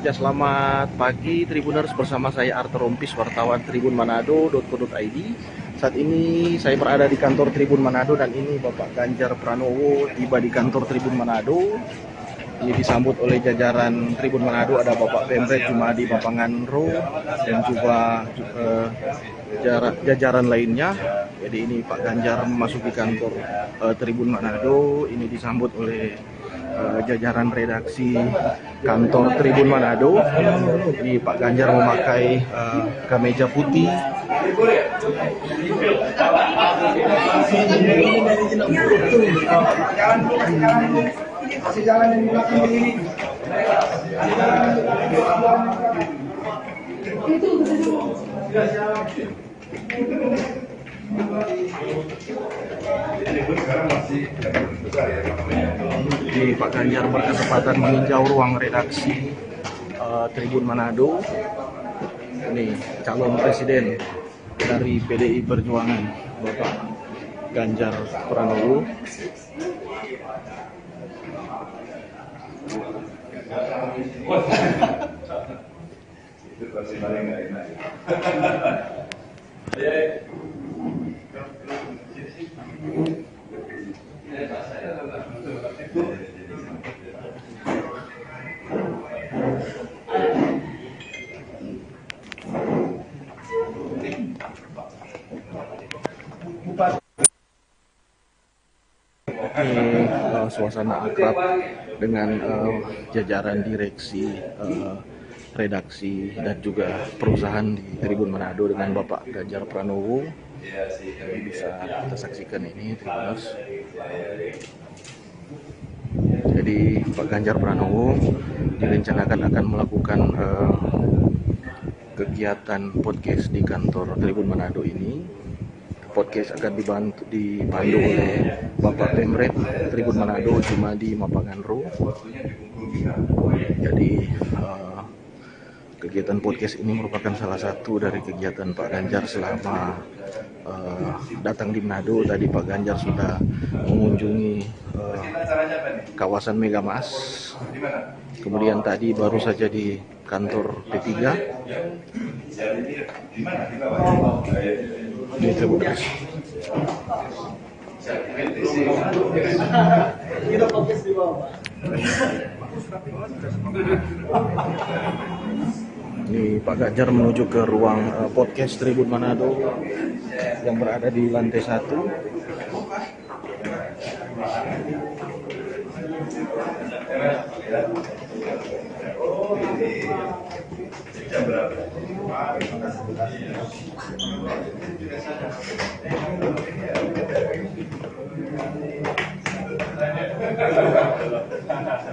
Ya, selamat pagi Tribuners, bersama saya Arthur Rompis, wartawan Tribun Manado.co.id. Saat ini saya berada di kantor Tribun Manado dan ini Bapak Ganjar Pranowo tiba di kantor Tribun Manado. Ini disambut oleh jajaran Tribun Manado, ada Bapak Pemret Jumadi Bapanganro dan juga jajaran lainnya. Jadi ini Pak Ganjar memasuki kantor Tribun Manado. Ini disambut oleh jajaran redaksi kantor Tribun Manado. Ini Pak Ganjar memakai kemeja putih. Kasih jalan yang di belakang ini. Di Pak Ganjar berkesempatan meninjau ruang redaksi Tribun Manado. Ini calon presiden dari PDI Perjuangan, Bapak Ganjar Pranowo. Itu pasti paling nggak enak. Ini suasana akrab dengan jajaran direksi, redaksi dan juga perusahaan di Tribun Manado dengan Bapak Ganjar Pranowo. Ini bisa kita saksikan ini, Tribuners. Jadi Pak Ganjar Pranowo direncanakan akan melakukan kegiatan podcast di kantor Tribun Manado ini. Podcast akan dipandu oleh Bapak Pemret Tribun Manado Jumadi Bapanganro. Jadi kegiatan podcast ini merupakan salah satu dari kegiatan Pak Ganjar selama datang di Manado. Tadi Pak Ganjar sudah mengunjungi kawasan Megamas. Kemudian tadi baru saja di kantor P3. Ini Tribuners. Ini Pak Ganjar menuju ke ruang podcast Tribun Manado yang berada di lantai 1. Jam berapa?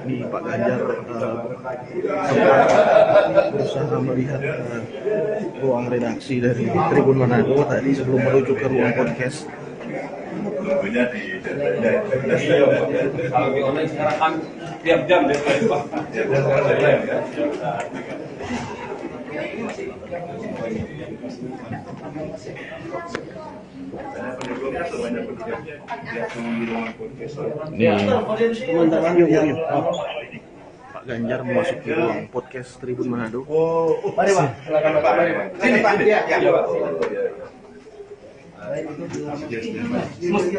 Ini Pak Ganjar berusaha melihat ruang redaksi dari Tribun Manado tadi sebelum menuju ke ruang podcast. Tentunya di kalau di online sekarang kan tiap jam dia Pak. Yuk. Pak Ganjar memasuki ruang podcast Tribun Manado. Mari Pak, silakan Pak. Sini Pak. Ya Pak.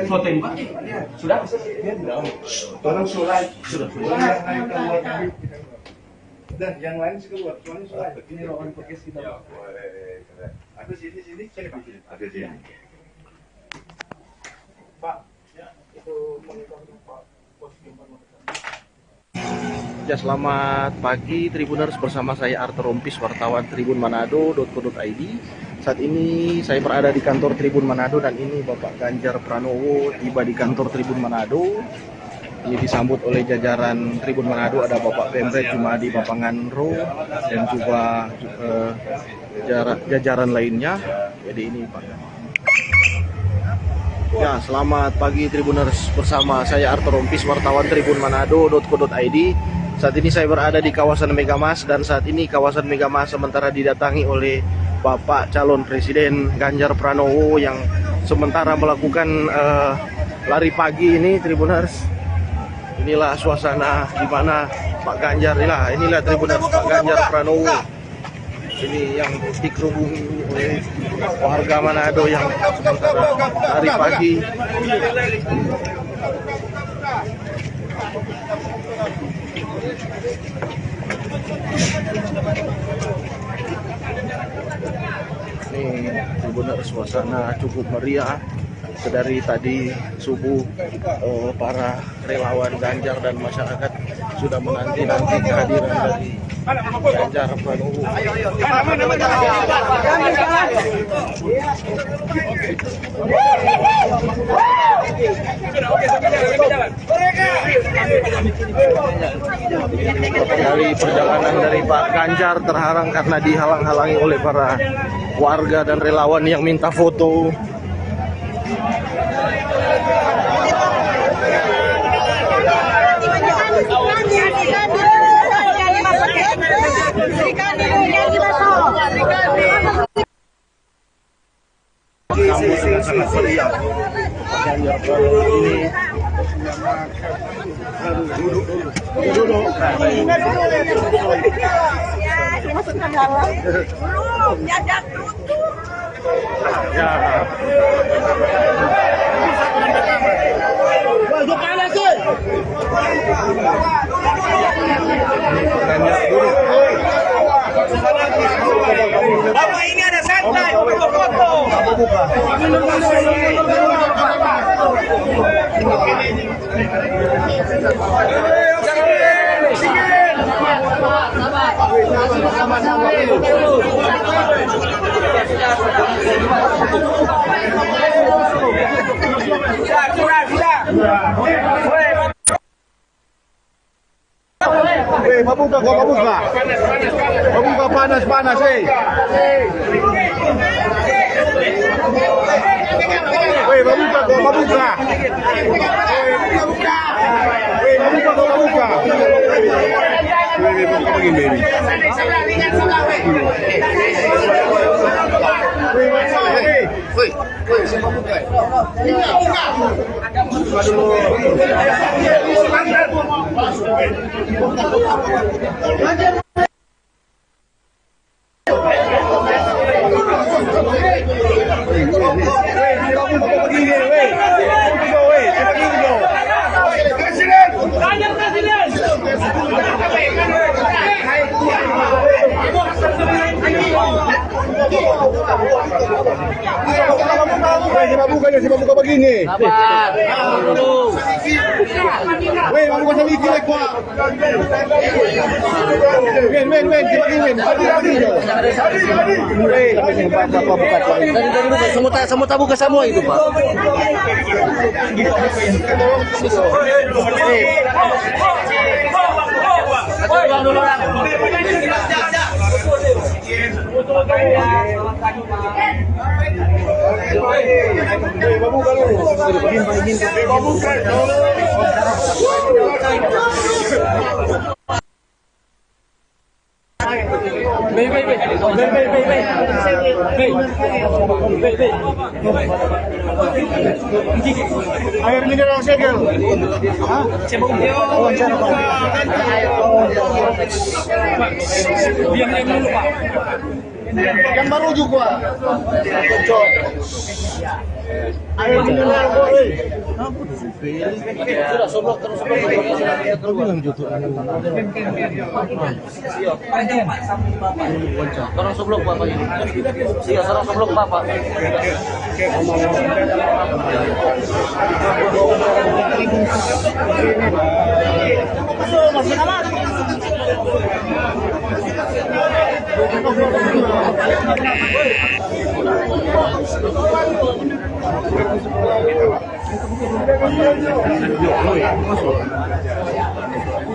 Voting Pak. Sudah? Tolong surat. Sudah. Dan yang lain keluar, soalnya surat. Ini ruangan podcast kita. Ya, boleh. Ada sini. Ada sini. Pak, itu monitor Pak pos Ya, selamat pagi Tribuners, bersama saya Arthur Rompis, wartawan Tribun Manado.co.id. Saat ini saya berada di kantor Tribun Manado dan ini Bapak Ganjar Pranowo tiba di kantor Tribun Manado. Ini disambut oleh jajaran Tribun Manado, ada Bapak Pemret Jumadi Bapanganro dan juga jajaran lainnya. Jadi ini Pak. Ya, selamat pagi Tribuners, bersama saya Arthur Rompis, wartawan Tribun Manado.co.id. Saat ini saya berada di kawasan Megamas dan saat ini kawasan Megamas sementara didatangi oleh Bapak calon Presiden Ganjar Pranowo yang sementara melakukan lari pagi ini, Tribuners. Inilah suasana di mana Pak Ganjar, inilah Tribuners Pak Ganjar Pranowo. Ini yang dikerubungi oleh warga Manado yang dari pagi. Ini benar suasana cukup meriah. Dari tadi subuh para relawan Ganjar dan masyarakat sudah menanti-nanti kehadiran dari Ganjar Pranowo. Dari perjalanan dari Pak Ganjar terhalang karena dihalang-halangi oleh para warga dan relawan yang minta foto. Kampus yang sangat meriah. Ganjar Pranowo ini duduk. Masukkan dalam. Ya. Bapak ini ada santai, foto-foto. Mabuka panas, Mabuka begini. Sabar. Weh, mabuka sa liki like kwa. Men, Semua buka semua itu, Pak. Air mineral segel. Yang baru juga. Air mineral boleh. Sudah soblok terus. Sarang soblok Bapak ini. Iya, sarang soblok Bapak.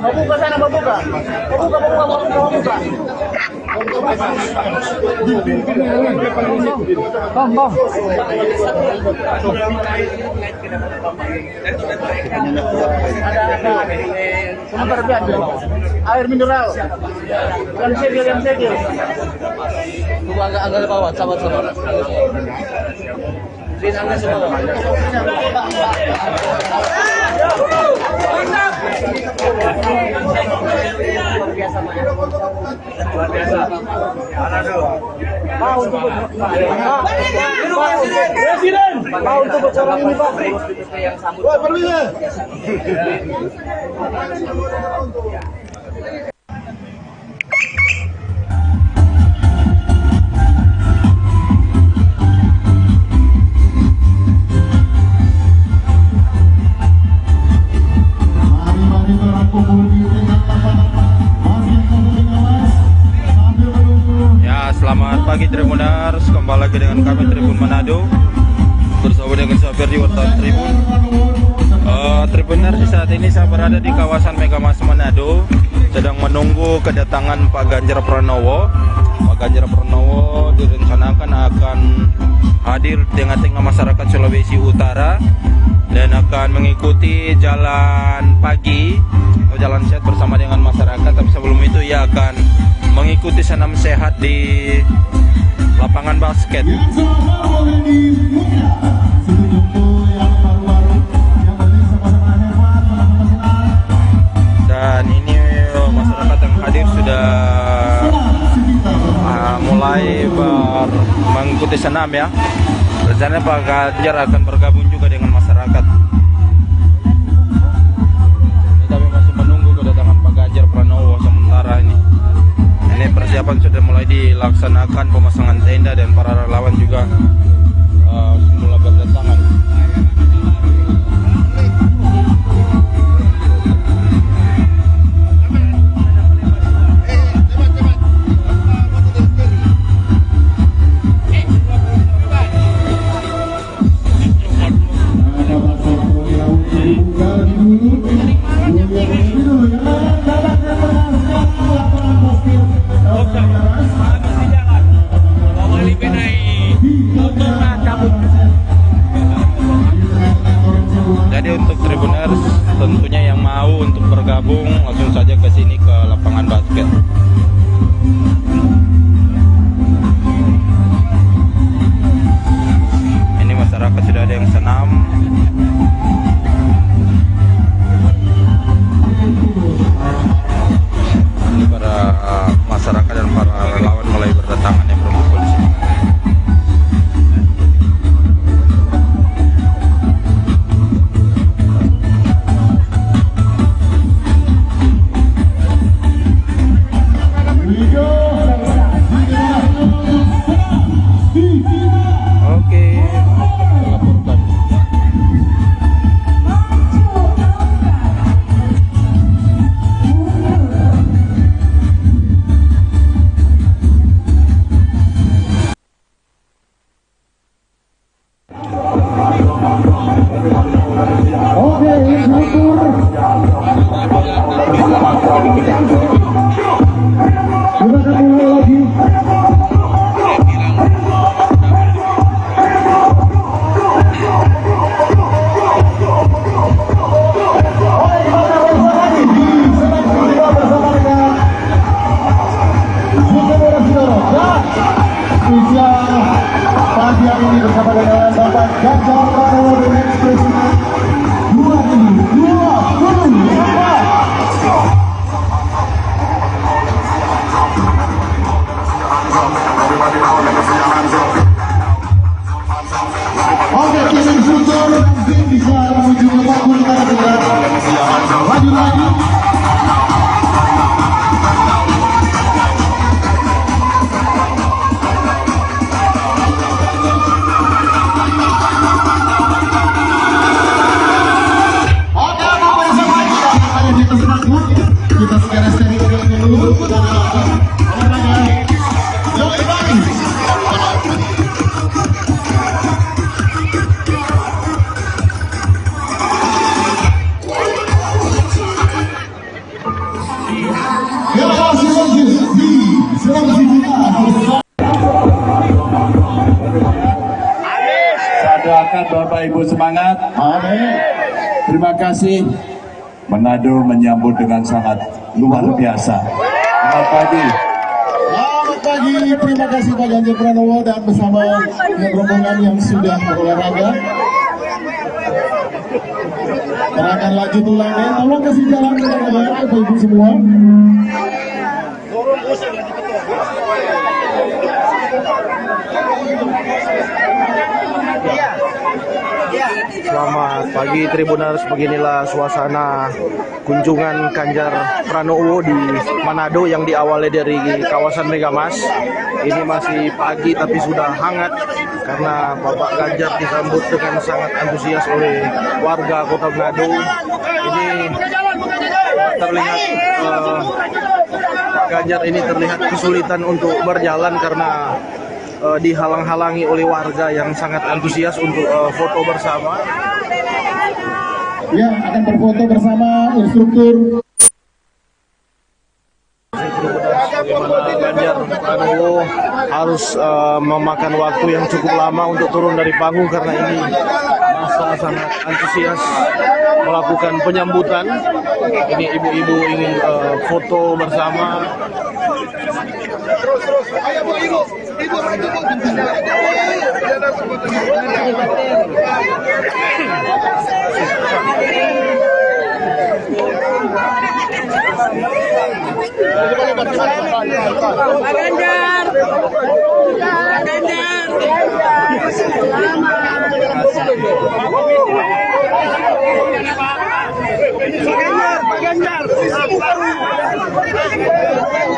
Mabuka sana, mabuka. Mabuka. Bang. Sebentar biar. Air mineral. Yang segel. Tunggu agak ke bawah, sabar. Din angkat semua. Mau untuk bocoran ini Pak. Woi, perlunya. Selamat pagi Tribuners, kembali lagi dengan kami Tribun Manado bersama dengan sopir di wartawan Tribun. Tribuners, saat ini saya berada di kawasan Megamas Manado, sedang menunggu kedatangan Pak Ganjar Pranowo. Pak Ganjar Pranowo direncanakan akan hadir di tengah-tengah masyarakat Sulawesi Utara dan akan mengikuti jalan pagi atau jalan sehat bersama dengan masyarakat. Tapi sebelum itu ia akan mengikuti senam sehat di lapangan basket. Dan ini masyarakat yang hadir sudah mulai mengikuti senam ya. Rencananya Pak Ganjar akan bergabung juga dengan masyarakat. Kami masih menunggu kedatangan Pak Ganjar Pranowo sementara ini. Ini persiapan sudah mulai dilaksanakan, pemasangan tenda dan para relawan juga mulai berdatangan. Jadi untuk Tribuners tentunya yang mau untuk bergabung langsung saja ke sini ke lapangan basket. Ini masyarakat sudah ada yang senam. Ini para masyarakat dan para relawan mulai berdatangan yang berkumpul di sini. Pagi hari ini bersama dengan Bapak Ganjar Pranowo dengan ekspresi 2024. Oke, kirim Sultan dan Zin bisa menuju lepas kuliner dengan maju lagi. Kita segera steril dulu olahraga. Yuk kembali. Terima kasih lagi di Sulawesi Utara. Saya doakan Bapak Ibu semangat. Amin. Terima kasih. Manado menyambut dengan sangat luar biasa. Selamat pagi. Selamat pagi, terima kasih Pak Ganjar Pranowo dan bersama dengan rombongan yang sudah berolahraga. Gerakan laju tulangnya, tolong kasih jalan kepada ibu semua. Selamat pagi Tribuners, beginilah suasana kunjungan Ganjar Pranowo di Manado yang diawali dari kawasan Megamas. Ini masih pagi tapi sudah hangat karena Bapak Ganjar disambut dengan sangat antusias oleh warga Kota Manado. Ini terlihat Pak Ganjar ini terlihat kesulitan untuk berjalan karena dihalang-halangi oleh warga yang sangat antusias untuk foto bersama. Ya, akan berfoto bersama instruktur. Bagaimana Ganjar Pranowo harus memakan waktu yang cukup lama untuk turun dari panggung karena ini masa sangat antusias melakukan penyambutan. Ini ibu-ibu ingin foto bersama.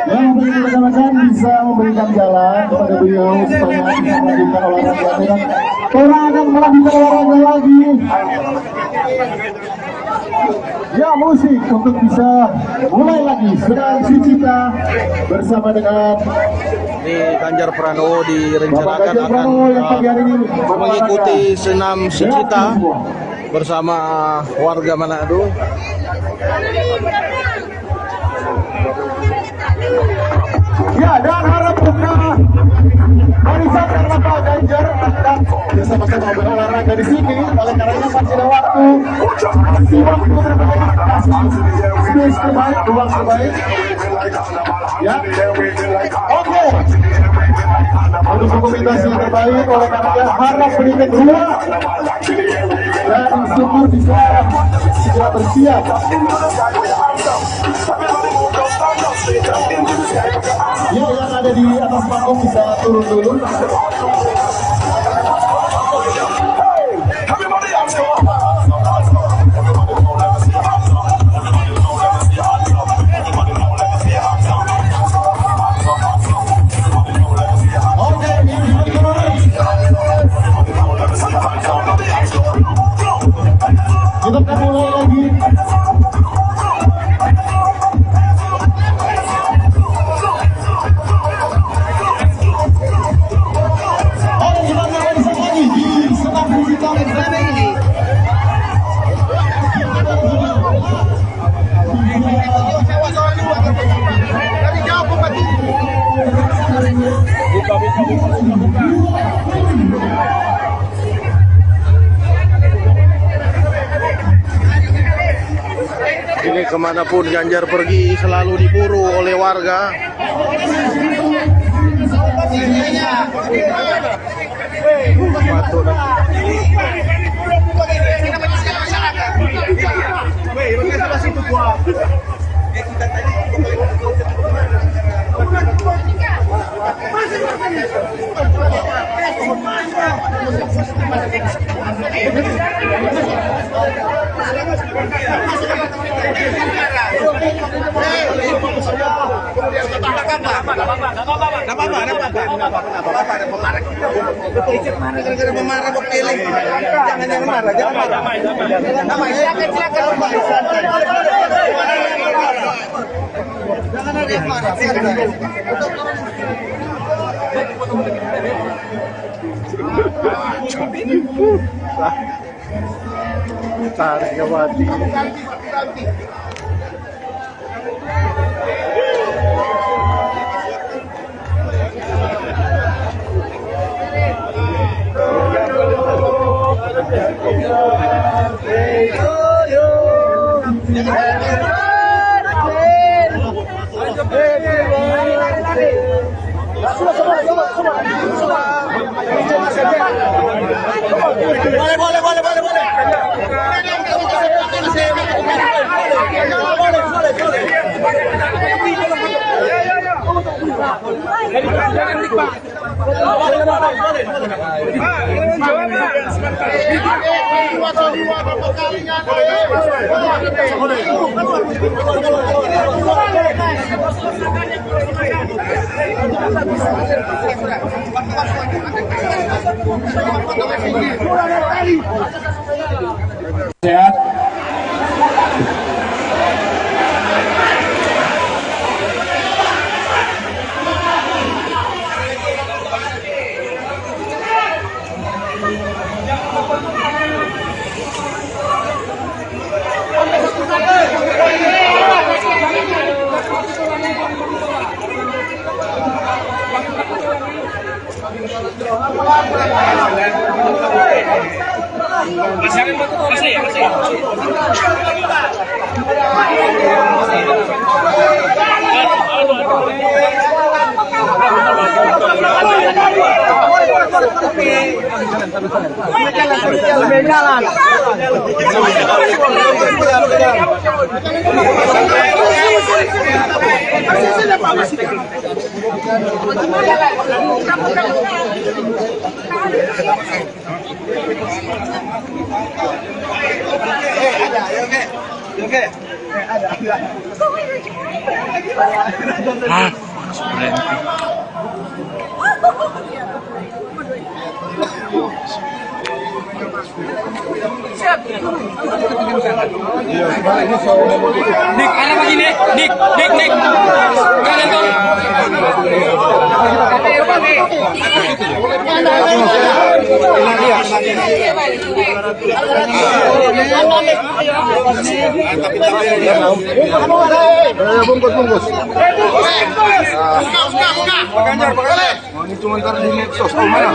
Yang rekan-rekan bisa memberikan jalan kepada beliau supaya bisa melanjutkan olahraga dengan orang akan melanjutkan olahraga lagi. Ya, musik untuk bisa mulai lagi senam Sucita bersama dengan Ini Ganjar Pranowo direncanakan Ganjar akan Pranowo yang pagi hari ini mengikuti senam Sucita bersama warga Manado. Ya, dan harap buka barisan karena Pak Ganjar akan bersama-sama berolahraga di sini. Oleh karenanya masih ada waktu. Si waktu terbaik, space terbaik, ruang terbaik. Ya, oke. Untuk dokumentasi yang terbaik, oleh karenanya harap berikan ruang dan instruktur bisa segera bersiap. Ya, yang ada di atas panggung bisa turun dulu. Oke, kita mulai lagi. Ini kemanapun Ganjar pergi selalu diburu oleh warga. Tarik mati. Boleh. Sehat. Nik, anak lagi Nik. Nik. Kalian tuh. Bungkus. Ganjar, mau komentar di medsos. Mana?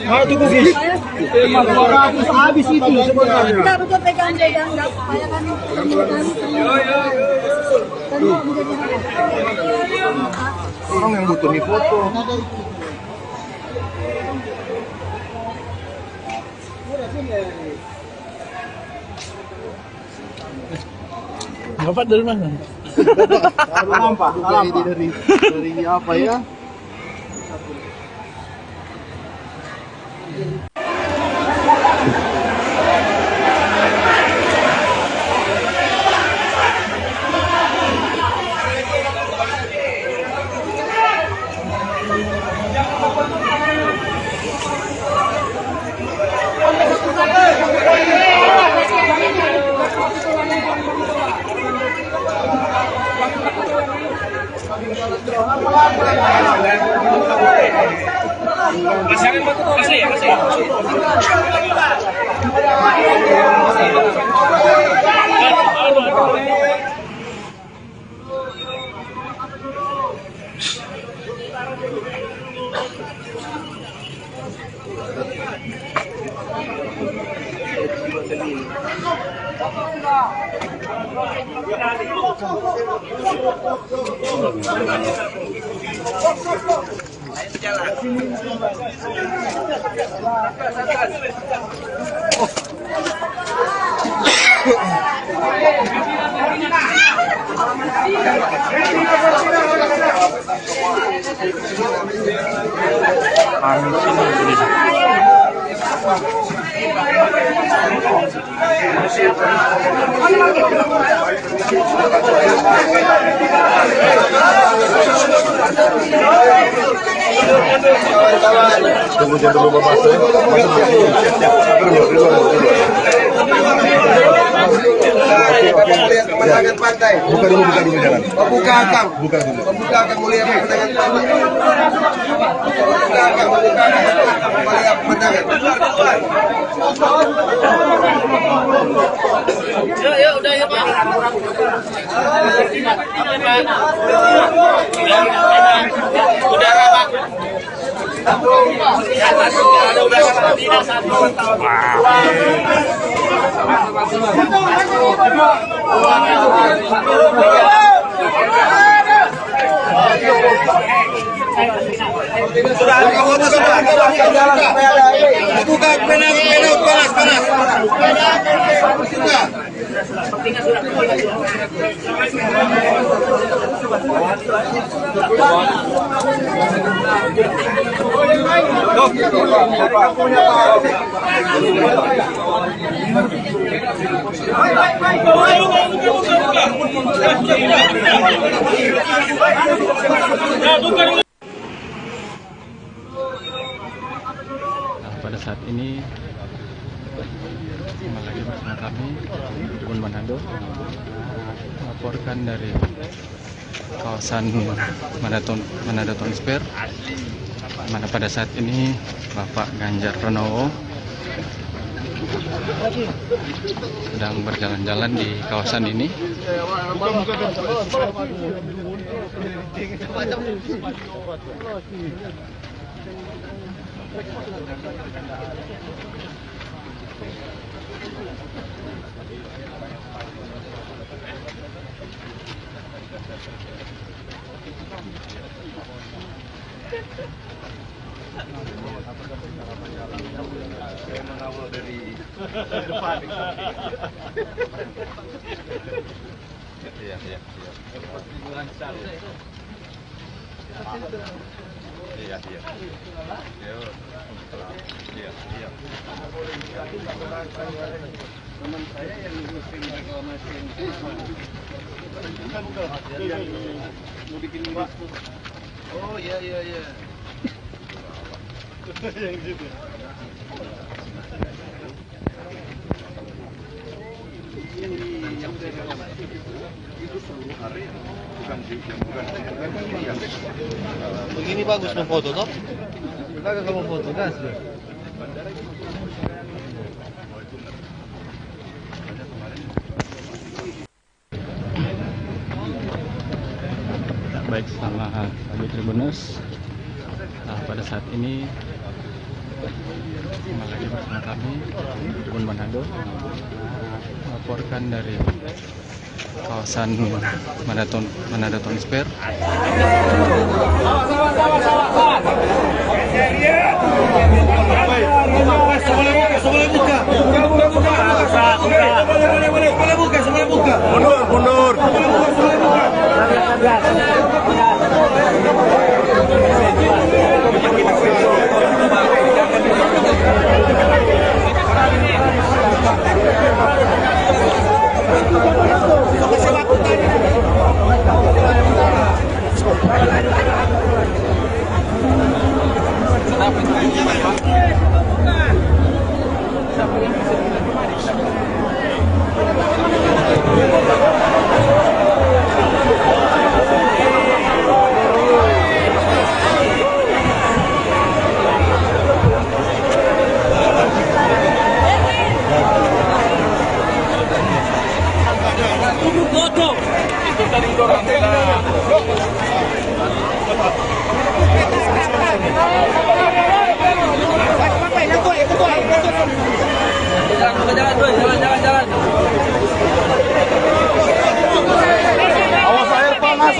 Mau tuh guys. 200 habis itu sebenarnya. Kita betul pegang yang enggak kayak kan. Orang yang butuh nih foto. Bapak dari mana? Dari apa ya? Asli ya? Tunggu dulu Bapak. Pemandangan pantai. Buka dulu jalan. Buka Kang. Buka Kang boleh pemandangan pantai. Buka Kang melihat pemandangan. Ya udah ya Pak. Udara Pak. Buka panas. Pada saat ini kembali lagi bersama kami Tribun Manado melaporkan dari kawasan Manado Town Square, mana pada saat ini Bapak Ganjar Pranowo sedang berjalan-jalan di kawasan ini. Mengawal dari depan. Iya. Teman saya yang ngurusin reklamasi yang mau bikin ini. Oh iya. Yang gitu. Begini bagus memfoto toh? Kagak kamu foto gas. Baik, selamat pagi Tribuners. Pada saat ini kembali lagi bersama kami Tribun Manado melaporkan dari kawasan Manado Town Square. Mundur. Jalan. Awas air panas.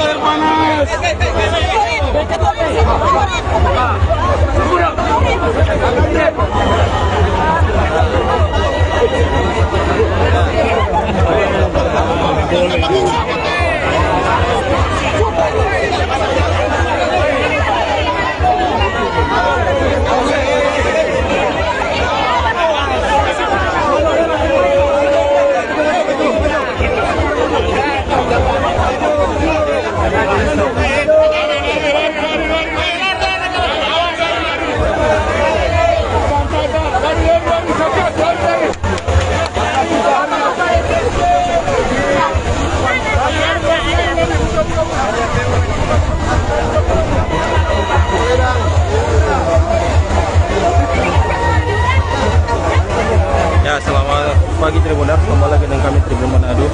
Ya, selamat pagi Tribuners, kembali lagi dengan kami Tribun Manado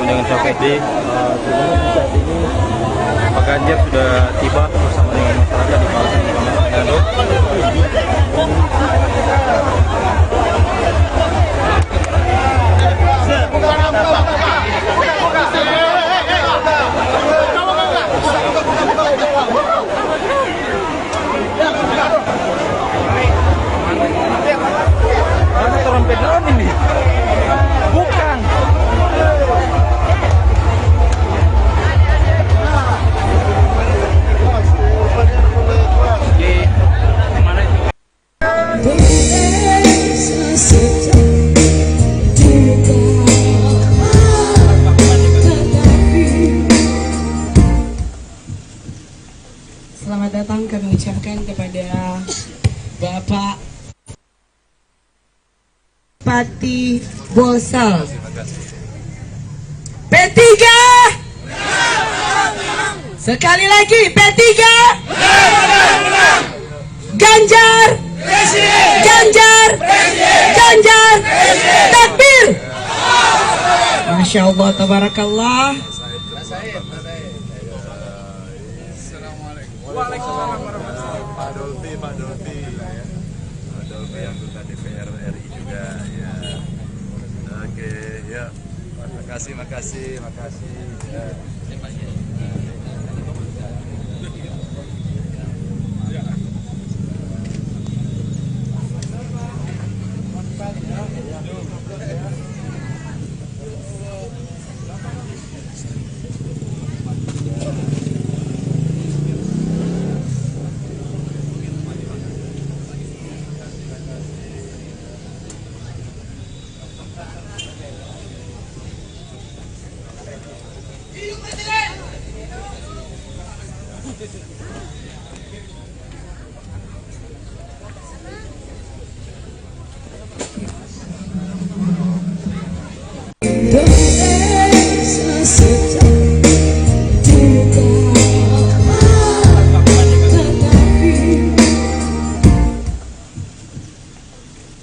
dengan Sofet di Tribuners. Saat ini Pak Ganjar sudah tiba bersama dengan masyarakat di kawasan Manado. Mana trompet ini? Bukan. Selamat datang kami ucapkan kepada Bapak Pati Bosal. P3. Sekali lagi P3. Ganjar. Ganjar. Ganjar. Takbir. Masya Allah, tabarakallah. Waalaikumsalam Pak Dolpi anggota DPR RI juga ya. Oke ya, makasih ya.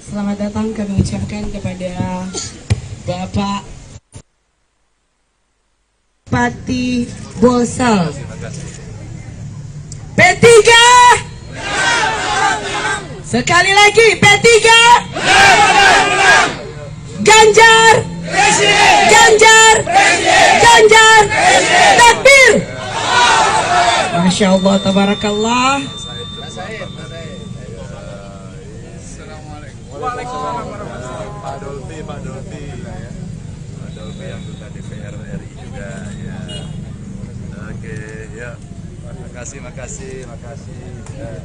Selamat datang kami ucapkan kepada Bapak Pati Bosal. P3. Sekali lagi P3. Ganjar. Ganjar. Ganjar. Takbir. Masya Allah, tabarakallah. Waalaikumsalam Pak Dolpi anggota DPR RI juga ya. Oke ya, makasih ya.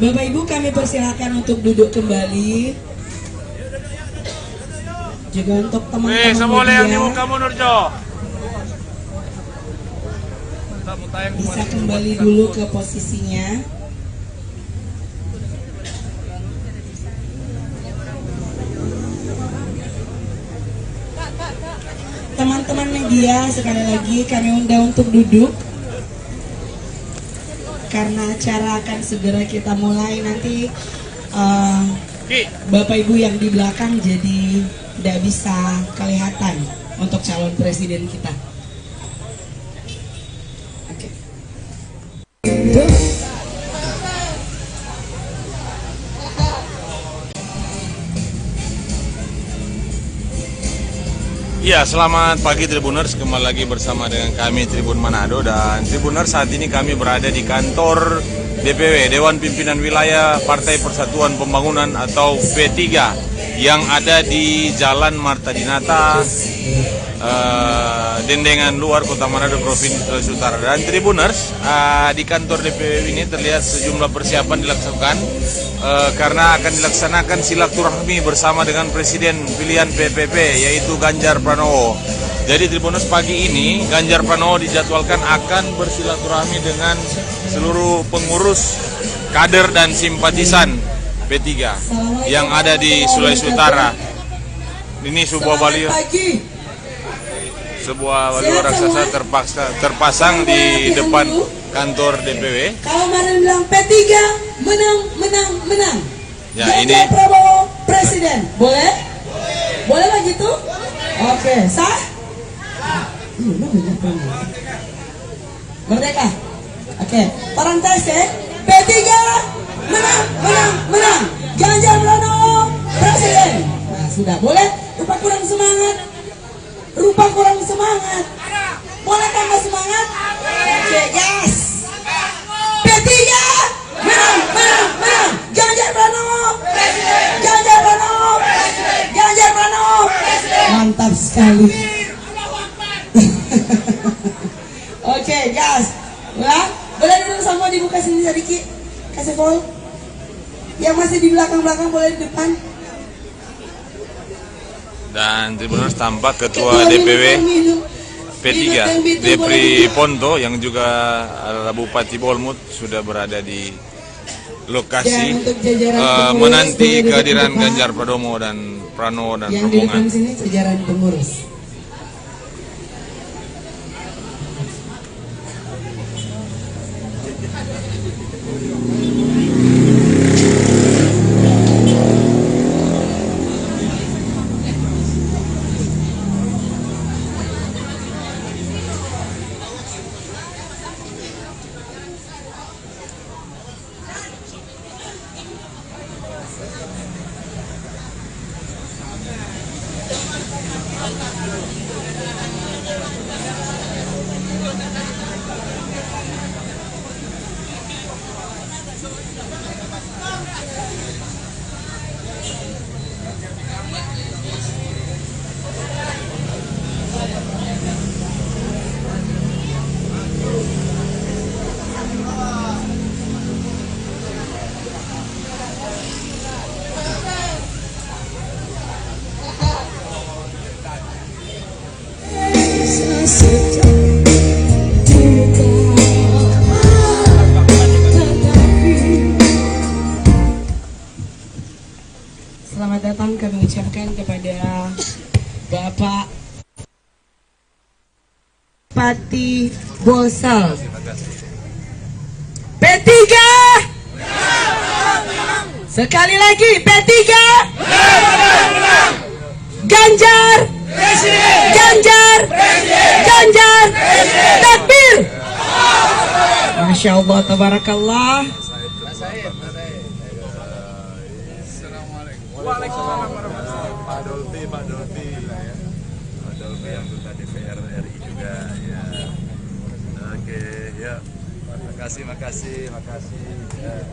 Bapak Ibu, kami persilakan untuk duduk kembali. Juga untuk teman-teman media bisa kembali dulu ke posisinya. Teman-teman media, sekali lagi kami undang untuk duduk karena acara akan segera kita mulai. Nanti Bapak Ibu yang di belakang jadi tidak bisa kelihatan untuk calon presiden kita. Oke. Ya, selamat pagi Tribuners, kembali lagi bersama dengan kami Tribun Manado. Dan Tribuners, saat ini kami berada di kantor DPW, Dewan Pimpinan Wilayah Partai Persatuan Pembangunan atau P3, yang ada di Jalan Marta Dinata, Dendengan Luar, Kota Manado, Provinsi Sulawesi Utara. Dan Tribuners, di kantor DPW ini terlihat sejumlah persiapan dilaksanakan karena akan dilaksanakan silaturahmi bersama dengan Presiden pilihan PPP, yaitu Ganjar Pranowo. Jadi Tribuners, pagi ini Ganjar Pranowo dijadwalkan akan bersilaturahmi dengan seluruh pengurus, kader dan simpatisan P3 yang ada di Sulawesi Utara. Ini sebuah baliho raksasa terpasang di depan kantor DPW. Kalau kemarin bilang P3 menang. Ya, Ganjar ini Pranowo presiden. Boleh? Boleh lah gitu? Oke, sah? Merdeka. Oke, parantes ya. P3 menang. Ganjar Pranowo presiden. Nah, sudah boleh. Rupa kurang semangat. Boleh tambah semangat? Oke, gas. P3 menang. Ganjar Pranowo presiden. Ganjar Pranowo presiden. Mantap sekali. Oke, gas. Nah, boleh duduk sama dibuka sini sedikit. Kasih call. Yang masih di belakang boleh di depan. Dan Tribuners, tampak Ketua DPW P3 Depri Ponto yang juga adalah Bupati Bolmut sudah berada di lokasi menanti kehadiran Ganjar Pranowo dan rombongan. Yang di depan sini jajaran pengurus. Selamat datang kami ucapkan kepada Bapak Pati Bosal. P3 sekali lagi, P3 Ganjar takbir. Masya Allah, tabarakallah. Waalaikumsalam. Pak Dolfi anggota DPR RI juga ya. Oke, ya. Makasih ya.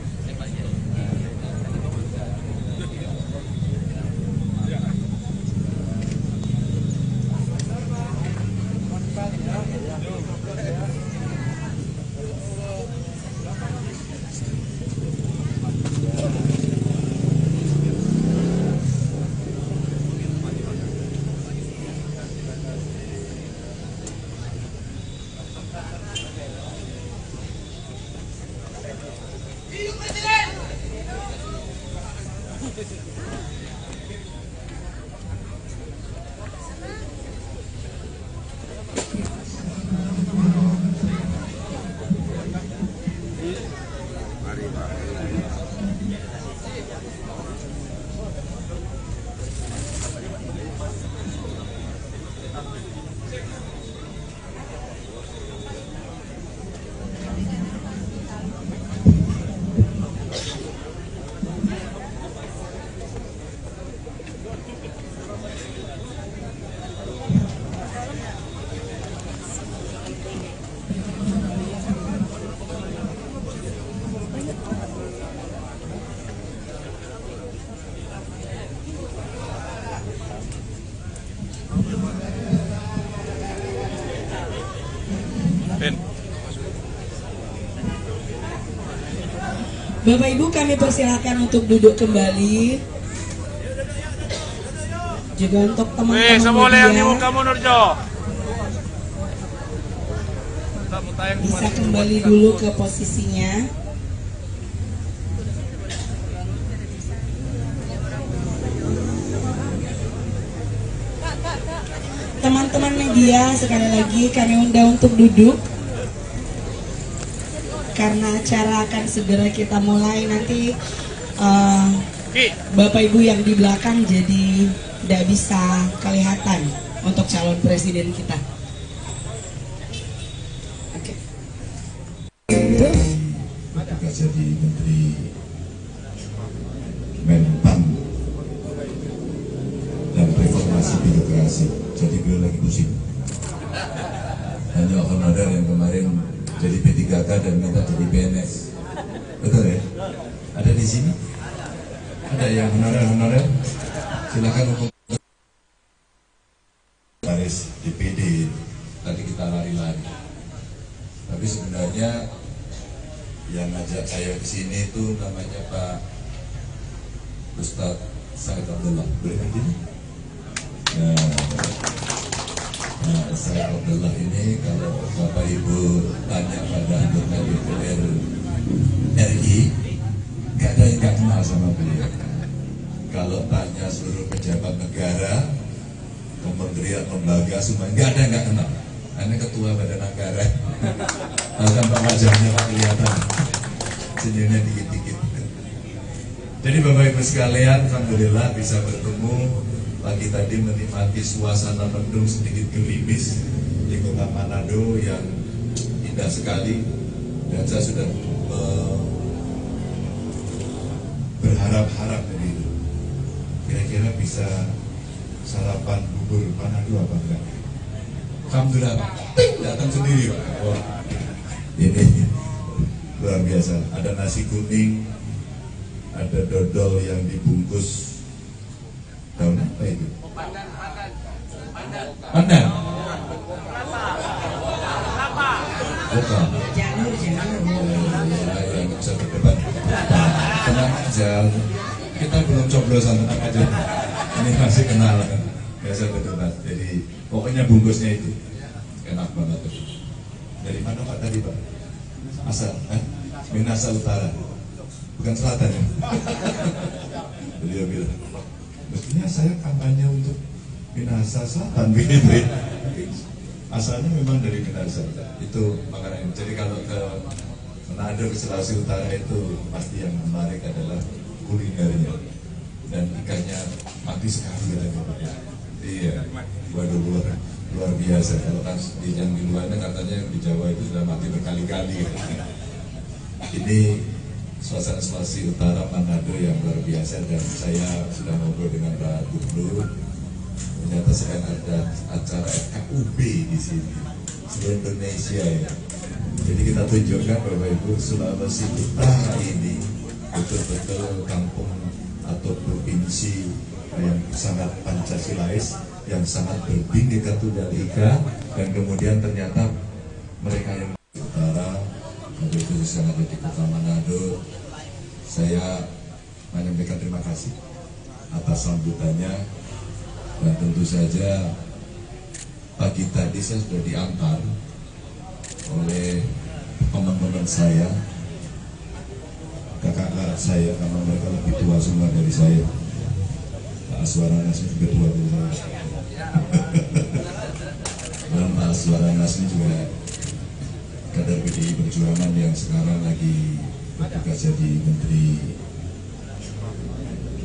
Bapak Ibu kami persilakan untuk duduk kembali. Juga untuk teman-teman media bisa kembali dulu ke posisinya. Teman-teman media sekali lagi kami undang untuk duduk karena acara akan segera kita mulai. Nanti Bapak Ibu yang di belakang jadi tidak bisa kelihatan untuk calon presiden kita. Oke. Ketika jadi Menteri Menpan dan reformasi birokrasi, jadi beliau lagi pusing. Hanya honorer yang kemarin jadi P3K dan minta jadi PNS, betul ya? Ada di sini? Ada yang honorer? Silakan hukum. Baris DPD tadi kita lari-lari. Tapi sebenarnya yang ngajak saya ke sini itu namanya Pak Ustadz Said Abdullah. Boleh begini? Nah, Said Abdullah ini kalau Bapak Ibu tanya pada anggota DPR RI, gak ada yang gak kenal sama beliau. Kalau tanya seluruh pejabat negara, kementerian, lembaga, semua nggak ada yang nggak kenal. Karena ketua badan anggaran, tanpa wajahnya Pak kelihatan, senyumnya dikit-dikit. Jadi Bapak Ibu sekalian, alhamdulillah bisa bertemu pagi tadi menikmati suasana mendung sedikit gerimis di kota Manado yang indah sekali, dan saya sudah berharap-harap begitu. Kira-kira bisa sarapan bubur Manado apa enggak? Alhamdulillah, datang sendiri Pak. Wah, ini luar biasa. Ada nasi kuning, ada dodol yang dibungkus daun apa itu? Pandan. Bukan. Janur. Yang bisa berdebat. Tenang aja. Kita belum coblosan, tenang aja. Ini masih kenalan. Biasa berdebat. Jadi pokoknya bungkusnya itu enak banget tuh. Dari mana Pak tadi Pak? Asal, Minasa Utara, bukan selatan ya. Beliau bilang, mestinya saya kampanye untuk Minasa Selatan begitu ya. Asalnya memang dari Minasa itu makanan. Jadi kalau ke Manado, ke Sulawesi Utara itu pasti yang menarik adalah kulinernya, dan ikannya mati sekali katanya Pak. Iya, waduh luar biasa. Kalau kan di yang di luarnya katanya di Jawa itu sudah mati berkali-kali. Ini suasana Sulawesi Utara Manado yang luar biasa, dan saya sudah ngobrol dengan Pak Gubernur. Ternyata sedang ada acara FKUB di sini seluruh Indonesia ya. Jadi kita tunjukkan Bapak Ibu, Sulawesi Utara ini betul-betul kampung atau provinsi yang sangat Pancasilais, yang sangat berbhinneka tunggal ika, dan kemudian ternyata mereka yang utara, mobil khusus yang ada di kota Manado, saya menyampaikan terima kasih atas sambutannya, dan tentu saja pagi tadi saya sudah diantar oleh teman-teman saya, kakak-kakak saya, karena mereka lebih tua semua dari saya. Pak Aswaranas juga tua dari saya. Dan Pak Aswaranas ini juga kader PDI Perjuangan yang sekarang lagi bertugas jadi Menteri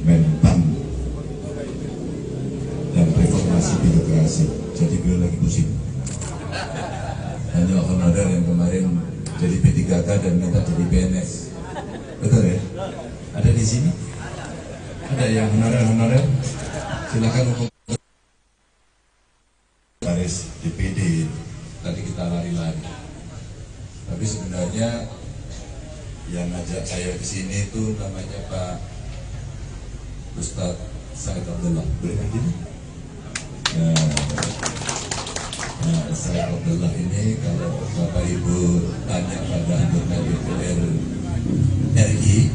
Menpan dan reformasi birokrasi. Jadi beliau lagi pusing. Hanya honorer yang kemarin jadi P3K dan minta jadi PNS, betul ya? Ada di sini? Ada yang honorer? Silakan hukum. Baris DPD tadi kita lari-lari. Tapi sebenarnya yang ngajak saya ke sini itu namanya Pak Ustadz Said Abdullah. Boleh begini? Nah, Said Abdullah ini kalau Bapak Ibu tanya pada anggota DPR RI,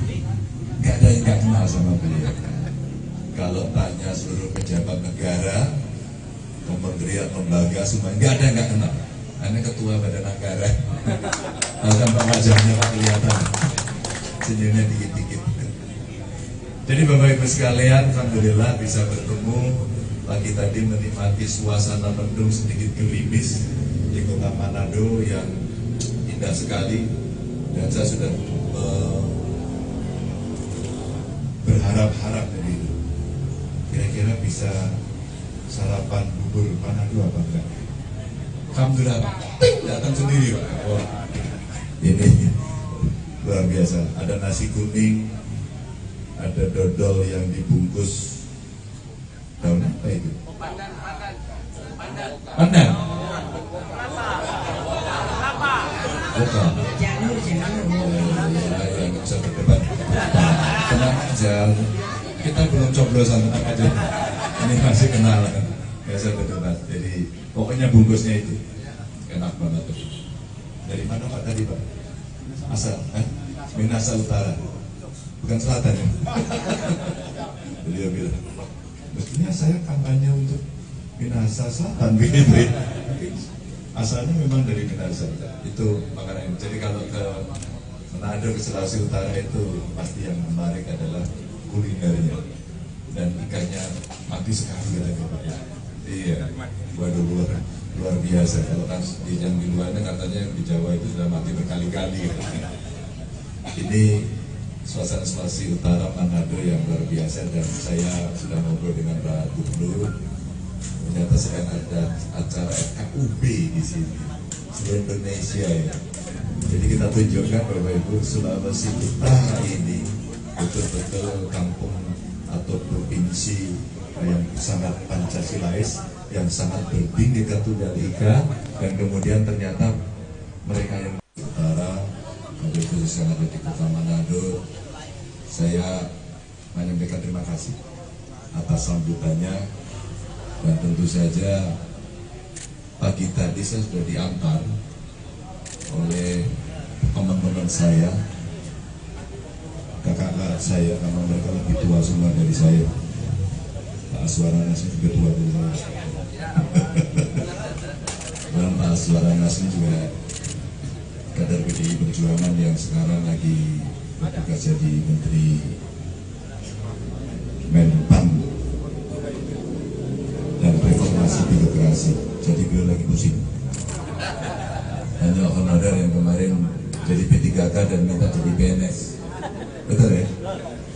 nggak ada yang nggak kenal sama beliau. Kalau tanya seluruh pejabat negara, kementerian, lembaga, semua nggak ada yang nggak kenal. Anda ketua badan anggaran, tanpa wajahnya Pak kelihatan, senyumnya dikit-dikit. Jadi Bapak Ibu sekalian, alhamdulillah bisa bertemu. Pagi tadi menikmati suasana mendung sedikit gerimis di kota Manado yang indah sekali, dan saya sudah berharap-harap dari itu. Kira-kira bisa sarapan bubur Manado apa enggak? Alhamdulillah datang sendiri Pak. Wah, ini luar biasa. Ada nasi kuning, ada dodol yang dibungkus daun apa itu? Pandan. Bukan. Yang bisa berdebat. Tenang aja. Kita belum coblosan, tenang aja. Ini masih kenalan. Biasa berdebat. Jadi pokoknya bungkusnya itu enak banget tuh. Dari mana Pak tadi Pak? Asal, Minasa Utara, bukan selatan ya. Beliau bilang, mestinya saya kampanye untuk Minasa Selatan begitu. Asalnya memang dari Minasa. Itu makanan. Jadi kalau ke Manado, ke Sulawesi Utara itu pasti yang menarik adalah kulinernya dan ikannya mati sekali katanya Pak. Iya, waduh luar biasa. Kalau kan yang di luarnya katanya di Jawa itu sudah mati berkali-kali. Ini suasana Sulawesi Utara Manado yang luar biasa, dan saya sudah ngobrol dengan Pak Gubernur. Ternyata sedang ada acara FKUB di sini, seluruh Indonesia ya. Jadi kita tunjukkan Bapak Ibu, Sulawesi Utara ini betul-betul kampung atau provinsi yang sangat Pancasilais, yang sangat berbhinneka tunggal ika, dan kemudian ternyata mereka yang utara, Bapak Ibu yang ada di kota Manado, saya menyampaikan terima kasih atas sambutannya. Dan tentu saja pagi tadi saya sudah diantar oleh teman-teman saya, kakak-kakak saya, karena mereka lebih tua semua dari saya. Pak Aswara Nasim juga tua dari saya. Dan Pak Aswara Nasim juga kader PDI Perjuangan yang sekarang lagi bertugas jadi Menteri Menpan dan Reformasi Birokrasi. Jadi beliau lagi pusing. Hanya honorer yang kemarin jadi P3K dan minta jadi PNS. Betul ya?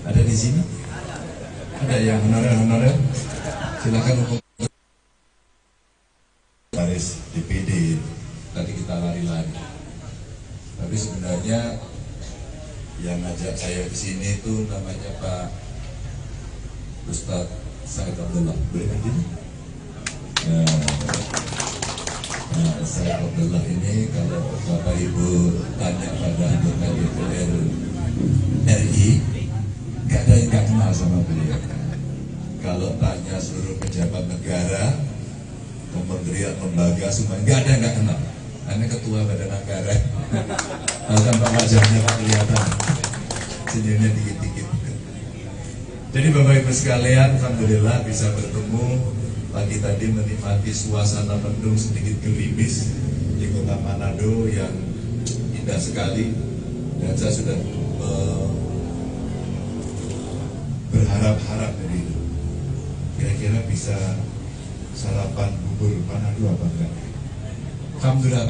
Ada di sini? Ada yang honorer? Silakan hukum baris DPD. Tadi kita lari-lari. Tapi sebenarnya yang ngajak saya ke sini itu namanya Pak Ustadz Said Abdullah. Boleh kan ini? Nah, Said Abdullah ini kalau Bapak Ibu tanya pada anggota DPR RI, nggak ada yang nggak kenal sama beliau. Kalau tanya seluruh pejabat negara, kementerian, lembaga, semua nggak ada yang nggak kenal. Anda ketua badan anggaran, tanpa wajahnya Pak kelihatan, senyumnya dikit-dikit. Jadi Bapak Ibu sekalian, alhamdulillah bisa bertemu. Pagi tadi menikmati suasana mendung sedikit gerimis di kota Manado yang indah sekali, dan saya sudah berharap-harap dari itu. Kira-kira bisa sarapan bubur Manado apa enggak? Alhamdulillah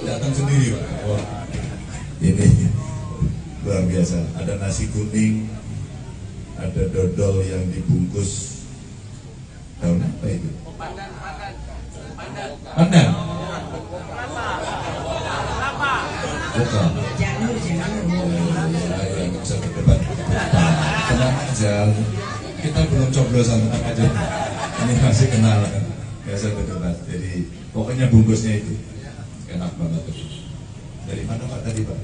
datang sendiri Pak. Wah, ini luar biasa. Ada nasi kuning, ada dodol yang dibungkus daun apa itu? Pandan. Bukan. Yang bisa berdebat. Tenang aja. Kita belum coblosan, tenang aja. Ini masih kenalan. Biasa berdebat. Jadi pokoknya bungkusnya itu enak banget tuh. Dari mana Pak tadi Pak?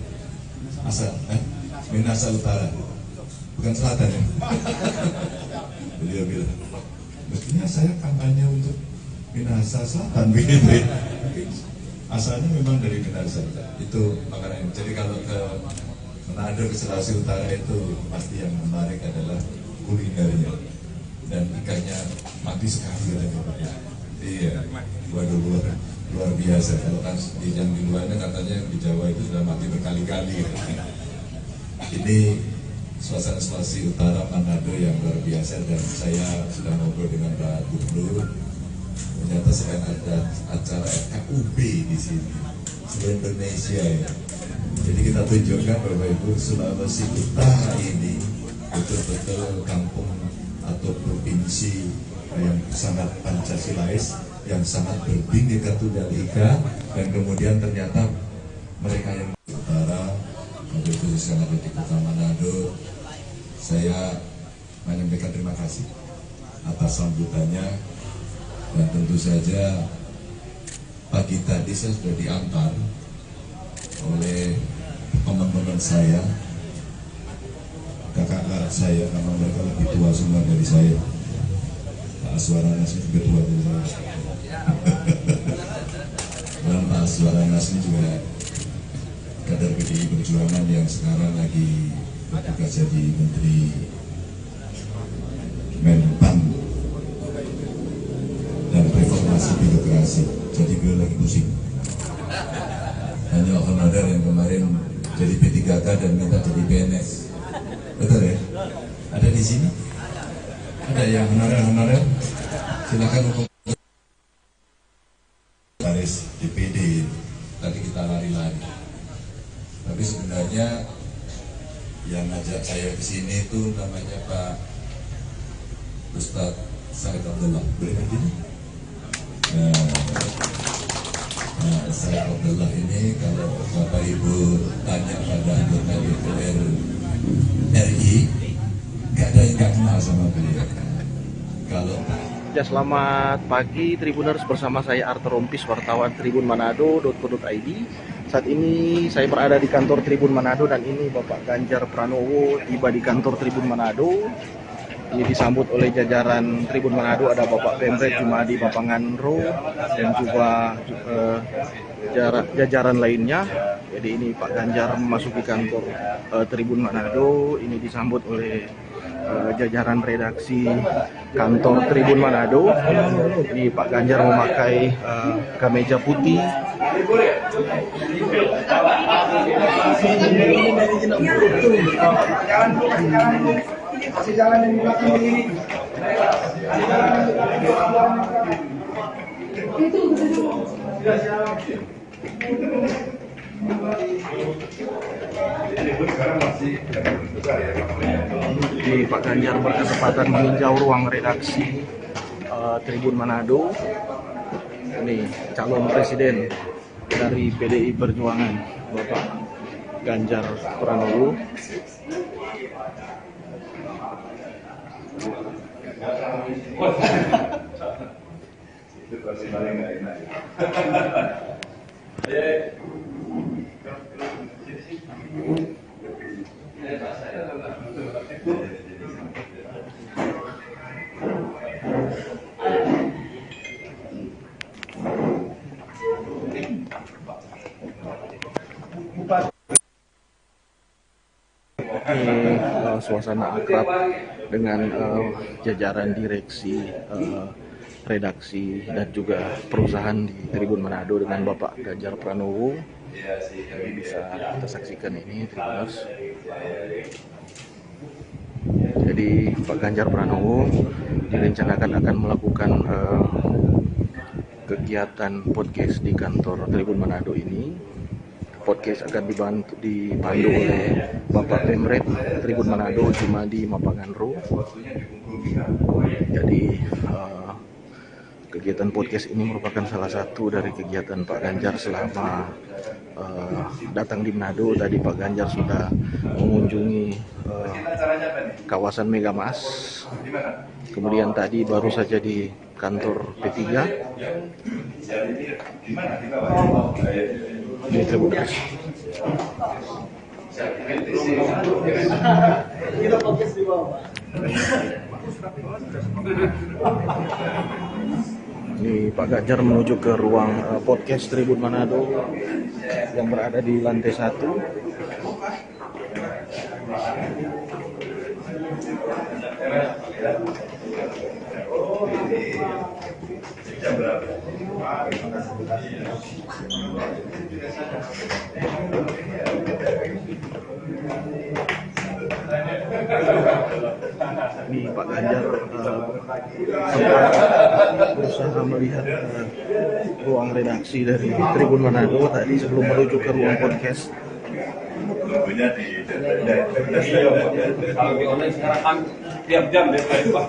Asal, Minasa Utara, bukan selatan ya. Beliau bilang, mestinya saya kampanye untuk Minasa Selatan begitu. Asalnya memang dari Minasa. Itu makanan. Jadi kalau ke Manado ke Sulawesi Utara itu pasti yang menarik adalah kulinernya dan ikannya mati sekali katanya. Iya, waduh luar biasa. Kalau kan di luarnya katanya di Jawa itu sudah mati berkali-kali. Ini suasana Sulawesi Utara Manado yang luar biasa dan saya sudah ngobrol dengan Pak Gubernur. Ternyata sedang ada acara FKUB di sini, seluruh Indonesia ya. Jadi kita tunjukkan Bapak Ibu Sulawesi Utara ini betul-betul kampung atau provinsi yang sangat Pancasilais, yang sangat berbhinneka tunggal ika, dan kemudian ternyata mereka yang utara, mobil khusus yang ada di kota Manado, saya menyampaikan terima kasih atas sambutannya, dan tentu saja pagi tadi saya sudah diantar oleh teman-teman saya, kakak-kakak saya, karena mereka lebih tua semua dari saya. Pak Aswaranas juga tua dari saya. Dan Pak Aswaranas ini juga kader PDI Perjuangan yang sekarang lagi bertugas jadi Menteri Menpan dan reformasi birokrasi. Jadi beliau lagi pusing. Hanya honorer yang kemarin jadi P3K dan minta jadi PNS. Betul ya? Ada di sini? Ada yang honorer? Silakan hukum garis DPD. Tadi kita lari-lari. Tapi sebenarnya yang ngajak saya ke sini itu namanya Pak Ustadz Said Abdullah. Boleh kan gini? Nah, Said Abdullah ini kalau Bapak Ibu tanya pada anggota DPR RI, gak ada yang gak kenal sama beliau. Kalau Ya, selamat pagi Tribuners, bersama saya Arthur Rompis, wartawan Tribun Manado.co.id. Saat ini saya berada di kantor Tribun Manado dan ini Bapak Ganjar Pranowo tiba di kantor Tribun Manado. Ini disambut oleh jajaran Tribun Manado, ada Bapak Pemret Jumadi Bapanganro dan juga jajaran lainnya. Jadi ini Pak Ganjar memasuki kantor Tribun Manado, ini disambut oleh jajaran redaksi kantor Tribun Manado. Ini Pak Ganjar memakai kemeja putih. Kasih jalan yang di belakang ini. Di Pak Ganjar berkesempatan meninjau ruang redaksi Tribun Manado. Ini calon presiden dari PDI Perjuangan, Bapak Ganjar Pranowo. itu pasti paling nggak enak. Ini suasana akrab dengan jajaran direksi, redaksi dan juga perusahaan di Tribun Manado dengan Bapak Ganjar Pranowo. Jadi bisa kita saksikan ini, Tribuners. Jadi Pak Ganjar Pranowo direncanakan akan melakukan kegiatan podcast di kantor Tribun Manado ini. Podcast akan dipandu oleh Bapak Pemret Tribun Manado Jumadi Mapanganro. Jadi kegiatan podcast ini merupakan salah satu dari kegiatan Pak Ganjar selama datang di Manado. Tadi Pak Ganjar sudah mengunjungi kawasan Megamas. Kemudian tadi baru saja di kantor P3. Ini Tribuners. Ini Pak Ganjar menuju ke ruang podcast Tribun Manado yang berada di lantai 1. Jam berapa? Ini Pak Ganjar berusaha melihat ruang redaksi dari Tribun Manado tadi sebelum menuju ke ruang podcast. Kalau di online sekarang kan tiap jam dia Pak.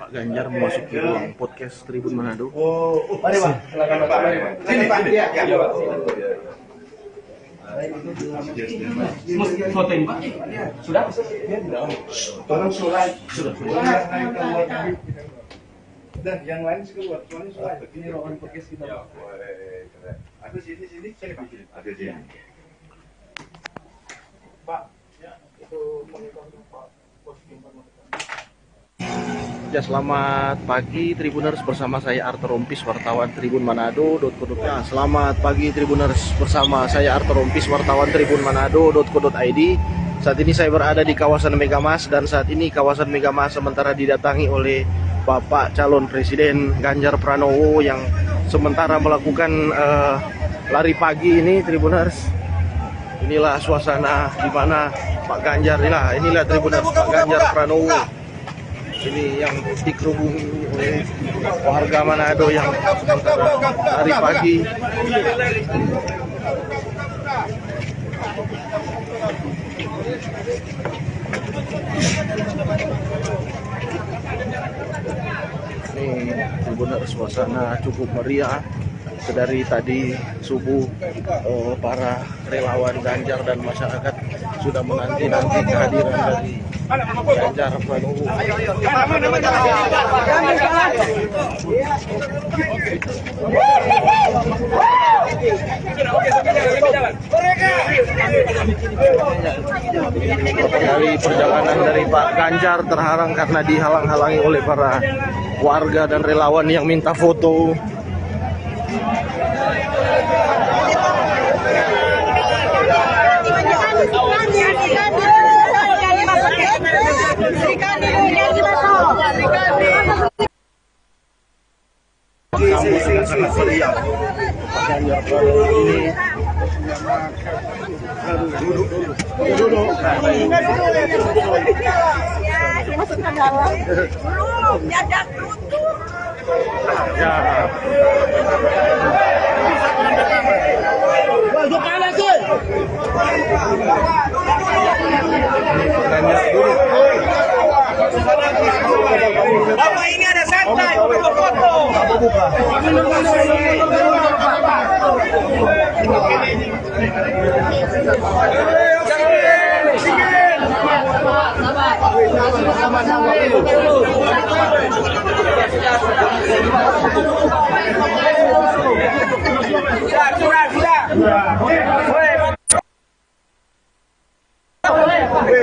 Pak Ganjar memasuki ruang podcast Tribun Manado. Mari Pak, silakan Pak. Sini Pak. Iya, iya Pak. Foto ini Pak. Sudah? Tolong surat. Sudah. Dan yang lain keluar, soalnya surat. Ini ruangan podcast kita. Ya, boleh. Ada sini sini. Ada sini. Pak, itu monitor Pak. Ya, selamat pagi Tribuners, bersama saya Arthur Rompis, wartawan Tribun Manado.co.id. Selamat pagi Tribuners, bersama saya Arthur Rompis, wartawan Tribun Manado.co.id. Saat ini saya berada di kawasan Megamas, dan saat ini kawasan Megamas sementara didatangi oleh Bapak calon Presiden Ganjar Pranowo yang sementara melakukan lari pagi ini. Tribuners, inilah suasana di mana Pak Ganjar, inilah Tribuners, Pak Ganjar Pranowo ini yang dikerubungi oleh warga Manado yang hari pagi. Ini benar suasana cukup meriah. Dari tadi subuh para relawan Ganjar dan masyarakat sudah menanti-nanti kehadiran dari Ganjar Pranowo. Dari perjalanan dari Pak Ganjar terhalang karena dihalang-halangi oleh para warga dan relawan yang minta foto. Bapak ini ada santai untuk foto.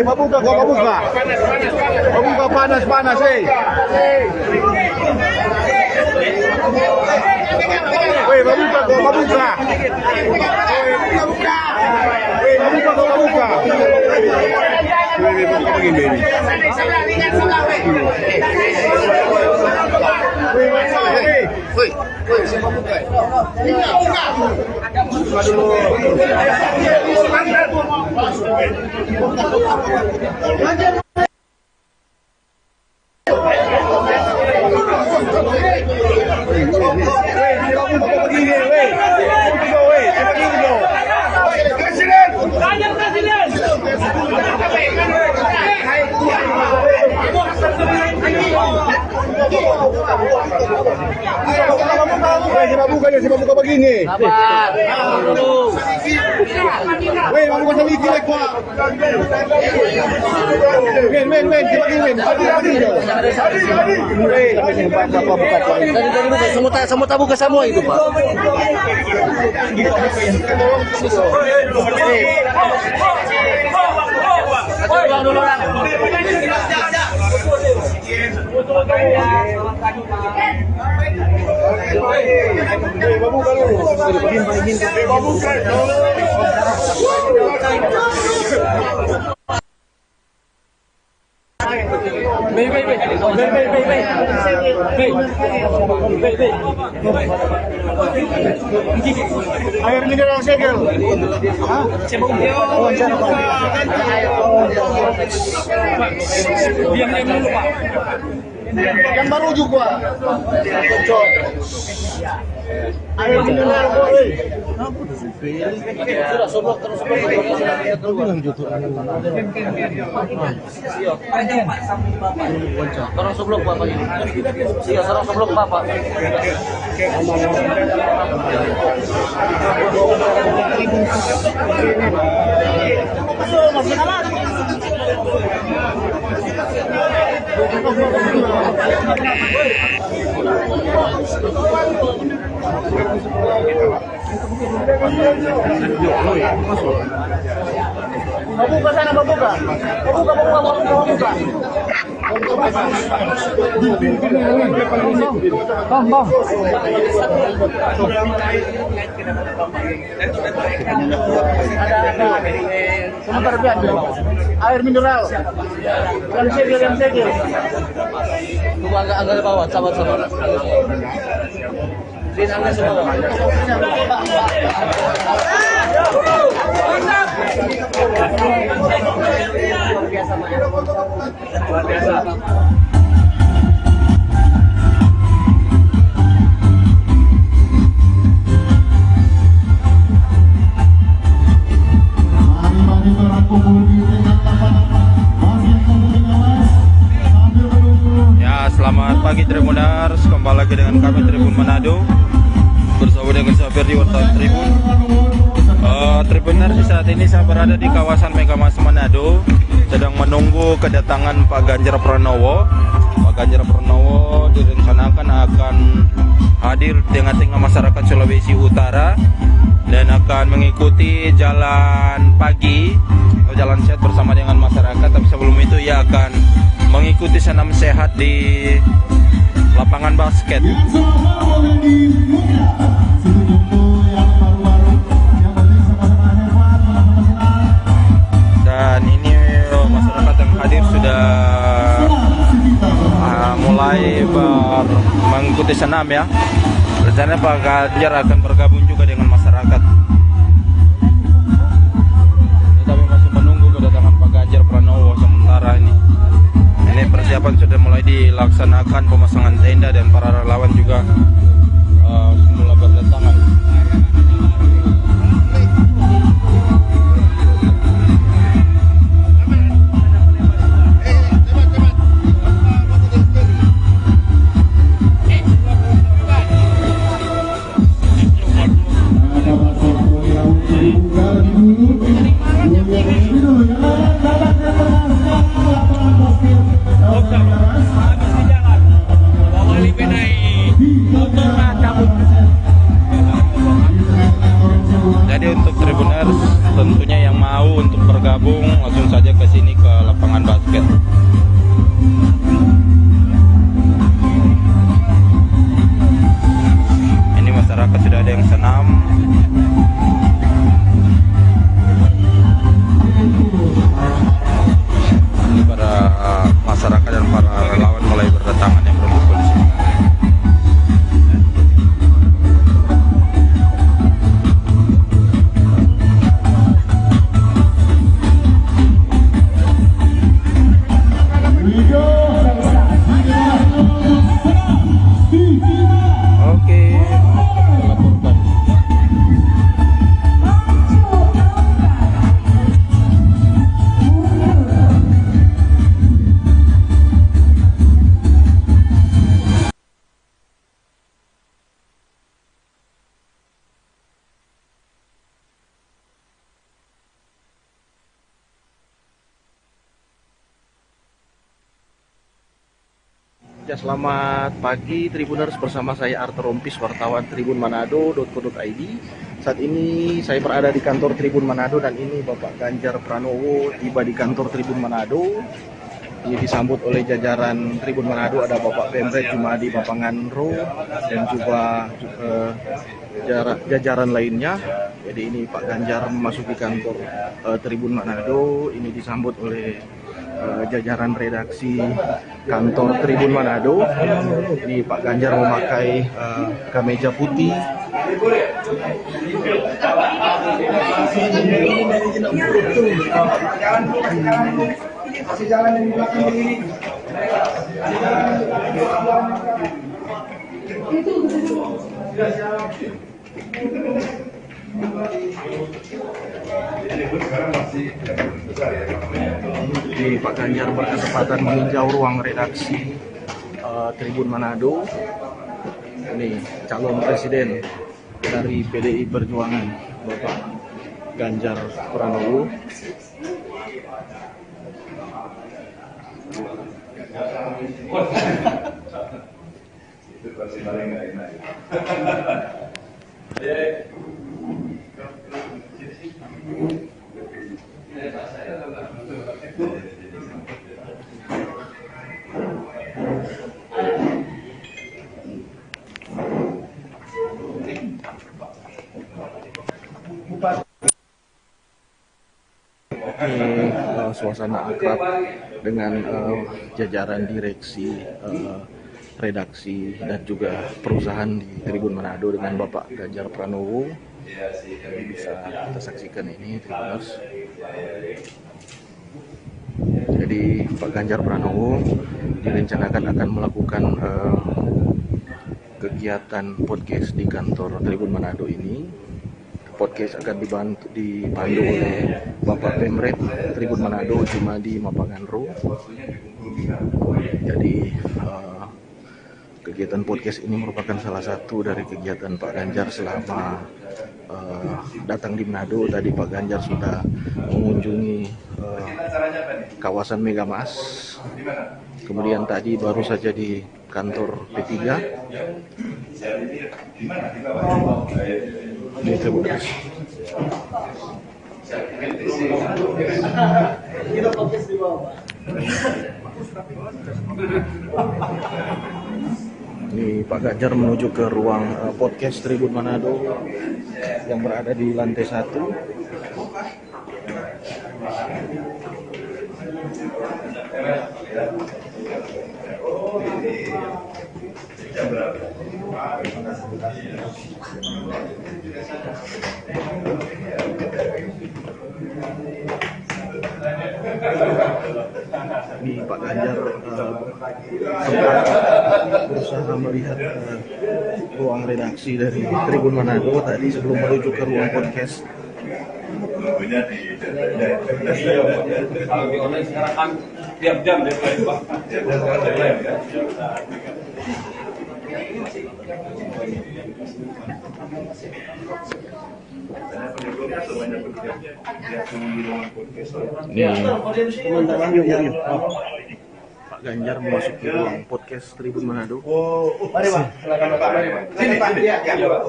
Mabuka kok, mabuka. Mabuka panas-panas, mabuka kok, mabuka. Mabuka kok, mabuka. Begini. Buka begini. Weh, mau buka sedikit lagi, Pak. Men, Semua buka semua itu, Pak. Air mineral segel. Diam-diam dulu, Pak. Yang baru juga. Air mineral boleh. Sudah soblok terus bilang gitu. Sarang soblok Bapak ini. Iya, sarang soblok Bapak. Buka sana, buka. Buka. Bang. Sebentar biar air mineral. Yang segel. Tunggu agak ke bawah, sabar. Din angkat semua. Luar biasa. Ya, selamat pagi Tribuners, kembali lagi dengan kami Tribun Manado bersama dengan Safir di Wartawan Tribun. Tribuners, saat ini saya berada di kawasan Megamas Manado, sedang menunggu kedatangan Pak Ganjar Pranowo. Pak Ganjar Pranowo direncanakan akan hadir di tengah-tengah masyarakat Sulawesi Utara dan akan mengikuti jalan pagi atau jalan sehat bersama dengan masyarakat. Tapi sebelum itu ia akan mengikuti senam sehat di lapangan basket. Dan ini masyarakat yang hadir sudah mulai mengikuti senam ya. Rencananya Pak Ganjar akan bergabung juga dengan masyarakat. Tetapi masih menunggu kedatangan Pak Ganjar Pranowo sementara ini. Ini persiapan sudah mulai dilaksanakan, pemasangan tenda dan para relawan juga mulai berdatangan. Jadi untuk Tribuners tentunya yang mau untuk bergabung langsung saja ke sini ke lapangan basket. Ini masyarakat sudah ada yang senam. Ini para masyarakat dan para relawan mulai berdatangan yang berkumpul di sini. Ya, selamat pagi Tribuners, bersama saya Arthur Rompis, wartawan Tribun Manado.co.id. Saat ini saya berada di kantor Tribun Manado dan ini Bapak Ganjar Pranowo tiba di kantor Tribun Manado. Ini disambut oleh jajaran Tribun Manado, ada Bapak Pemret Jumadi Bapanganro dan juga jajaran lainnya. Jadi ini Pak Ganjar memasuki kantor Tribun Manado. Ini disambut oleh jajaran redaksi kantor Tribun Manado. Ini Pak Ganjar memakai kemeja putih. Masih jalan yang di belakang ini. Di Pak Ganjar berkesempatan meninjau ruang redaksi Tribun Manado. Ini calon presiden dari PDI Perjuangan, Bapak Ganjar Pranowo. Itu pasti paling nggak enak. Ini suasana akrab dengan jajaran direksi, redaksi dan juga perusahaan di Tribun Manado dengan Bapak Ganjar Pranowo. Jadi bisa kita saksikan ini Tribuners. Jadi Pak Ganjar Pranowo direncanakan akan melakukan kegiatan podcast di kantor Tribun Manado ini. Podcast akan dipandu oleh Bapak Pemret Tribun Manado Jumadi Bapanganro. Jadi kegiatan podcast ini merupakan salah satu dari kegiatan Pak Ganjar selama datang di Manado. Tadi Pak Ganjar sudah mengunjungi kawasan Megamas. Kemudian tadi baru saja di kantor P3. Ini Tribuners. Ini Pak Ganjar menuju ke ruang podcast Tribun Manado yang berada di lantai 1. Ini Pak Ganjar sempat berusaha melihat ruang redaksi dari Tribun Manado tadi sebelum menuju ke ruang podcast. Kalau di online sekarang kan tiap jam deadline, Pak. Yuk. Pak Ganjar memasuki ruang podcast Tribun Manado. Mari Pak, silakan Pak. Sini Pak. Iya, Pak.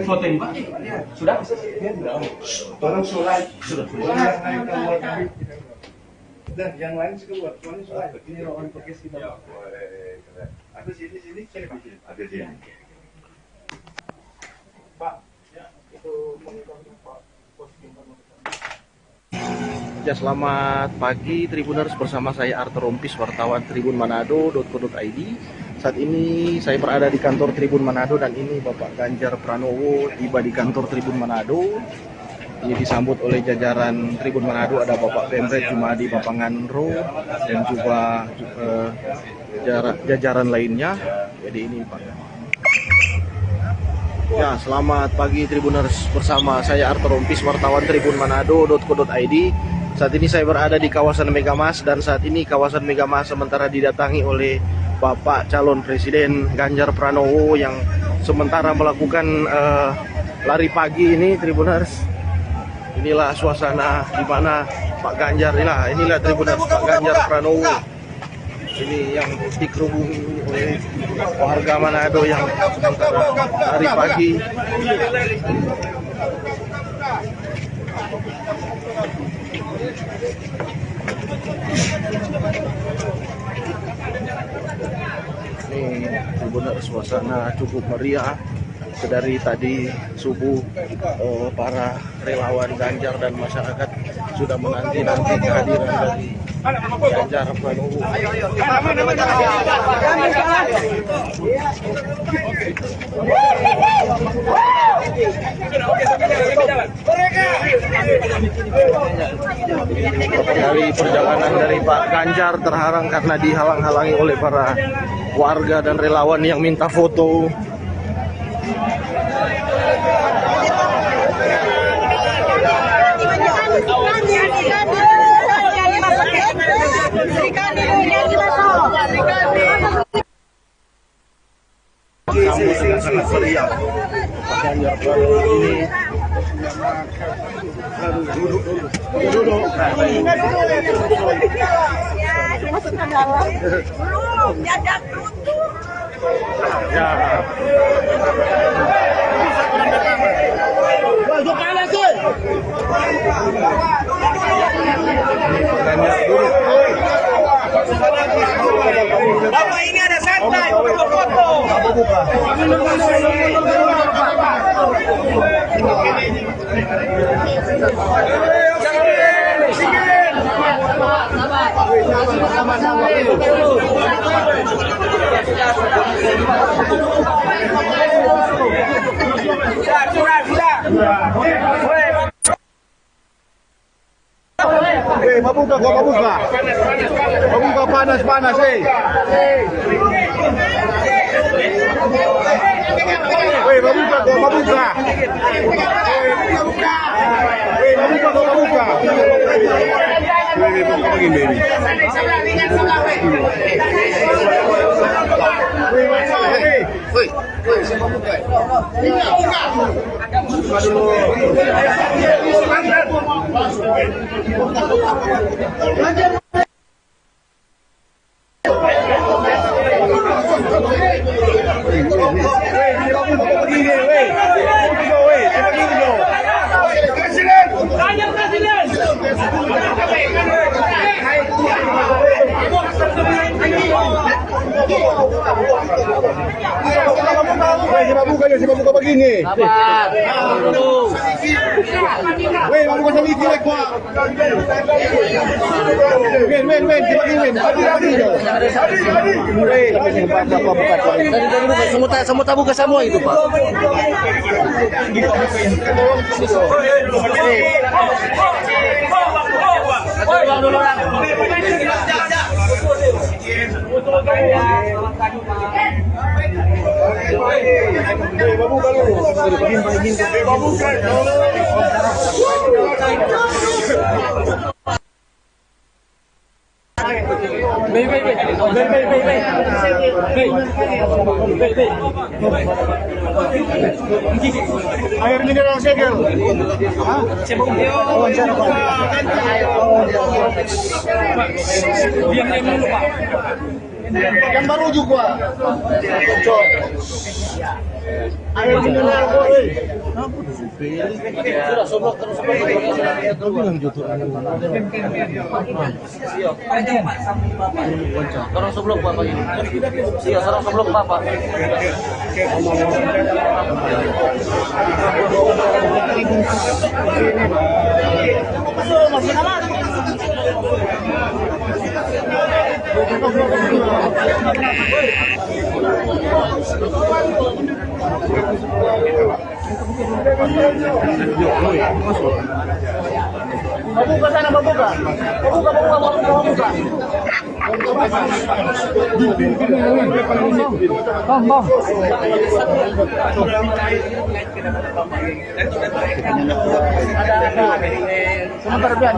Voting, Pak. Sudah? Tolong surat. Dan yang lain keluar. Soalnya surat. Ini ruangan podcast kita. Ada sini. Ada sini. Pak, itu Ya, selamat pagi Tribuners, bersama saya Arthur Rompis, wartawan Tribun Manado.co.id. Saat ini saya berada di kantor Tribun Manado dan ini Bapak Ganjar Pranowo tiba di kantor Tribun Manado. Ini disambut oleh jajaran Tribun Manado, ada Bapak Pemret Jumadi Bapanganro dan juga jajaran lainnya. Jadi ini Pak. Ya, selamat pagi Tribuners, bersama saya Arthur Rompis, wartawan Tribun Manado.co.id. Saat ini saya berada di kawasan Megamas dan saat ini kawasan Megamas sementara didatangi oleh Bapak calon Presiden Ganjar Pranowo yang sementara melakukan lari pagi ini Tribuners. Inilah suasana di mana Pak Ganjar, inilah Tribuners, Pak Ganjar Pranowo. Ini yang dikerubungi oleh warga Manado yang sementara lari pagi. Ini benar suasana cukup meriah. Dari tadi subuh para relawan Ganjar dan masyarakat sudah menanti-nanti kehadiran dari Ganjar Pranowo. Dari perjalanan dari Pak Ganjar terhalang karena dihalang-halangi oleh para warga dan relawan yang minta foto. Sangat meriah. Pak Ganjar Pranowo ini duduk. Ya. Bapak ini ada santai, foto-foto. Mabuka gua mabuka. Mabuka panas-panas, mabuka gua mabuka. Mabuka gua mabuka. Mabuka begini. Weh, mabuka sedikit lagi gua. Semua tabu ke semua itu, Pak. Air mineral segel. Diam dulu, Pak. Yang baru juga. Air mineral Sudah soblok terus. Orang soblok Bapak ini. Iya, orang soblok Bapak. Mabuka sana, mabuka. Mabuka. Bang. Sementara biar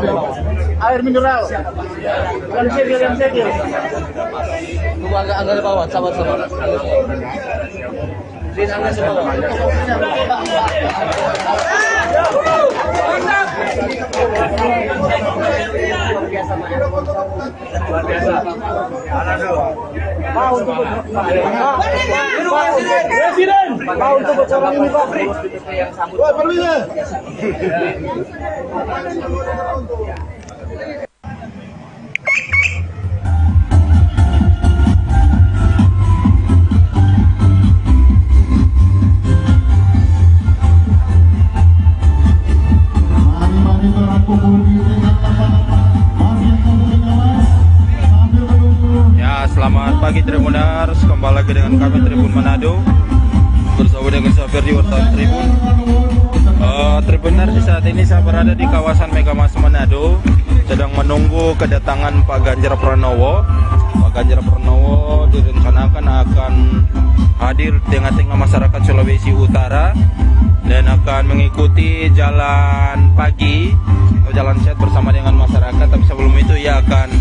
air mineral. Yang segel. Tunggu agak bawah, sabar. Din angkat semua. Presiden, mau untuk acara ini Pak. Wah, perlunya. Ya, selamat pagi Tribuners, kembali lagi dengan kami Tribun Manado bersama dengan saya Ferdi wartawan Tribun. Tribuners, saat ini saya berada di kawasan Megamas Manado, sedang menunggu kedatangan Pak Ganjar Pranowo. Pak Ganjar Pranowo direncanakan akan hadir di tengah-tengah masyarakat Sulawesi Utara dan akan mengikuti jalan pagi atau jalan sehat bersama dengan masyarakat. Tapi sebelum itu ia akan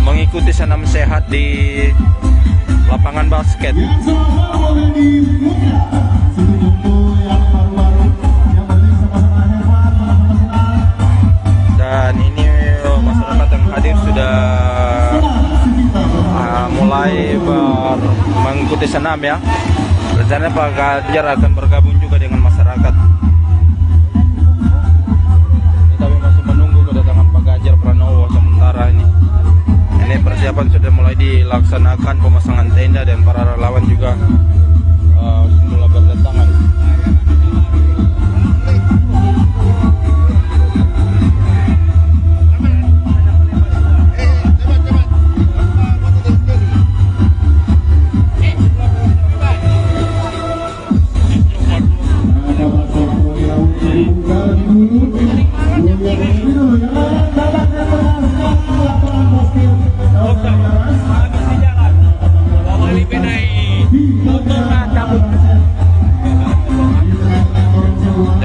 mengikuti senam sehat di lapangan basket. Dan ini masyarakat yang hadir sudah mulai mengikuti senam ya. Rencananya Pak Ganjar akan bergabung juga dengan masyarakat. Tapi masih menunggu kedatangan Pak Ganjar Pranowo sementara ini. Ini persiapan sudah mulai dilaksanakan, pemasangan tenda dan para relawan juga mulai berdatangan.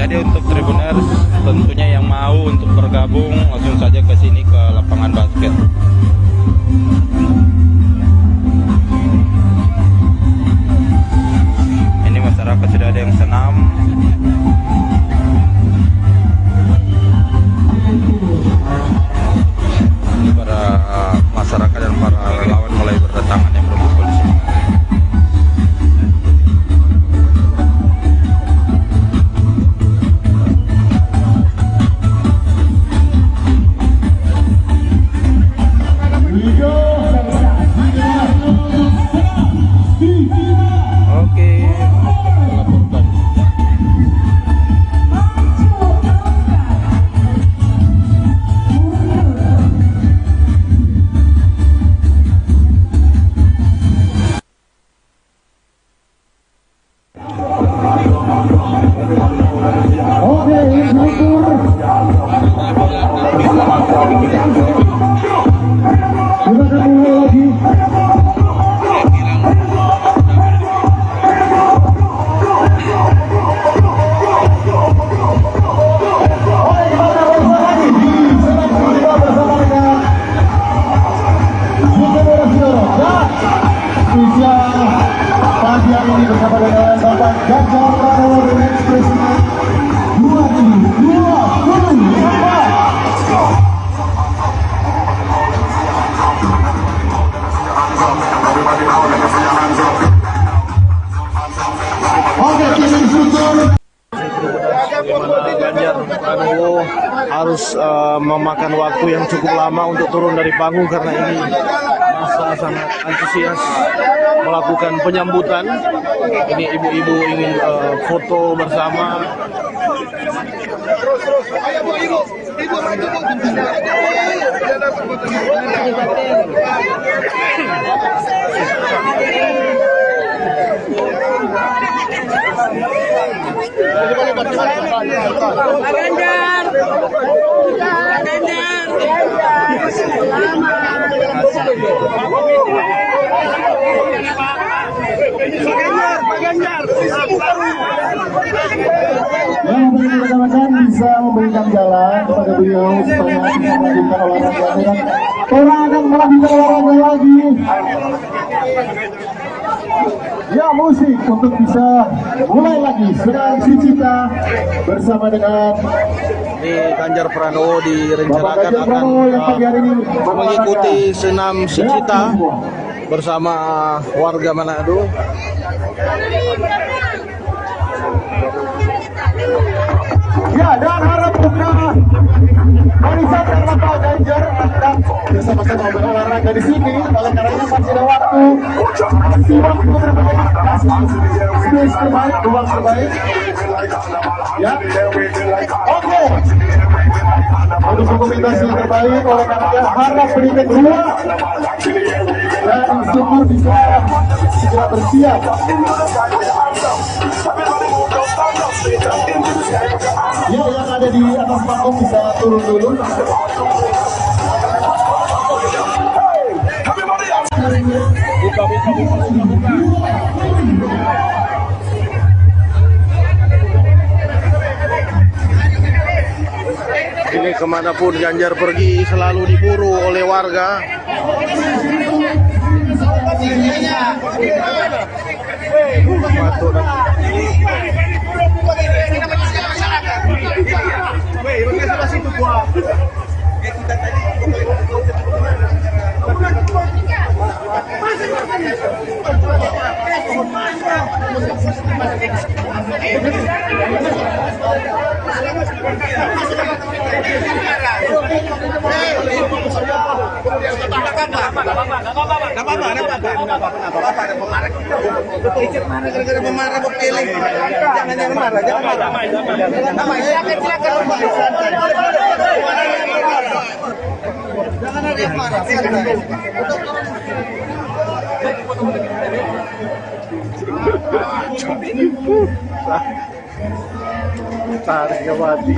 Jadi untuk Tribuners tentunya yang mau untuk bergabung langsung saja ke sini ke lapangan basket. Ini masyarakat sudah ada yang senam. Ini para masyarakat dan para relawan mulai berdatangan yang berkumpul di sini. Pagi hari ini bersama dengan Bapak Ganjar Pranowo dan Presiden 2024. Oke, tim instruktur. Ganjar Pranowo harus memakan waktu yang cukup lama untuk turun dari panggung karena ini masa sangat antusias melakukan penyambutan. Ini ibu-ibu ingin foto bersama. Pak Ganjar. Yang rekan-rekan bisa memberikan jalan kepada beliau supaya bisa melanjutkan olahraga dan orang akan melanjutkan olahraga lagi. Ya, musik untuk bisa mulai lagi sedang Sicita bersama dengan Ganjar Pranowo direncanakan akan mengikuti senam Sicita bersama warga Manado. Ya, dan harap buka barisan karena Pak Ganjar bersama-sama berolahraga di sini. Oleh karenanya masih ada waktu. Masih waktu terbaik. Space terbaik, ruang terbaik. Ya, oke. Untuk dokumentasi yang terbaik, oleh karenanya harap berikan ruang dan instruktur bisa segera bersiap. Ya, yang ada di atas panggung bisa turun dulu. Ini kemanapun Ganjar pergi selalu diburu oleh warga. Tarik mati.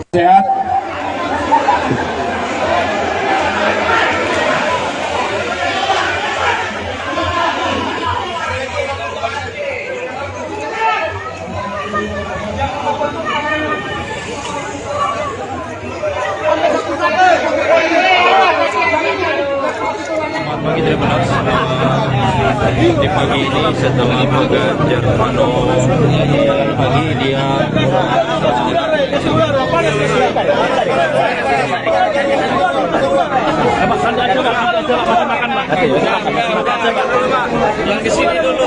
Sehat. Pagi Tribuners, di pagi ini setelah Pak Ganjar Pranowo pagi dia yang di sini dulu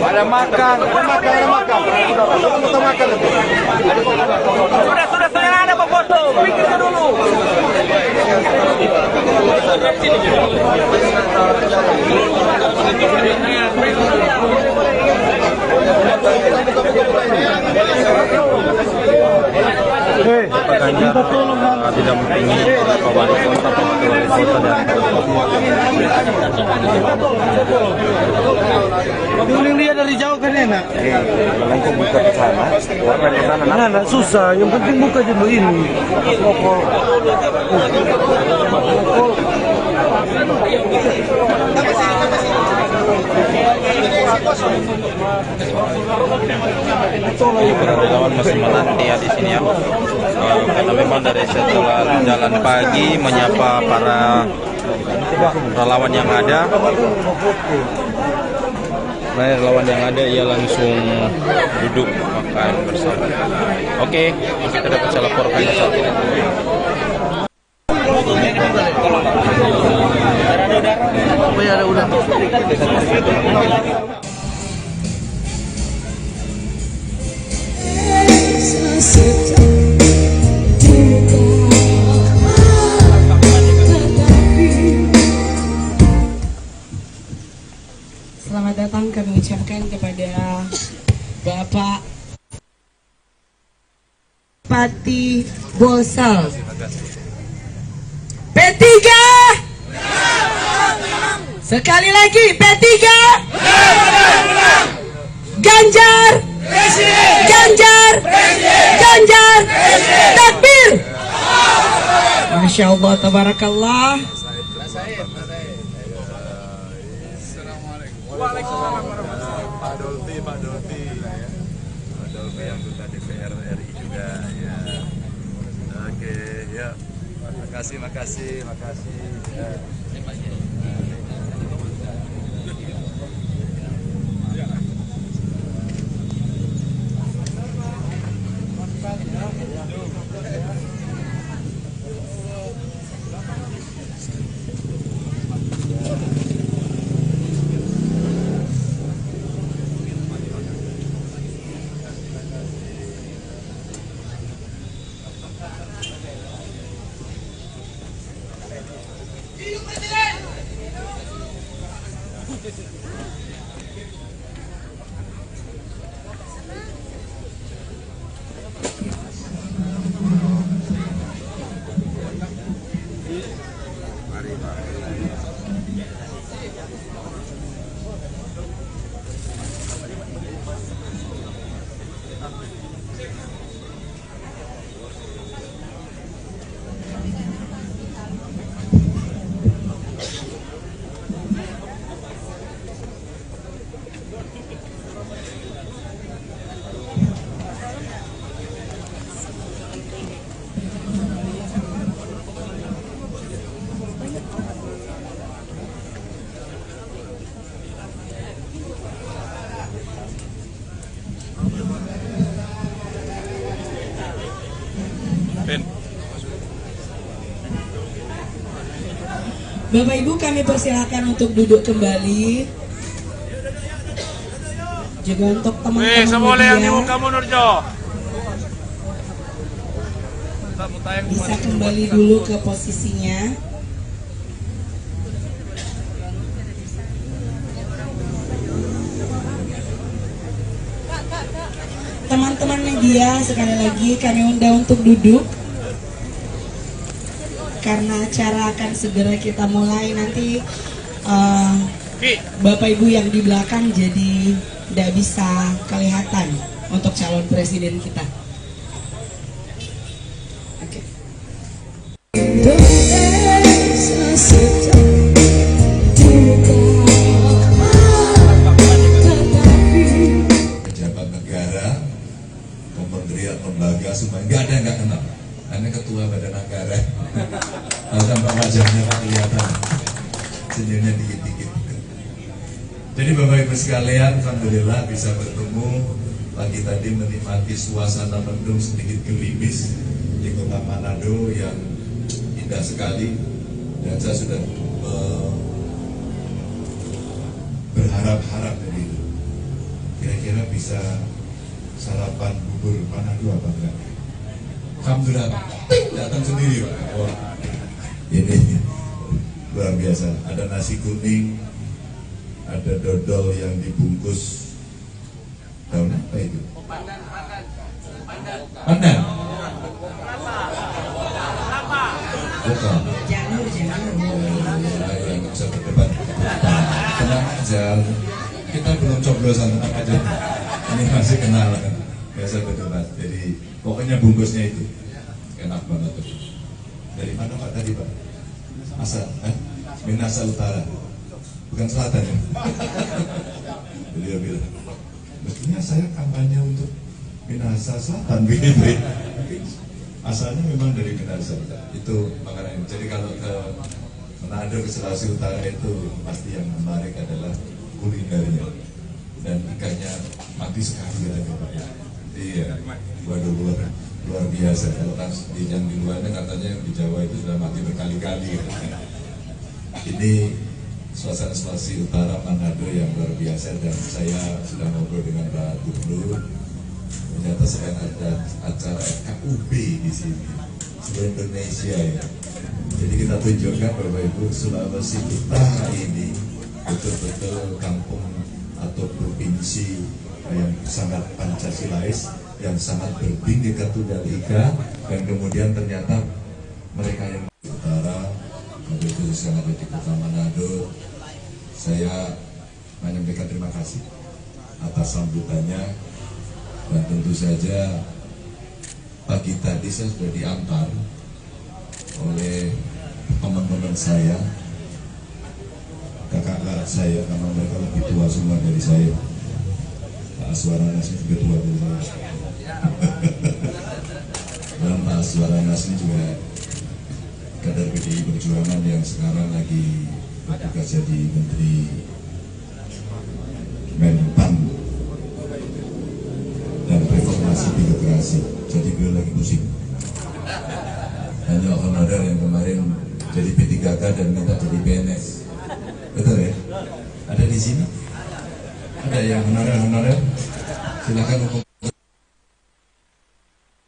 Ada makan. Sudah saya ada Pak Foto. Pikirkan dulu. Pak Ganjar tidak mempunyai Pak Wali Kota, Pak Wali Kota dan Guling dia dari jauh kan enak. Melengkung buka ke sana. Nah, susah. Yang penting buka dulu ini. Relawan masih menanti ya di sini ya, karena memang dari setelah jalan pagi menyapa para relawan yang ada. Karena relawan yang ada ia langsung duduk makan bersama. Oke, kita dapat saya laporkan saat ini. Selamat datang kami ucapkan kepada Bapak Pati Bosal. P3 sekali lagi, P3 Ganjar, Ganjar, Ganjar, takbir. Masya Allah, tabarakallah. Pak Dolfi anggota DPR RI juga ya. Oke, ya. Makasih ya. Bapak Ibu, kami persilakan untuk duduk kembali. Juga untuk teman-teman media bisa kembali dulu ke posisinya. Teman-teman media, sekali lagi kami undang untuk duduk karena acara akan segera kita mulai. Nanti Bapak Ibu yang di belakang jadi tidak bisa kelihatan untuk calon presiden kita. Oke. Pejabat negara, kementerian, lembaga, semua nggak ada yang nggak kenal. Karena ketua badan anggaran, tanpa wajahnya kan kelihatan, senyumnya dikit-dikit. Jadi Bapak Ibu sekalian, alhamdulillah bisa bertemu pagi tadi menikmati suasana mendung sedikit gerimis di kota Manado yang indah sekali, dan saya sudah berharap-harap dari itu. Kira-kira bisa sarapan bubur Manado apa enggak? Alhamdulillah, datang sendiri Pak. Wah, ini luar biasa. Ada nasi kuning, ada dodol yang dibungkus daun apa itu? Pandan. Bukan. Janur. Yang bisa berdebat. Tenang aja. Kita belum coblosan, tenang aja. Ini masih kenalan. Biasa berdebat. Jadi pokoknya bungkusnya itu enak banget tuh. Dari mana Pak tadi Pak? Asal, Minasa Utara, bukan Selatan ya? Beliau bilang, mestinya saya kampanye untuk Minasa Selatan begitu. Tapi asalnya memang dari Minasa. Itu makanan. Jadi kalau ke Manado, ke Sulawesi Utara itu pasti yang menarik adalah kulinernya. dan ikannya mati sekali katanya Pak ya. Iya, waduh luar biasa. Kalau kan yang di luarnya katanya yang di Jawa itu sudah mati berkali-kali. Ini suasana Sulawesi Utara Manado yang luar biasa, dan saya sudah ngobrol dengan Pak Gubernur. Ternyata sedang ada acara FKUB di sini, seluruh Indonesia ya. Jadi kita tunjukkan Bapak Ibu, Sulawesi Utara ini betul-betul kampung atau provinsi yang sangat Pancasilais, yang sangat berbhinneka tunggal ika, dan kemudian ternyata mereka yang utara, mobil khusus yang ada di Kota Manado, saya menyampaikan terima kasih atas sambutannya, dan tentu saja pagi tadi saya sudah diantar oleh teman-teman saya, kakak-kakak saya, karena mereka lebih tua semua dari saya. Pak Aswaranas ini juga tua dari saya. Dan Pak Aswaranas ini juga kader PDI Perjuangan yang sekarang lagi bertugas jadi Menteri Menpan dan Reformasi Birokrasi. Jadi beliau lagi pusing. Hanya honorer yang kemarin jadi P3K dan minta jadi PNS. Betul ya? Ada di sini? Ada yang honorer? Silakan hukum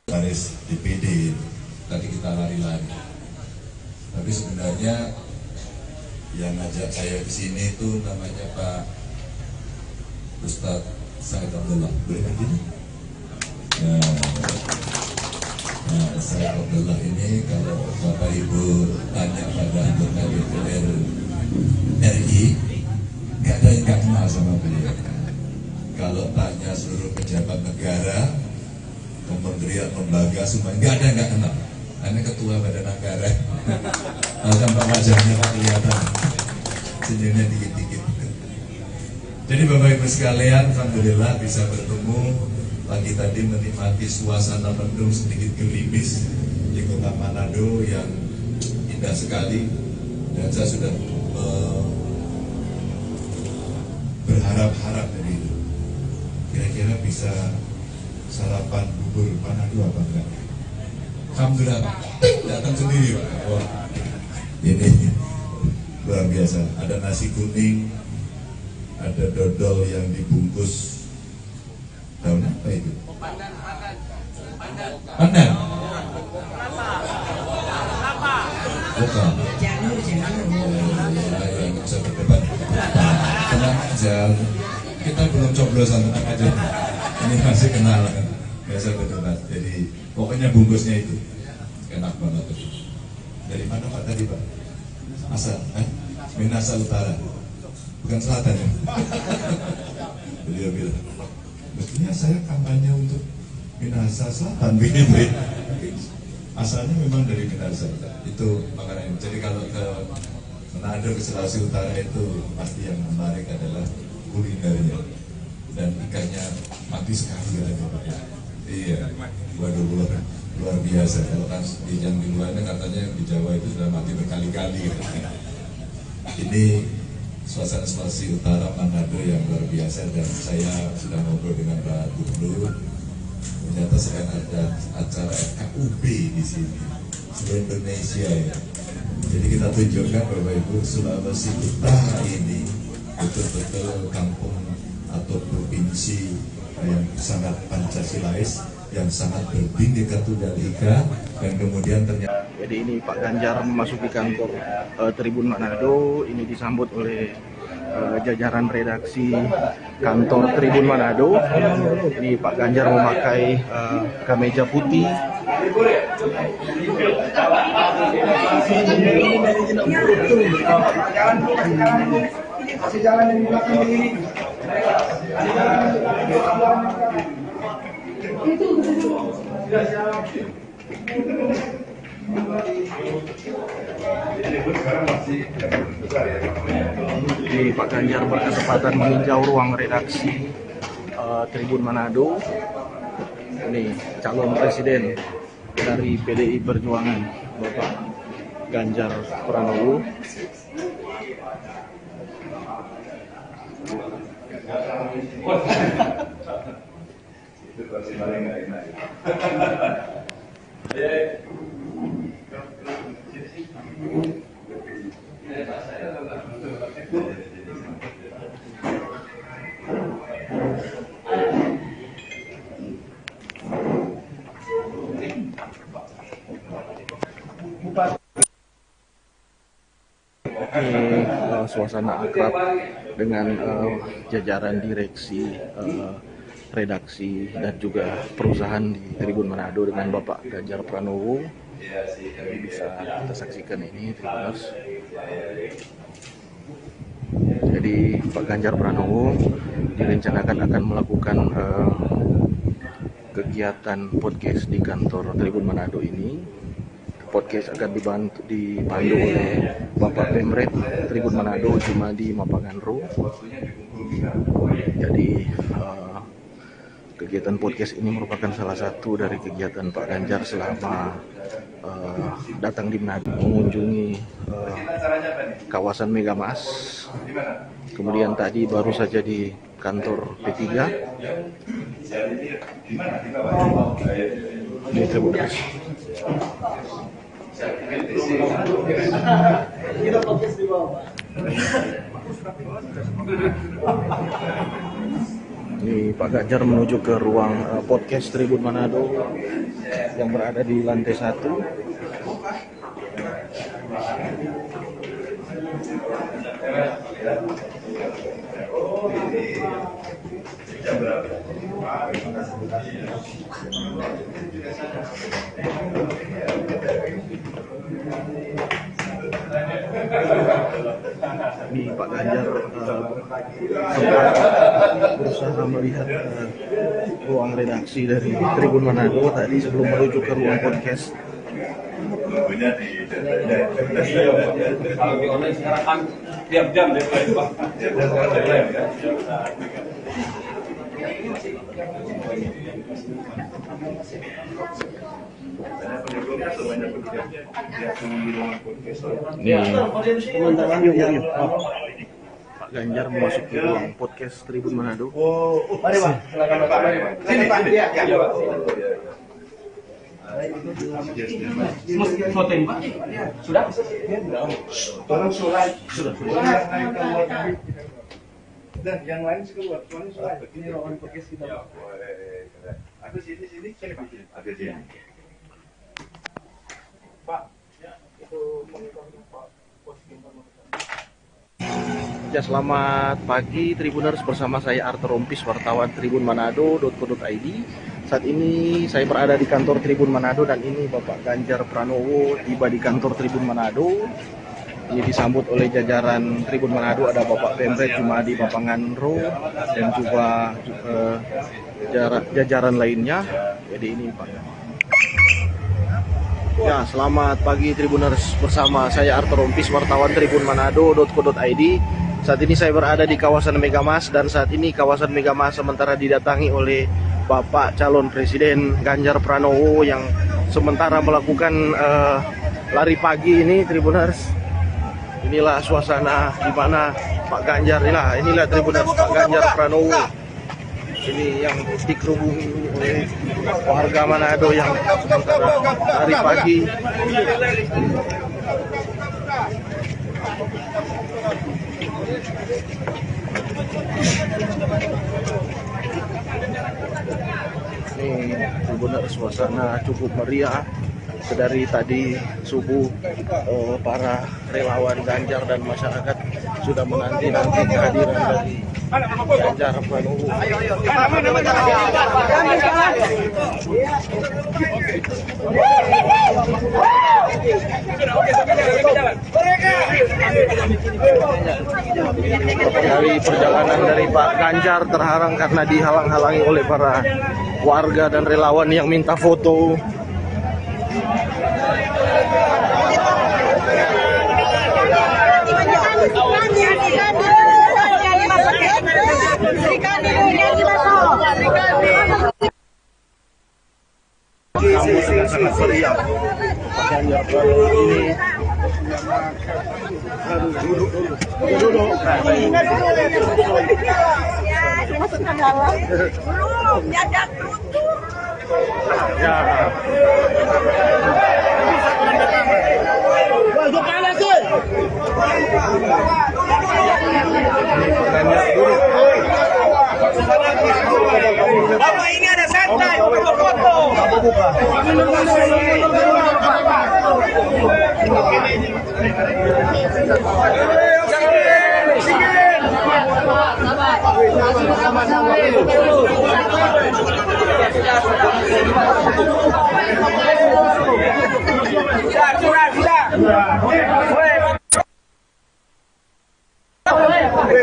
baris di PD. Tadi kita lari-lari. Tapi sebenarnya yang ngajak saya ke sini itu namanya Pak Ustadz Said Abdullah. Boleh kan gini? Nah, Said Abdullah ini kalau Bapak Ibu tanya pada anggota DPR RI, nggak ada yang nggak kenal sama beliau. Kalau tanya seluruh pejabat negara, kementerian, lembaga, semua nggak ada yang nggak kenal. Karena ketua badan anggaran. Tampak wajahnya Pak kelihatan, senyumnya dikit-dikit. Jadi Bapak Ibu sekalian, alhamdulillah bisa bertemu. Pagi tadi menikmati suasana mendung sedikit gerimis di Kota Manado yang indah sekali, dan saya sudah berharap-harap dari itu. Kira-kira bisa sarapan bubur Manado apa enggak? Alhamdulillah, datang sendiri Pak. Wah, ini luar biasa. Ada nasi kuning, ada dodol yang dibungkus daun apa itu? Pandan. Bukan. Yang bisa berdebat. Tenang aja. Kita belum coblosan, tenang aja. Ini masih kenalan. Biasa berdebat. Jadi pokoknya bungkusnya itu enak banget. Dari mana Pak tadi Pak? Asal, Minasa Utara, bukan Selatan ya? Beliau bilang, mestinya saya kampanye untuk Minasa Selatan begitu. Asalnya memang dari Minasa. Itu makanan. Jadi kalau ke Manado, ke Sulawesi Utara itu pasti yang menarik adalah kulinernya, dan ikannya mati sekali katanya Pak. Iya, waduh luar biasa. Kalau kan yang di luarnya katanya yang di Jawa itu sudah mati berkali-kali. Ini suasana Sulawesi Utara Manado yang luar biasa, dan saya sudah ngobrol dengan Pak Gubernur. Ternyata sedang ada acara FKUB di sini, seluruh Indonesia ya. Jadi kita tunjukkan Bapak Ibu, Sulawesi Utara ini betul-betul kampung atau provinsi yang sangat Pancasilais, yang sangat berbhinneka tunggal ika, dan kemudian ternyata. Jadi ini Pak Ganjar memasuki kantor Tribun Manado. Ini disambut oleh jajaran redaksi kantor Tribun Manado. Ini Pak Ganjar memakai kemeja putih. Jadi Pak Ganjar berkesempatan meninjau ruang redaksi Tribun Manado. Ini calon presiden dari PDI Perjuangan, Bapak Ganjar Pranowo. Itu pasti paling nggak enak. Suasana akrab dengan jajaran direksi, redaksi dan juga perusahaan di Tribun Manado dengan Bapak Ganjar Pranowo. Jadi bisa kita saksikan ini Tribuners. Jadi Pak Ganjar Pranowo direncanakan akan melakukan kegiatan podcast di kantor Tribun Manado ini. Podcast akan dipandu oleh Bapak Pemret Tribun Manado Jumadi Mapanganro. Jadi kegiatan podcast ini merupakan salah satu dari kegiatan Pak Ganjar selama datang di Manado, mengunjungi kawasan Megamas. Kemudian tadi baru saja di kantor P3. Ini Tribuners. Kita podcast di bawah. Ini Pak Ganjar menuju ke ruang podcast Tribun Manado yang berada di lantai 1. Ini Pak Ganjar berusaha melihat ruang redaksi dari Tribun Manado tadi sebelum menuju ke ruang podcast. Kalau di online sekarang kan tiap jam deh Pak. Yuk. Pak Ganjar memasuki ruang podcast Tribun Manado. Mari Pak, silakan Pak. Sini Pak. Iya, Pak. Voting Pak. Sudah? Tolong surat. Sudah. Dan yang lain keluar. Surat. Ini ruangan podcast kita. Ya, boleh. Aku sini. Ada sini. Pak, itu monitor Pak posting informasi. Ya, selamat pagi Tribuners, bersama saya Arthur Rompis, wartawan Tribun Manado.co.id. Saat ini saya berada di kantor Tribun Manado dan ini Bapak Ganjar Pranowo tiba di kantor Tribun Manado. Ini disambut oleh jajaran Tribun Manado, ada Bapak Pemret Jumadi Mapanganro dan juga jajaran lainnya. Jadi ini Pak. Ya, selamat pagi Tribuners, bersama saya Arthur Rompis, wartawan Tribun Manado.co.id. Saat ini saya berada di kawasan Megamas dan saat ini kawasan Megamas sementara didatangi oleh Bapak calon Presiden Ganjar Pranowo yang sementara melakukan lari pagi ini Tribuners. Inilah suasana di mana Pak Ganjar, inilah Tribuners Pak Ganjar Pranowo. Ini yang dikerubungi oleh warga Manado yang sementara lari pagi. Ini benar suasana cukup meriah. Dari tadi subuh para relawan Ganjar dan masyarakat sudah menanti-nanti kehadiran dari Ganjar Pranowo. Dari perjalanan dari Pak Ganjar terhalang karena dihalang-halangi oleh para warga dan relawan yang minta foto. Sangat meriah. Pak Ganjar Pranowo ini Bapak ini ada santai, bukan foto.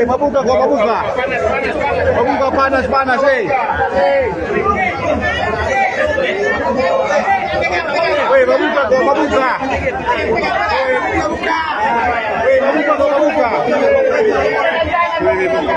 Mabuka kok, mabuka. Mabuka panas, mabuka kok, mabuka. Mabuka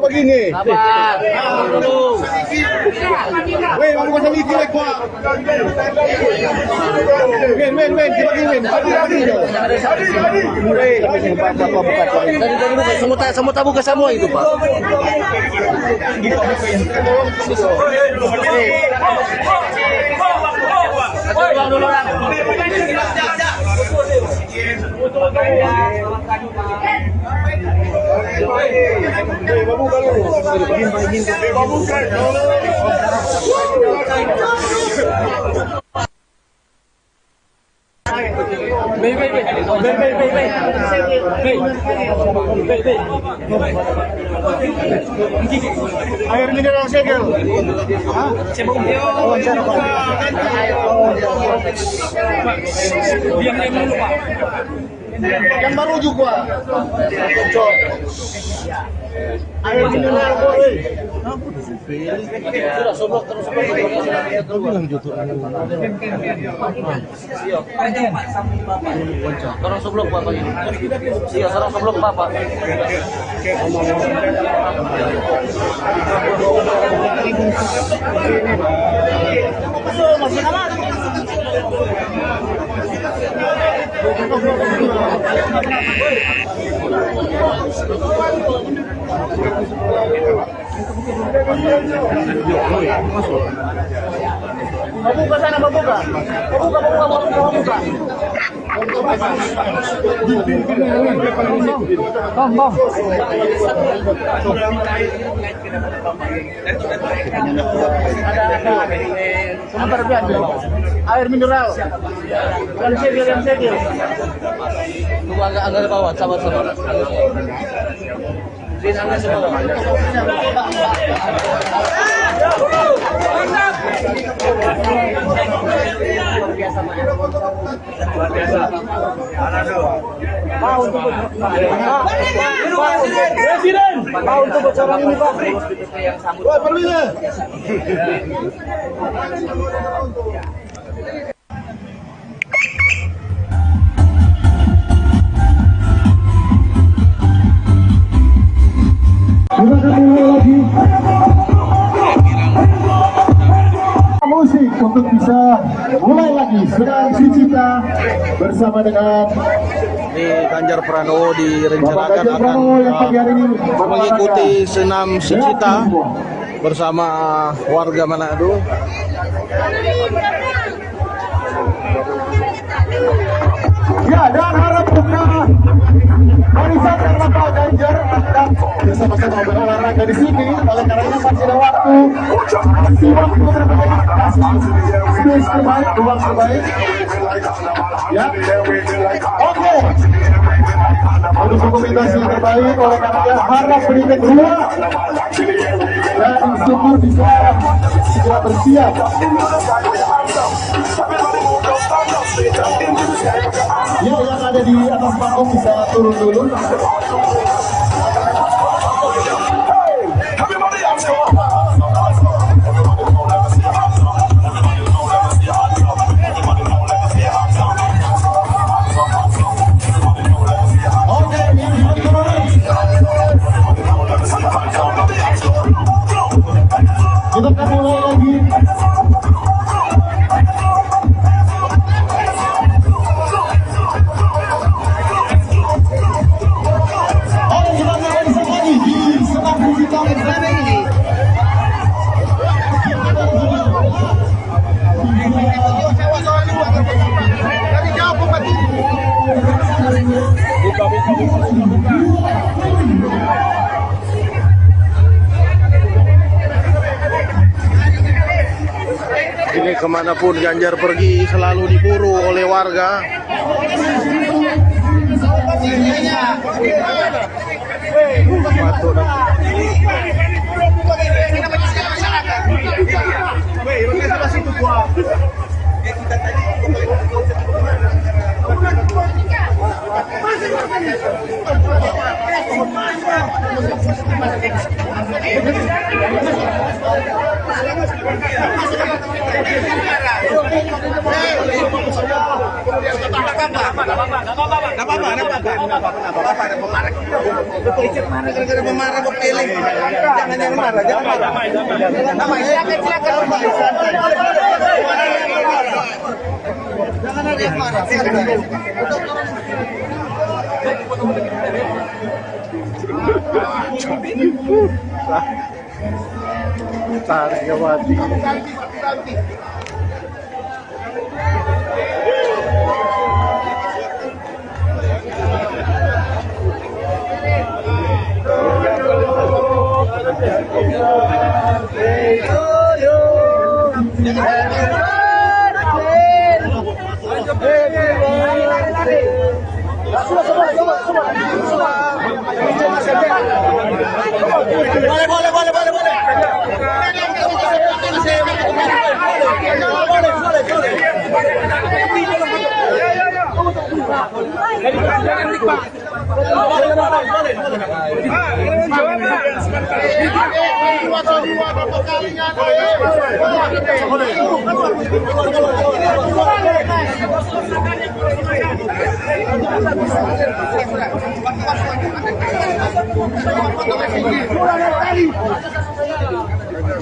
begini. Weh, mabuka sa liti kwa. Men, semua buka semua itu, Pak. Air mineral segel. Yang baru juga. Air mineral boleh. Sudah soblok terus bilang jutu. Sarang soblok Bapak ini. Iya, sarang soblok Bapak. Masih aman. Mabuka sana, mabuka. Bang. Sebentar biar air mineral. Yang segel. Tunggu agak bawah, sabar. Din angkat semua. Luar biasa. Pak untuk Presiden. Pak untuk bocoran ini Pak. Yang sambut. Wah, perlunya. Musik untuk bisa mulai lagi sedang Sicita bersama dengan Ganjar Pranowo direncanakan akan mengikuti senam Sicita bersama warga Manado. Ya, dan harap buka barisan karena Pak Ganjar akan bersama-sama berolahraga di sini. Oleh karenanya masih ada waktu. Kasih waktu terbaik, kasih space terbaik, ruang terbaik. Ya, oke. Untuk dokumentasi yang terbaik oleh karena harap pendidik kedua dan syukur bisa segera bersiap. Ya, yang ada di atas panggung bisa turun dulu. Kita akan mulai lagi. Ini kemanapun Ganjar pergi selalu diburu oleh warga. Taryawati.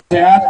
Sehat.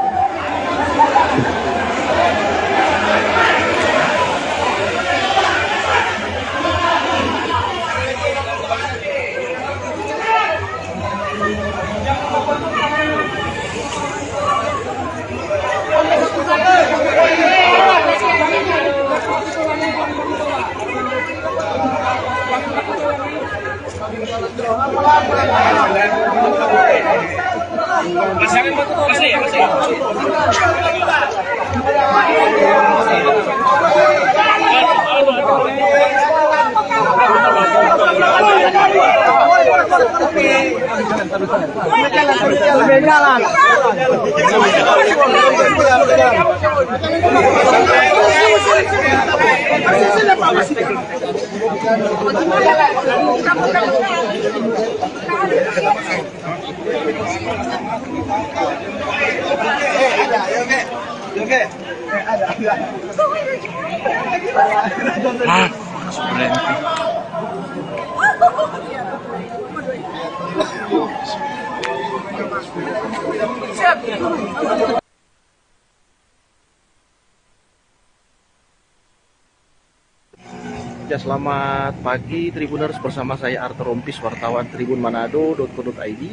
Ya, selamat pagi Tribuners, bersama saya Arthur Rompis, wartawan Tribun Manado.co.id.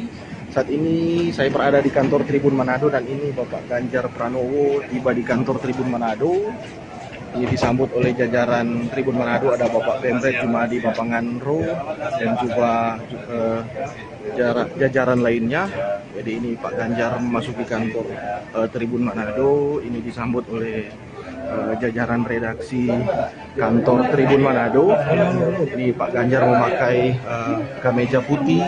Saat ini saya berada di kantor Tribun Manado dan ini Bapak Ganjar Pranowo tiba di kantor Tribun Manado. Ini disambut oleh jajaran Tribun Manado, ada Bapak Pemret Jumadi Bapanganro dan juga jajaran lainnya. Jadi ini Pak Ganjar memasuki kantor Tribun Manado, ini disambut oleh jajaran redaksi kantor Tribun Manado. Ini Pak Ganjar memakai kemeja putih.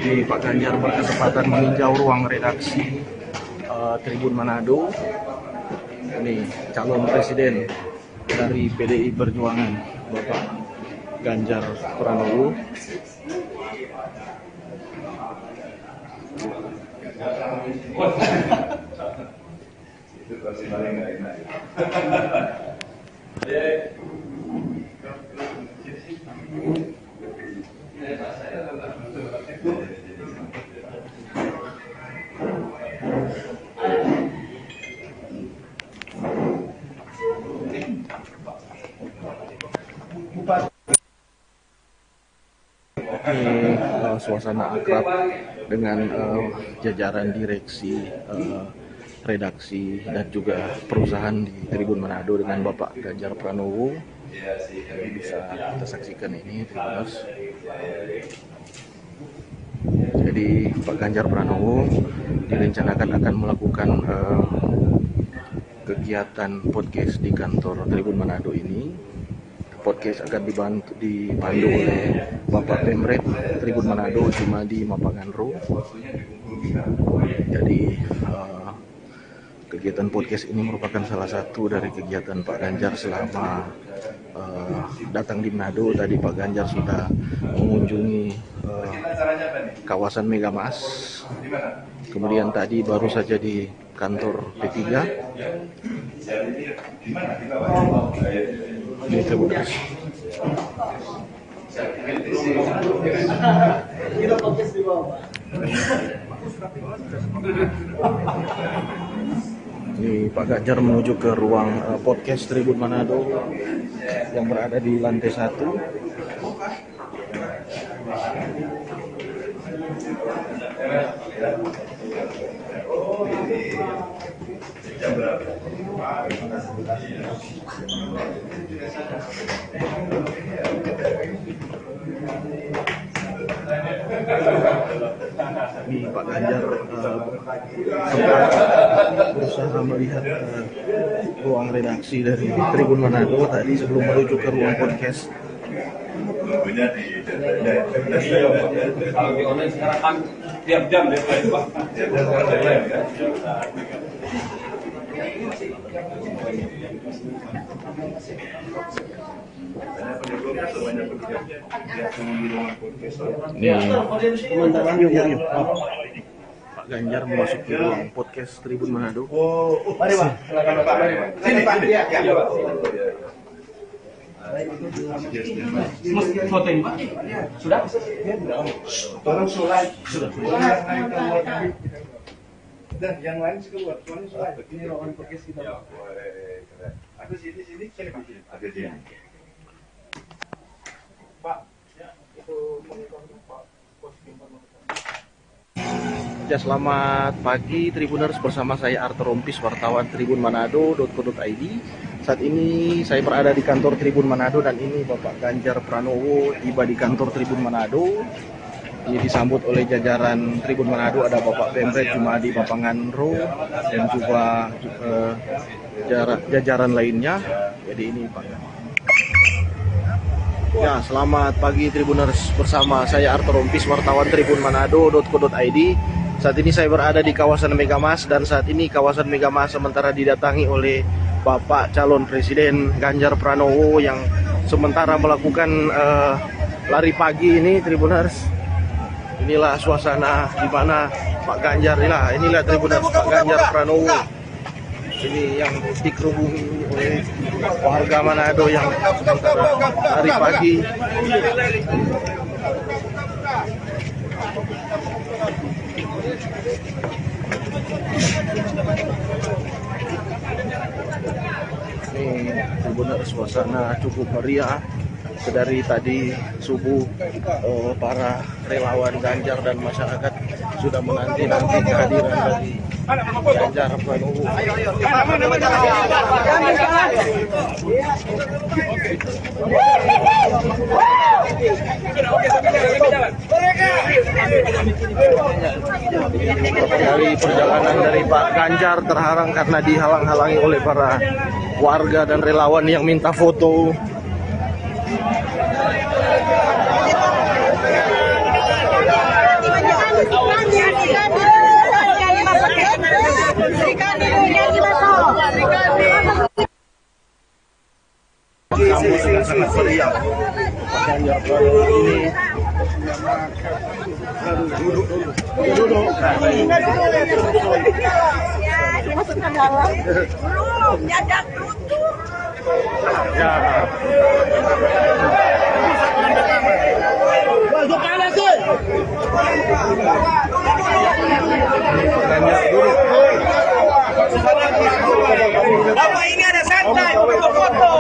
Jadi Pak Ganjar berkesempatan meninjau ruang redaksi Tribun Manado. Ini calon presiden dari PDI Perjuangan, Bapak Ganjar Pranowo. Itu pasti paling nggak enak. Suasana akrab dengan jajaran direksi redaksi dan juga perusahaan di Tribun Manado dengan Bapak Ganjar Pranowo. Jadi bisa kita saksikan ini Tribuners. Jadi Pak Ganjar Pranowo direncanakan akan melakukan kegiatan podcast di kantor Tribun Manado ini. Podcast akan dipandu oleh Bapak Pemret Tribun Manado Jumadi Mapanganro. Jadi kegiatan podcast ini merupakan salah satu dari kegiatan Pak Ganjar selama datang di Manado. Tadi Pak Ganjar sudah mengunjungi kawasan Megamas. Kemudian tadi baru saja di kantor P3. Ini Tribuners. Ini Pak Ganjar menuju ke ruang podcast Tribun Manado yang berada di lantai 1. Ini Pak Ganjar berusaha melihat ruang redaksi dari Tribun Manado tadi sebelum menuju ke ruang podcast. Kalau di online sekarang kan tiap jam deh Pak. Pak Ganjar memasuki ruang podcast Tribun Manado. Mari Pak, silakan Pak. Sini Pak. Iya, iya Pak. Fotoin Pak. Sudah? Tolong sulai. Sudah. Dan yang lain keluar, soalnya sulai. Ini ruangan podcast kita. Ya, boleh. Aku sini. Ada sini. Pak, itu monitor Pak. Ya, selamat pagi Tribuners, bersama saya Arthur Rompis, wartawan Tribun Manado.co.id. Saat ini saya berada di kantor Tribun Manado dan ini Bapak Ganjar Pranowo tiba di kantor Tribun Manado. Ini disambut oleh jajaran Tribun Manado, ada Bapak Pemret Jumadi Mapanganro dan juga jajaran lainnya. Jadi ini Pak. Ya, selamat pagi Tribuners, bersama saya Arthur Rompis, wartawan Tribun Manado.co.id. Saat ini saya berada di kawasan Megamas dan saat ini kawasan Megamas sementara didatangi oleh Bapak calon Presiden Ganjar Pranowo yang sementara melakukan lari pagi ini Tribuners. Inilah suasana di mana Pak Ganjar, inilah Tribuners, Pak Ganjar Pranowo. Ini yang dikerubungi oleh warga Manado yang sementara lari pagi. Ini benar suasana cukup meriah. Dari tadi subuh para relawan Ganjar dan masyarakat sudah menanti kehadiran dari Ganjar Pranowo. Dari perjalanan dari Pak Ganjar terhalang karena dihalang-halangi oleh para warga dan relawan yang minta foto. Sambut dengan sangat meriah. Pak Ganjar Pranowo ini duduk. Masuk ke dalam. Ya. Masuk ke atas sih. Pak Ganjar duduk. Bapak ini ada santai, foto-foto.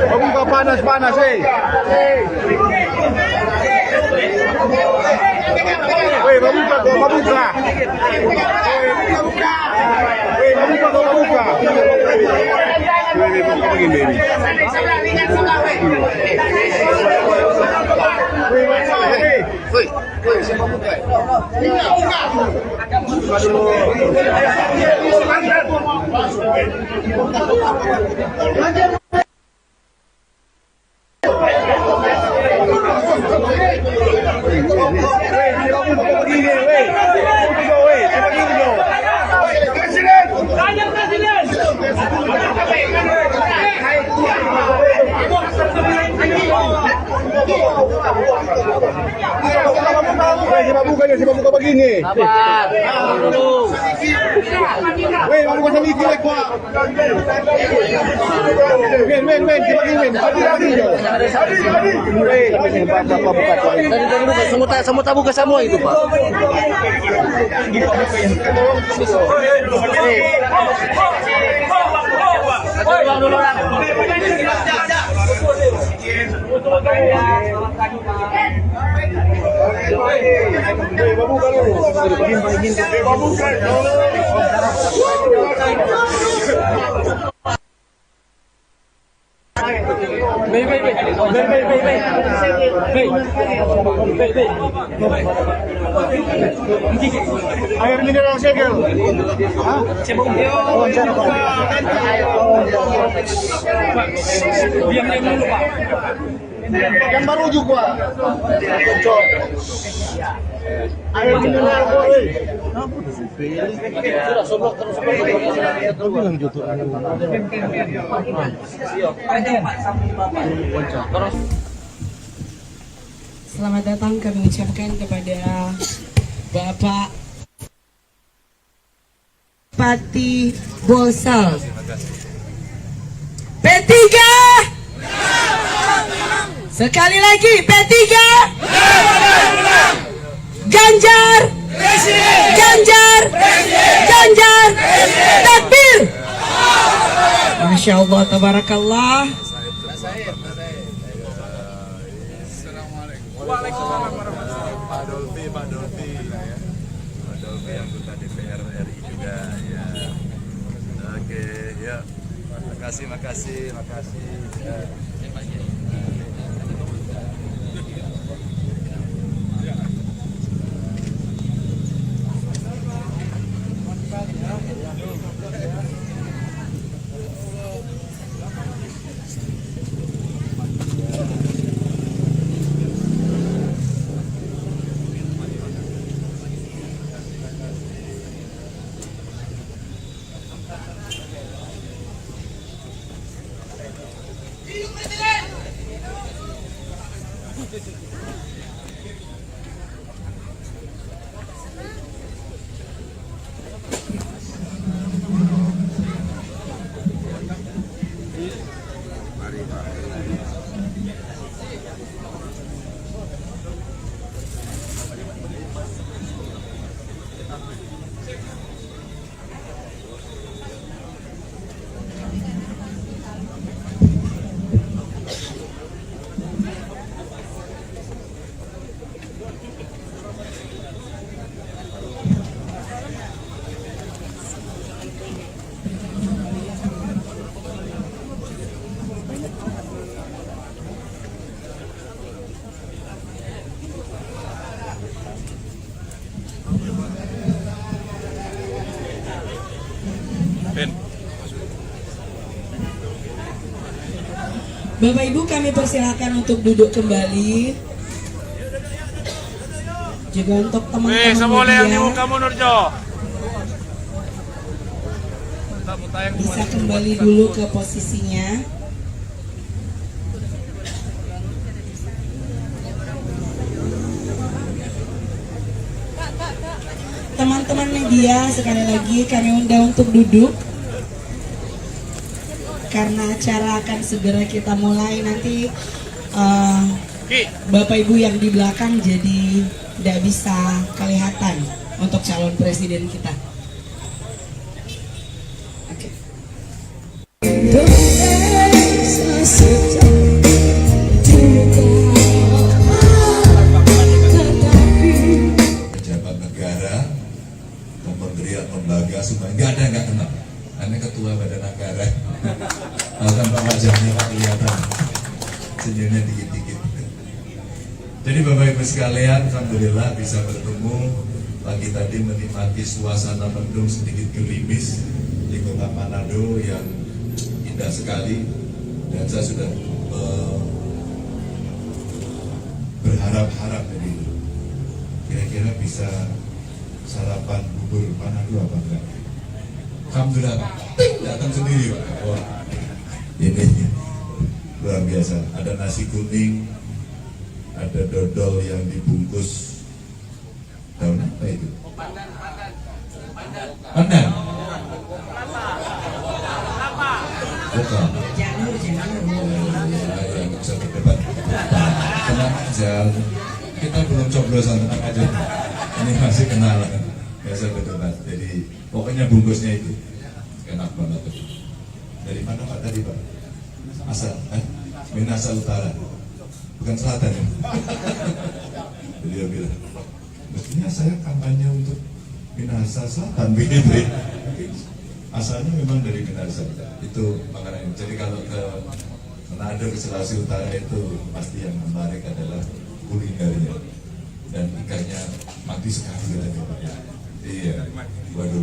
Mabuka panas, eh. Mabuka. Siapa buka begini? Sabar. Weh, mau buka sendiri kau. Men, siapa begini? Weh, bapak buka. Tadi semua buka semua itu, Pak. Air mineral segel. Diam dulu, Pak. Yang baru juga. Air mineral boleh. Sudah soblok terus. Bilang jutu. Selamat datang kami ucapkan kepada Bapak Pati Bosal. P3 sekali lagi, P3 Ganjar Ganjar Ganjar takbir. Masya Allah, tabarakallah. Waalaikumsalam warahmatullahi wabarakatuh. Pak Dolfi anggota DPR RI juga ya. Oke, ya. Makasih ya. Bapak Ibu kami persilakan untuk duduk kembali. Juga untuk teman-teman media bisa kembali dulu ke posisinya. Teman-teman media sekali lagi kami undang untuk duduk karena acara akan segera kita mulai. Nanti Bapak Ibu yang di belakang jadi tidak bisa kelihatan untuk calon presiden kita. Oke. Pejabat negara, kementerian, lembaga, semua nggak ada nggak kenal. Anda ketua badan anggaran, tanpa wajahnya Pak kelihatan, senyumnya dikit-dikit. Jadi Bapak Ibu sekalian, alhamdulillah bisa bertemu pagi tadi menikmati suasana mendung sedikit gerimis di kota Manado yang indah sekali, dan saya sudah berharap-harap jadi kira-kira bisa sarapan bubur Manado apa enggak? Alhamdulillah datang sendiri Pak. Oh, ini luar biasa. Ada nasi kuning, ada dodol yang dibungkus daun apa itu? Pandan. Bukan. Yang bisa berdebat. Tenang aja. Kita belum coblosan, tenang aja. Ini masih kenalan. Biasa berdebat. Jadi pokoknya bungkusnya itu enak banget. Dari mana Pak tadi Pak? Asal, Minasa Utara. Bukan selatan ya. Beliau bilang, mestinya saya kampanye untuk Minahasa Selatan begitu. Asalnya memang dari Minahasa. Itu makanan. Jadi kalau ke Manado, ke Sulawesi Utara itu pasti yang menarik adalah kulinernya dan ikannya mati sekali katanya Pak. Iya, waduh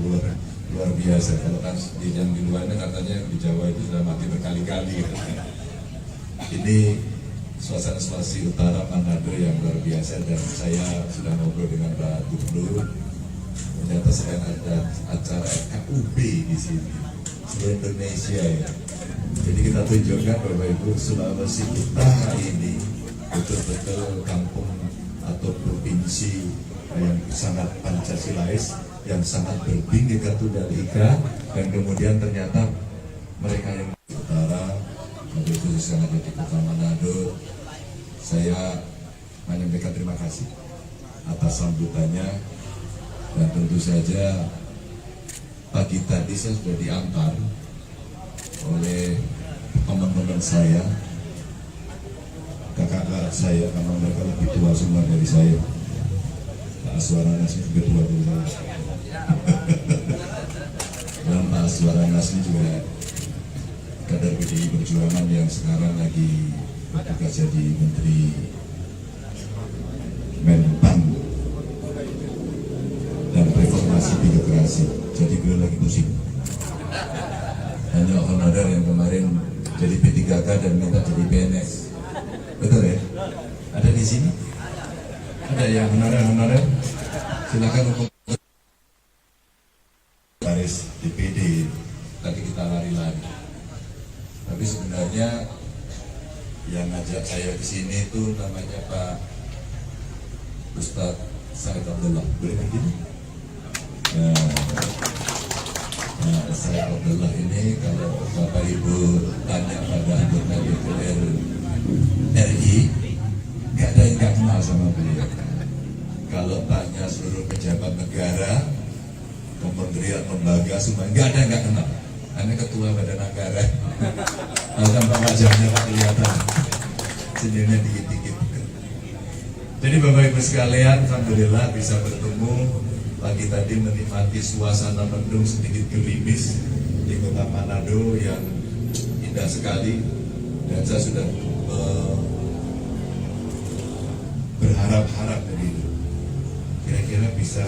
luar biasa. Kalau kan yang di luarnya katanya di Jawa itu sudah mati berkali-kali. Ini suasana Sulawesi Utara Manado yang luar biasa, dan saya sudah ngobrol dengan Pak Gubernur. Ternyata sedang ada acara FKUB di sini, seluruh Indonesia ya. Jadi kita tunjukkan Bapak Ibu, Sulawesi Utara ini betul-betul kampung atau provinsi yang sangat Pancasilais, yang sangat berbhinneka Tunggal Ika, dan kemudian ternyata mereka yang utara, mobil khusus yang ada di kota Manado, saya menyampaikan terima kasih atas sambutannya, dan tentu saja pagi tadi saya sudah diantar oleh teman-teman saya, kakak-kakak saya, karena mereka lebih tua semua dari saya. Pak Aswaranas ini juga tua dari saya. Dan Pak Aswaranas ini juga kader PDI Perjuangan yang sekarang lagi bertugas jadi Menteri Menpan dan Reformasi Birokrasi. Jadi beliau lagi pusing. Hanya honorer yang kemarin jadi P3K dan minta jadi PNS. Betul ya? Ada di sini? Ada yang honorer? Silakan untuk baris DPD. Tadi kita lari-lari. Tapi sebenarnya yang ngajak saya ke sini itu namanya Pak Ustadz Said Abdullah. Boleh begini? Nah, Said Abdullah ini kalau Bapak Ibu tanya pada anggota DPR RI, nggak ada yang nggak kenal sama beliau. Kalau tanya seluruh pejabat negara, kementerian, lembaga, semua nggak ada yang nggak kenal. Anda ketua badan anggaran, tanpa wajahnya Pak kelihatan, senyumnya dikit-dikit. Jadi Bapak Ibu sekalian, alhamdulillah bisa bertemu pagi tadi menikmati suasana mendung sedikit gerimis di kota Manado yang indah sekali, dan saya sudah berharap-harap jadi kira-kira bisa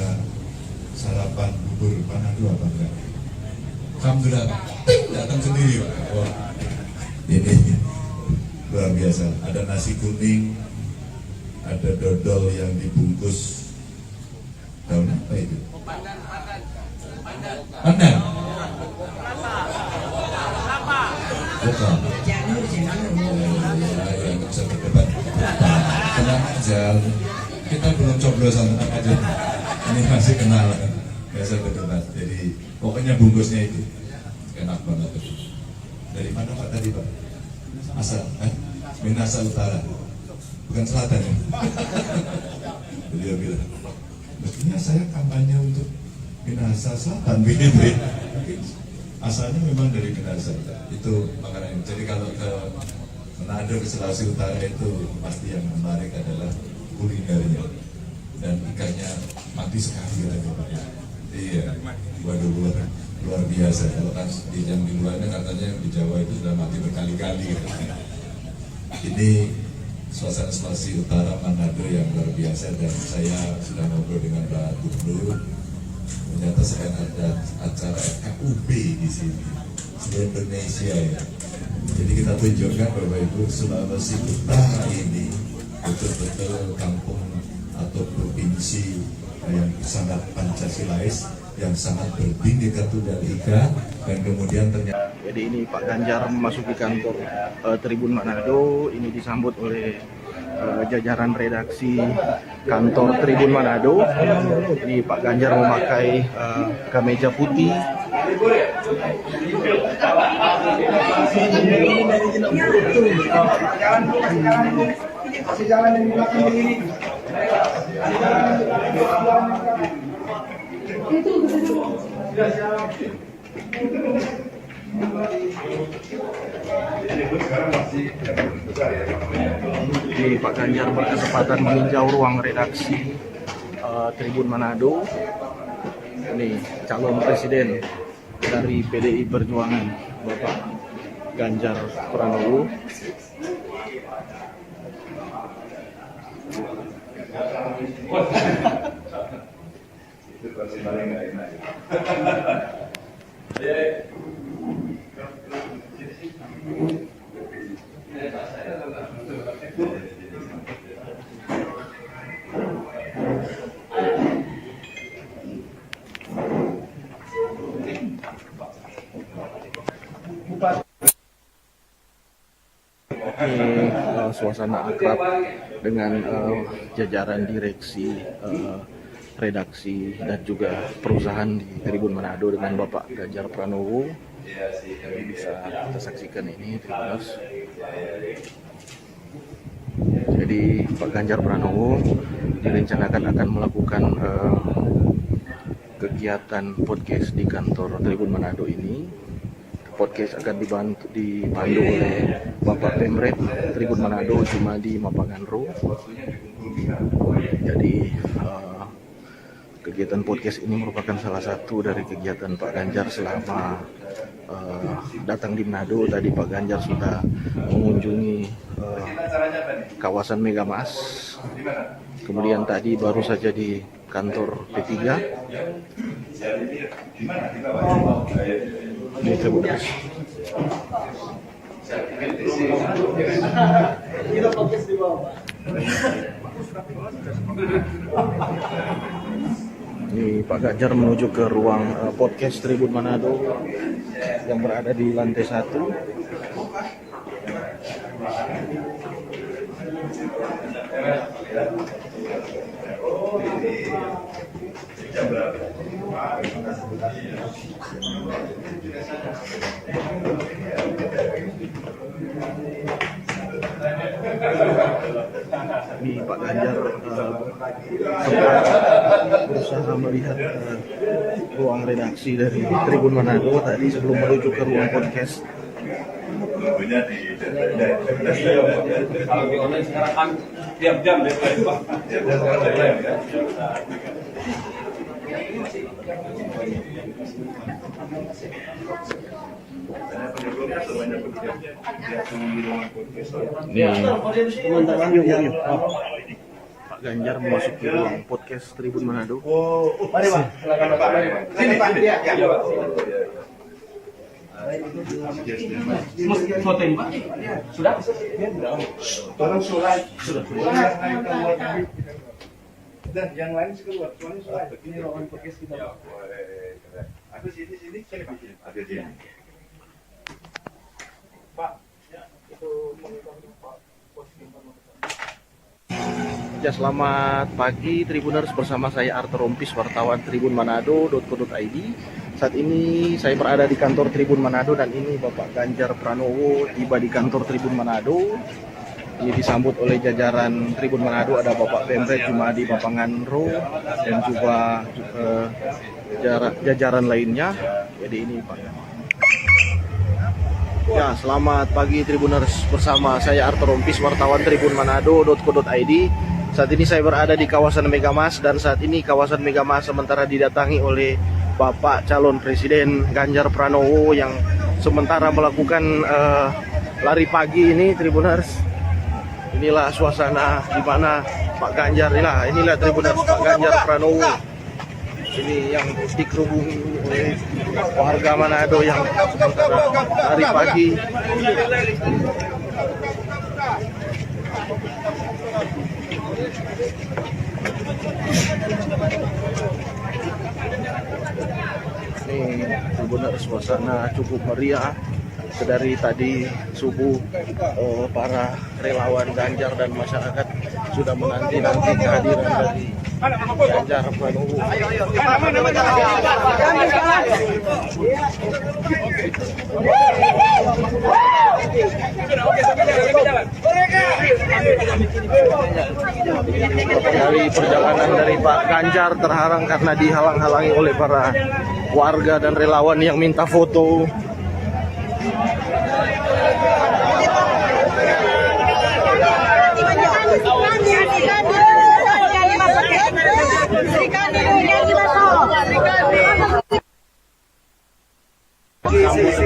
sarapan bubur Manado apa enggak? Alhamdulillah datang sendiri Pak. Oh, ini luar biasa. Ada nasi kuning, ada dodol yang dibungkus daun apa itu? Pandan. Bukan. Yang bisa berdebat. Tenang aja. Kita belum coblosan, tenang aja. Ini masih kenalan. Biasa berdebat. Jadi pokoknya bungkusnya itu enak banget. Dari mana Pak tadi Pak? Asal, Minasa Utara, bukan Selatan ya? Beliau bilang, mestinya saya kampanye untuk Minasa Selatan begitu ya. Asalnya memang dari Minasa itu makanan. Jadi kalau ke Manado, ke Sulawesi Utara itu pasti yang menarik adalah kulinernya dan ikannya mati sekali katanya Pak. Iya, waduh luar biasa. Kalau kan yang di luarnya katanya di Jawa itu sudah mati berkali-kali. Ini suasana Sulawesi Utara Manado yang luar biasa dan saya sudah ngobrol dengan Pak Gubernur. Ternyata sekarang ada acara FKUB di sini, seluruh Indonesia ya. Jadi kita tunjukkan Bapak Ibu, Sulawesi Utara ini betul-betul kampung atau provinsi yang sangat Pancasilais, yang sangat berbhinneka Tunggal Ika, dan kemudian ternyata. Jadi ini Pak Ganjar memasuki kantor Tribun Manado, ini disambut oleh jajaran redaksi kantor Tribun Manado. Ini Pak Ganjar memakai kemeja putih. Ini Pak Ganjar berkesempatan meninjau ruang redaksi Tribun Manado. Ini calon presiden dari PDI Perjuangan, Bapak Ganjar Pranowo. Itu pasti paling nggak enak. Suasana akrab dengan jajaran direksi, redaksi dan juga perusahaan di Tribun Manado dengan Bapak Ganjar Pranowo. Jadi bisa kita saksikan ini Tribuners. Jadi Pak Ganjar Pranowo direncanakan akan melakukan kegiatan podcast di kantor Tribun Manado ini. Podcast akan dipandu oleh Bapak Pemret Tribun Manado Jumadi Mapanganro. Jadi kegiatan podcast ini merupakan salah satu dari kegiatan Pak Ganjar selama datang di Manado. Tadi Pak Ganjar sudah mengunjungi kawasan Megamas. Kemudian tadi baru saja di kantor P3. Ini Tribuners. Ini Pak Ganjar menuju ke ruang podcast Tribun Manado yang berada di lantai 1. Ini Pak Ganjar berusaha melihat ruang redaksi dari Tribun Manado tadi sebelum menuju ke ruang podcast. Kalau di online sekarang kan tiap jam deh Pak. Pak Ganjar memasuki ruang podcast Tribun Manado. Mari Pak, silakan Pak. Sini Pak. Iya, Pak. Fotoin Pak. Sudah? Tolong surat. Dan yang lain keluar, soalnya surat. Ini ruangan podcast kita. Ya, boleh. Aku sini saya di sini. Ada di sini. Pak, itu Ya, selamat pagi Tribuners, bersama saya Arthur Rompis, wartawan Tribun Manado.co.id. Saat ini saya berada di kantor Tribun Manado dan ini Bapak Ganjar Pranowo tiba di kantor Tribun Manado. Ini disambut oleh jajaran Tribun Manado, ada Bapak Pemret Jumadi Bapanganro dan juga jajaran lainnya. Jadi ini Pak. Ya, selamat pagi Tribuners, bersama saya Arthur Rompis, wartawan Tribun Manado.co.id. Saat ini saya berada di kawasan Megamas dan saat ini kawasan Megamas sementara didatangi oleh Bapak calon Presiden Ganjar Pranowo yang sementara melakukan lari pagi ini Tribuners. Inilah suasana di mana Pak Ganjar, inilah Tribuners, Pak Ganjar Pranowo. Ini yang dikerubungi oleh warga Manado yang lari pagi. Ini benar suasana cukup meriah. Dari tadi subuh para relawan Ganjar dan masyarakat sudah menanti-nanti kehadiran dari Ganjar Pranowo. Dari perjalanan dari Pak Ganjar terhalang karena dihalang-halangi oleh para warga dan relawan yang minta foto.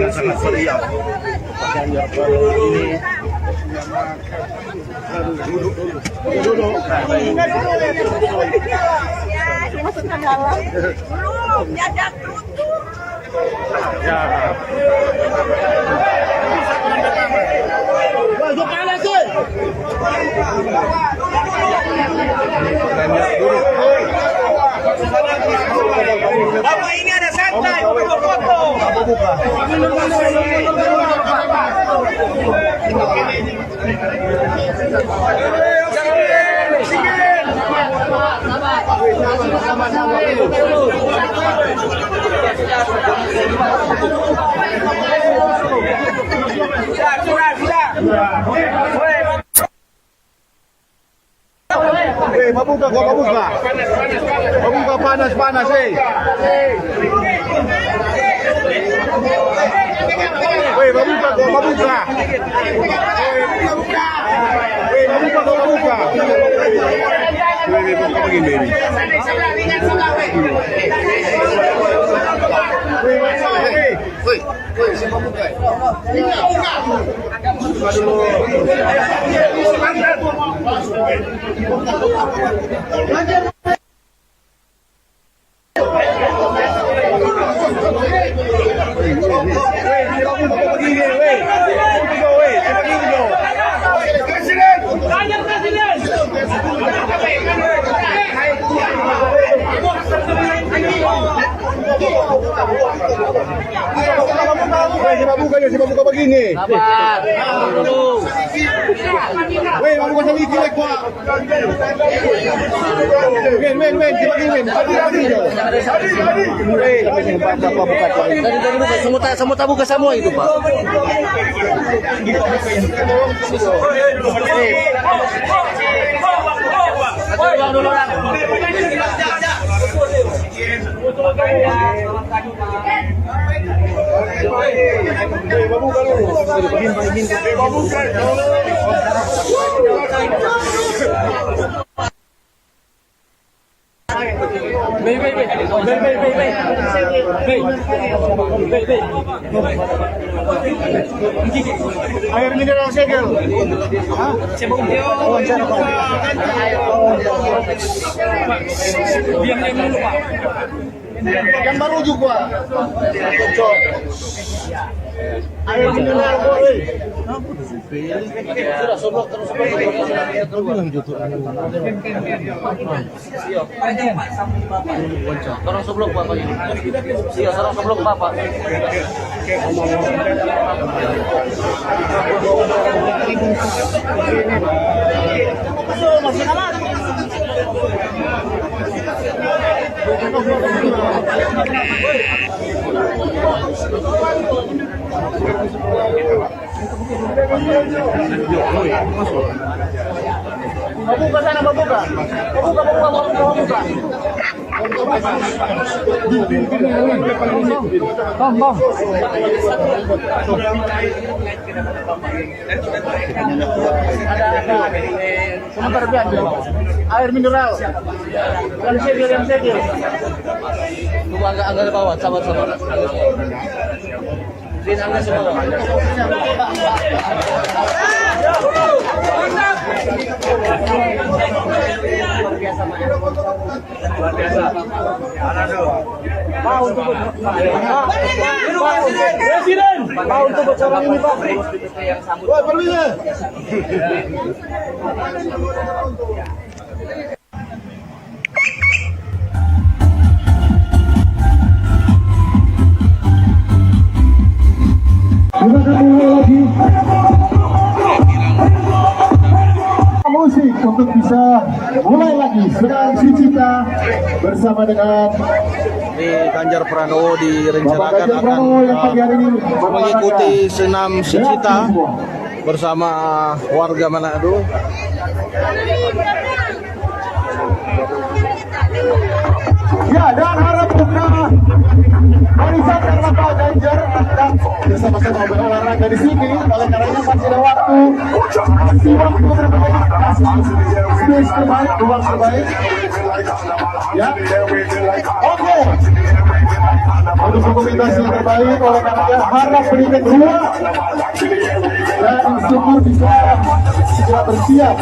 Sangat meriah. Pak Ganjar Pranowo ini duduk. Masukkan dalam. Belum, diajak tutup. Ya. Masuk kanan sih. Ganjar duduk. Bapak ini ada santai, foto. Mabuka panas, Siapa begini? Sabar. Dulu. Weh, mabuka sa wiki, weh, kwa. Men, siapa begini? Weh, baca apa buka? Tadi buka semua buka semua itu, Pak. Dulu. Air mineral segel. Diam dulu Pak. Yang baru juga. Cocok. Air mineral boleh. Sudah soblok terus bilang gitu. Sarang soblok Bapak ini. Iya, sarang soblok Bapak. Masih aman. Buka sana, buka. Buka. Bang. Sebentar biar air mineral. Yang segel. Tunggu agak ke bawah, sabar. Sini angkat semua. Luar biasa. Pak untuk Presiden. Pak untuk bocoran ini Pak. Wah, perlunya. Musik untuk bisa mulai lagi sedang Sucita bersama dengan Ganjar Pranowo direncanakan akan mengikuti senam Sucita bersama warga Manado. Ya, dan harap buka barisan karena Pak Ganjar akan bersama-sama berolahraga di sini. Oleh karenanya masih ada waktu. Masih waktu terbaik. Space terbaik, ruang terbaik. Ya, oke. Untuk dokumentasi yang terbaik, oleh karenanya harap berikan ruang dan instruktur bisa segera bersiap.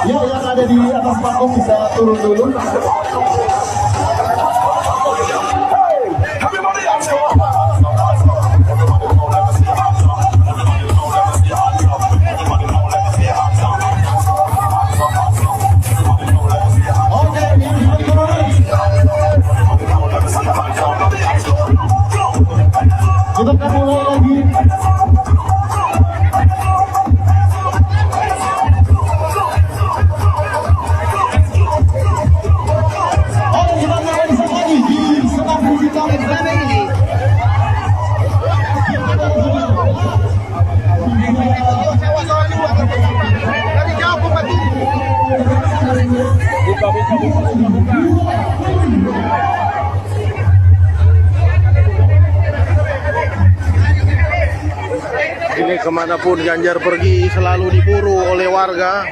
Ya, yang ada di atas panggung bisa turun dulu. Kita akan mulai lagi. Ini kemanapun Ganjar pergi selalu diburu oleh warga.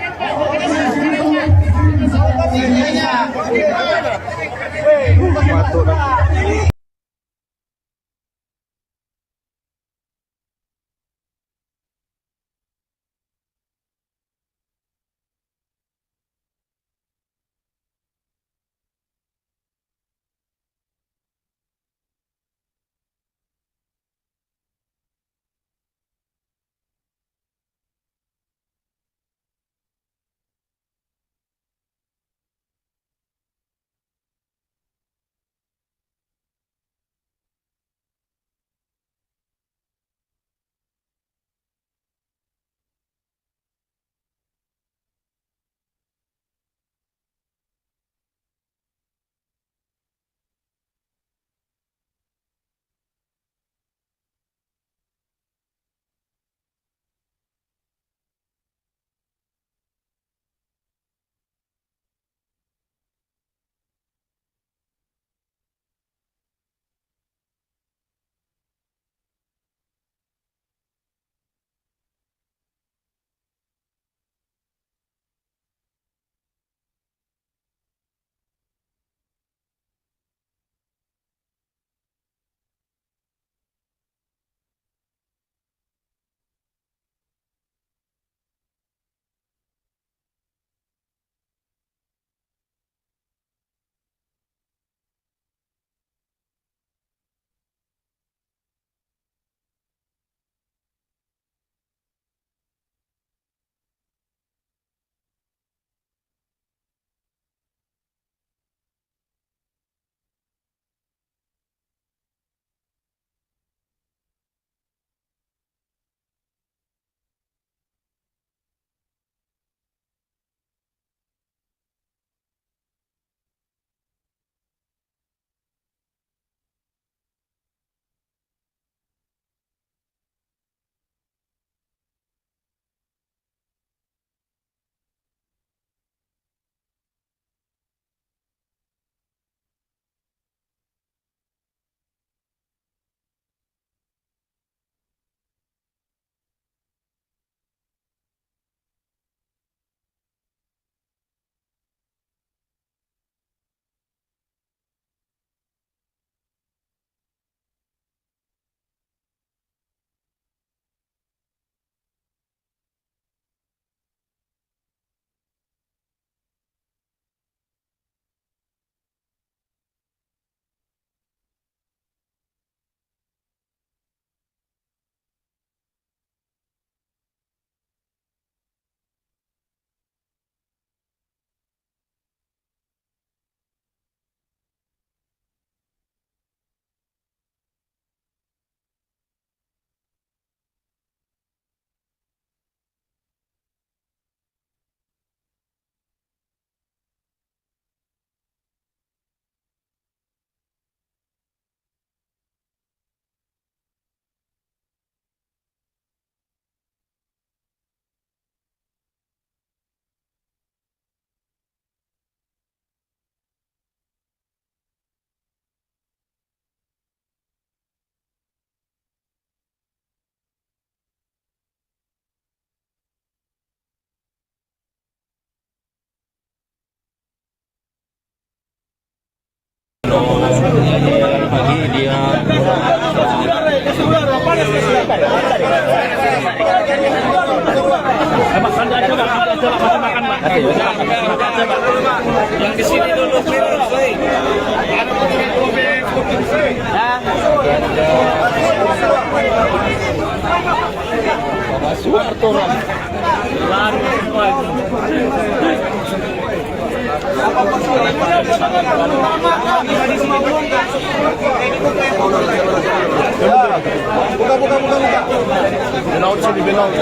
Yang di sini dulu Buka. Belaut sini, belaut.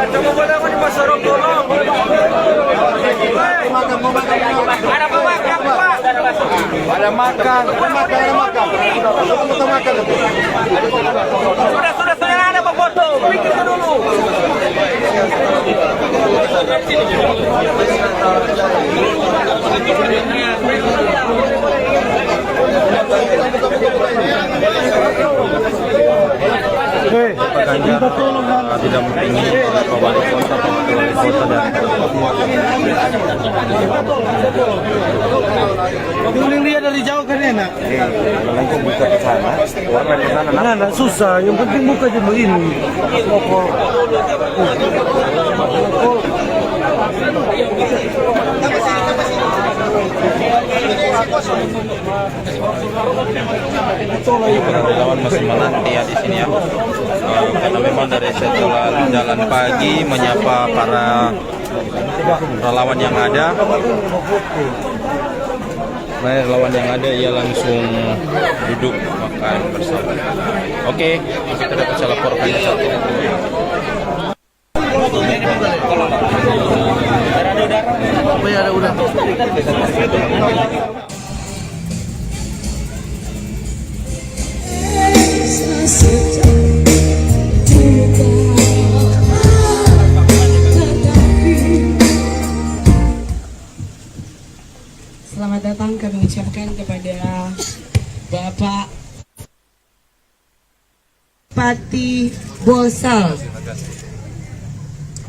coba boleh mau dimasuk dulu. Ada pemakan, Pak. Ada makan. Sudah ada Pak foto. Pikir dulu. Pak Ganjar tidak menginginkan Pak Wali Kota Kuning dia dari jauh kan enak. langsung buka ke sana. Warna ke sana. Nah, enggak susah. Yang penting buka dulu ini. Relawan masih menanti ya di sini ya. Karena memang dari setelah jalan pagi menyapa para relawan yang ada. Nah, relawan yang ada ia langsung duduk makan bersama. Oke, kita dapat saya laporkan saat ini. Ada udara. Selamat datang kami ucapkan kepada Bapak Pati Bosal.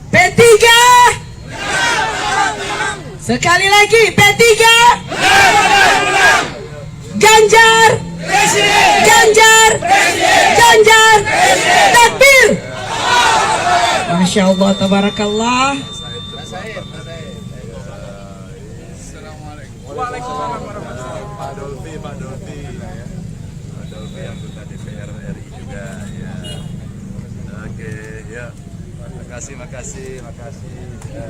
P3 sekali lagi, P3 Ganjar Ganjar takbir. Masya Allah, tabarakallah. Waalaikumsalam warahmatullahi wabarakatuh. Pak Dolfi anggota DPR RI juga ya. Oke, ya. Makasih. Ya.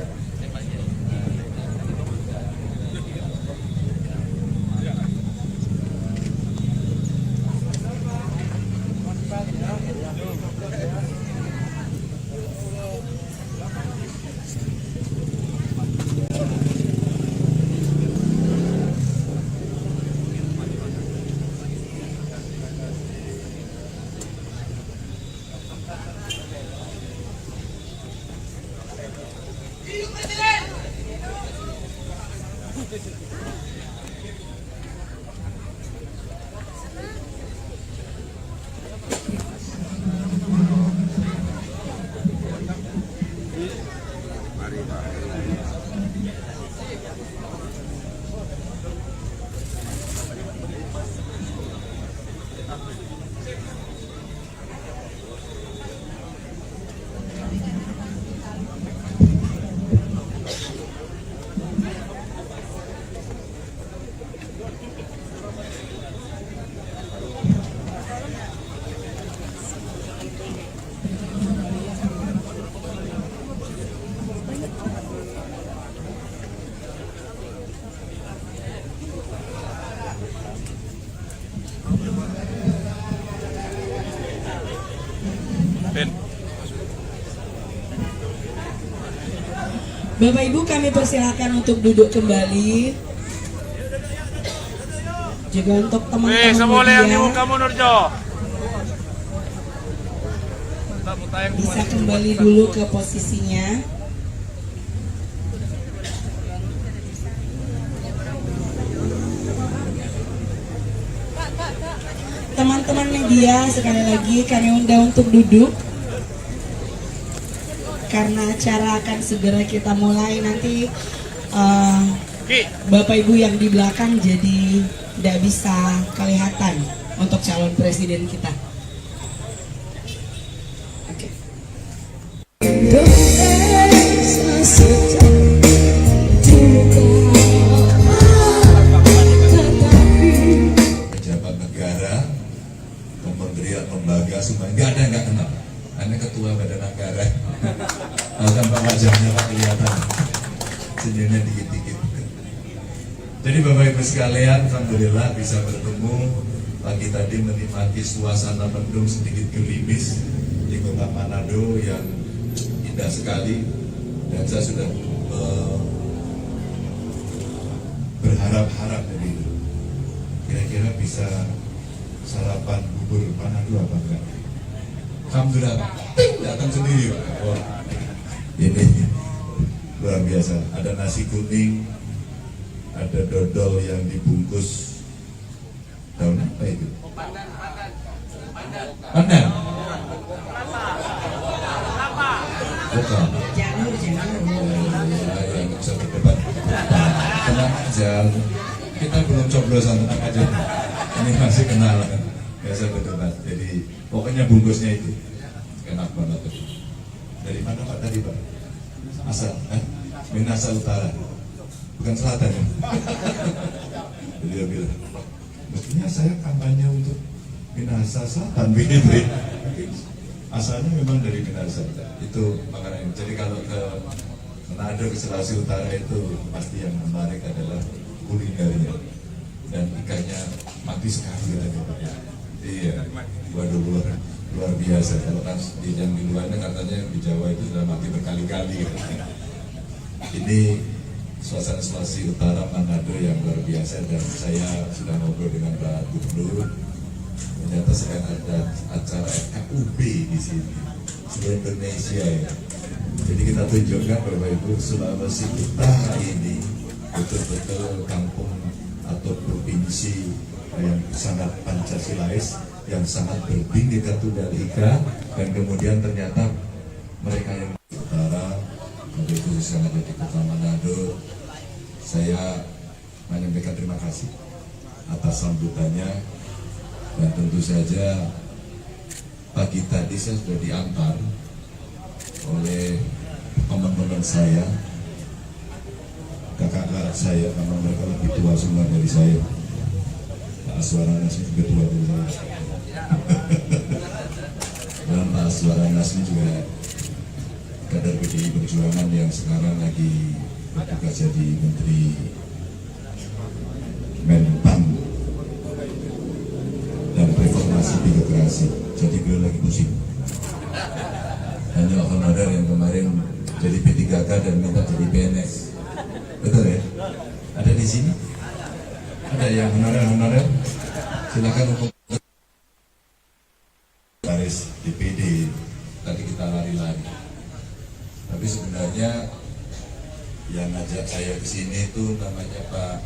Bapak Ibu, kami persilakan untuk duduk kembali. Juga untuk teman-teman media bisa kembali dulu ke posisinya. Teman-teman media, sekali lagi kami undang untuk duduk karena acara akan segera kita mulai. Nanti Bapak Ibu yang di belakang jadi tidak bisa kelihatan. untuk calon presiden kita. Oke. Pejabat negara, kementerian, lembaga, semua nggak ada yang nggak kenal. Anda ketua badan anggaran, tanpa wajahnya Pak kelihatan, senyumnya dikit-dikit. Jadi Bapak Ibu sekalian, alhamdulillah bisa bertemu pagi tadi menikmati suasana mendung sedikit gerimis di Kota Manado yang indah sekali, dan saya sudah berharap-harap dari itu. Kira-kira bisa sarapan bubur Manado apa enggak? Alhamdulillah, datang sendiri Pak. Oh, ini luar biasa. Ada nasi kuning, ada dodol yang dibungkus daun apa itu? Pandan. Bukan. Janur. Yang bisa berdebat. Tenang aja. Kita belum coblosan, tenang aja. Ini masih kenal kan. Biasa berdebat. Jadi pokoknya bungkusnya itu enak banget. Dari mana Pak tadi Pak? Asal, Minasa Utara. Bukan selatan ya. Beliau bilang, mestinya saya kampanye untuk Minasa Selatan begitu. Asalnya memang dari Minasa. Itu makanya. Jadi kalau ke Manado, ke Sulawesi Utara itu pasti yang menarik adalah kulinernya dan ikannya mati sekali katanya. Iya, waduh luar biasa. Kalau kan di luarnya katanya di Jawa itu sudah mati berkali-kali. Ini suasana Sulawesi Utara Manado yang luar biasa, dan saya sudah ngobrol dengan Pak Gubernur. Ternyata sedang ada acara FKUB di sini seluruh Indonesia ya. Jadi kita tunjukkan Bapak Ibu, Sulawesi Utara ini betul-betul kampung atau provinsi yang sangat Pancasilais, yang sangat berbhinneka tunggal ika, dan kemudian ternyata mereka yang utara, itu sangat di Kota Manado. Saya menyampaikan terima kasih atas sambutannya, dan tentu saja pagi tadi saya sudah diantar oleh teman-teman saya, kakak-kakak saya, karena mereka lebih tua semua dari saya. Pak Aswaranas ini juga tua dari saya. Dan Pak Aswaranas ini juga kader PDI Perjuangan yang sekarang lagi bertugas jadi Menteri Menpan dan Reformasi Birokrasi. Jadi beliau lagi pusing. Hanya honorer yang kemarin jadi P3K dan minta jadi PNS. Betul ya? Ada di sini? Ada yang honorer? Silakan untuk garis DPD. Tadi kita lari-lari. Tapi sebenarnya yang ngajak saya ke sini itu namanya Pak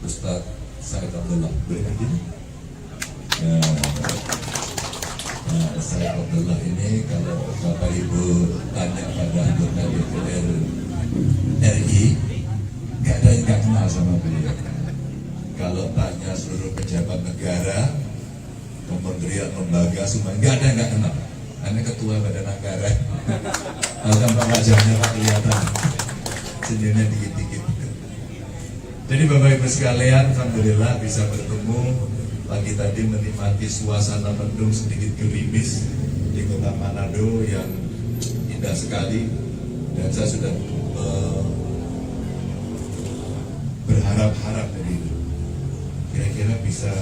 Ustadz Said Abdullah. Boleh begini? Ya. Nah, Said Abdullah ini kalau Bapak Ibu tanya pada anggota DPR RI, nggak ada yang nggak kenal sama beliau. Kalau tanya seluruh pejabat negara, kementerian, lembaga, semua nggak ada yang nggak kenal. Karena ketua badan anggaran, tanpa wajahnya Pak kelihatan, senyumnya dikit-dikit. Jadi Bapak Ibu sekalian, alhamdulillah bisa bertemu pagi tadi menikmati suasana mendung sedikit gerimis di Kota Manado yang indah sekali, dan saya sudah berharap-harap dari itu. Kira-kira bisa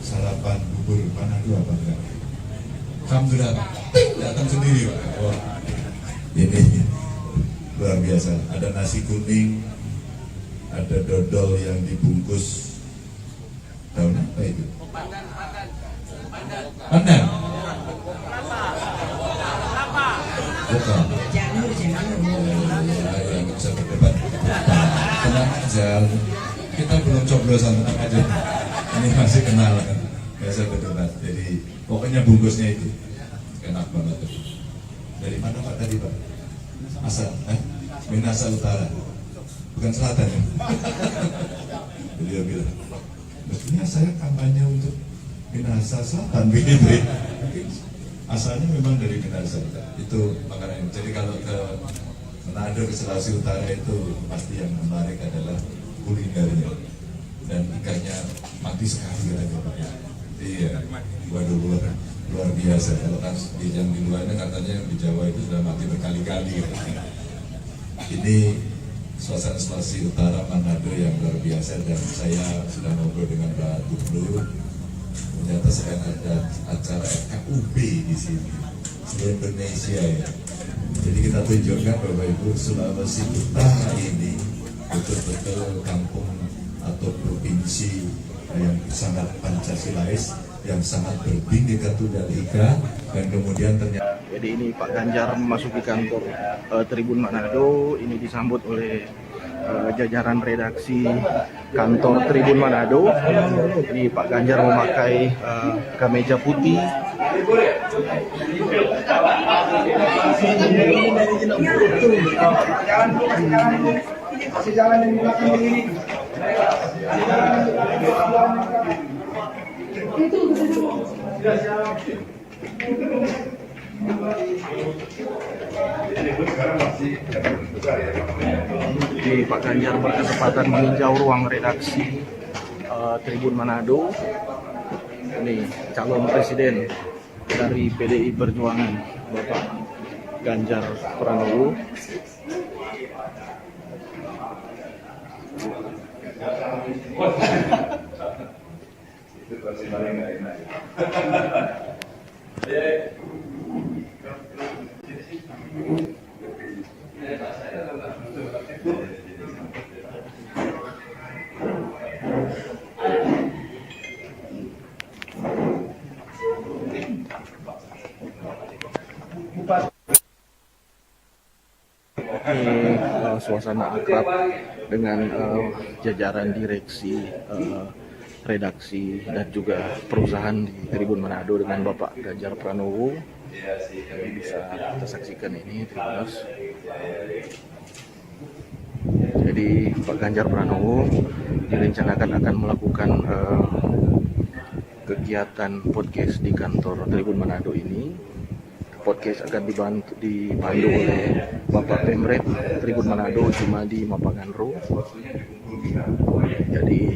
sarapan bubur Manado apa enggak? Alhamdulillah, datang sendiri Pak. Oh, ini luar biasa. Ada nasi kuning, ada dodol yang dibungkus daun apa itu? Pandan. Bukan. Janur. Yang bisa berdebat. Tenang aja. Kita belum coblosan, tenang aja. Ini masih kenal kan. Biasa berdebat. Jadi pokoknya bungkusnya itu enak banget. Dari mana Pak tadi Pak? Asal, Minasa Utara. Bukan selatan ya. Beliau bilang, Sebetulnya saya kampanye untuk Minahasa Selatan begitu ya. Mungkin asalnya memang dari Minahasa itu makanya. Jadi kalau ke Manado, ke Sulawesi Utara itu pasti yang menarik adalah kulinernya dan ikannya mati sekali katanya Pak. Iya, waduh luar biasa. Kalau kan yang di luarnya katanya di Jawa itu sudah mati berkali-kali. Ini suasana Sulawesi Utara Manado yang luar biasa dan saya sudah ngobrol dengan Pak Gubernur. Ternyata sedang ada acara FKUB di sini seluruh Indonesia ya. Jadi kita tunjukkan Bapak Ibu Sulawesi Utara ini betul-betul kampung atau provinsi yang sangat Pancasilais, yang sangat berbhinneka tunggal ika, dan kemudian ternyata. Jadi ini Pak Ganjar memasuki kantor Tribun Manado, ini disambut oleh jajaran redaksi kantor Tribun Manado. Ini Pak Ganjar memakai kemeja putih. Jadi Pak Ganjar berkesempatan meninjau ruang redaksi Tribun Manado. Ini calon presiden dari PDI Perjuangan, Bapak Ganjar Pranowo. Itu pasti paling nggak enak. Ini suasana akrab dengan jajaran direksi redaksi dan juga perusahaan di Tribun Manado dengan Bapak Ganjar Pranowo. Bisa kita saksikan ini Tribuners. Jadi Pak Ganjar Pranowo direncanakan akan melakukan kegiatan podcast di kantor Tribun Manado ini. Podcast akan dipandu oleh Bapak Pemret Tribun Manado Jumadi Mapanganro. Jadi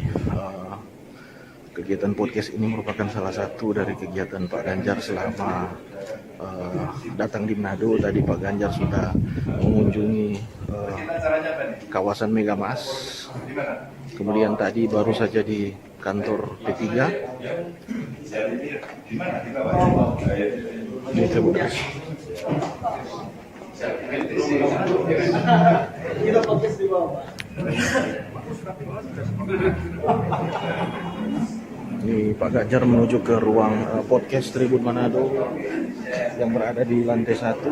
kegiatan podcast ini merupakan salah satu dari kegiatan Pak Ganjar selama datang di Manado. Tadi Pak Ganjar sudah mengunjungi kawasan Megamas. Kemudian tadi baru saja di kantor P3. Ini Tribuners. Ini Pak Ganjar menuju ke ruang podcast Tribun Manado yang berada di lantai 1.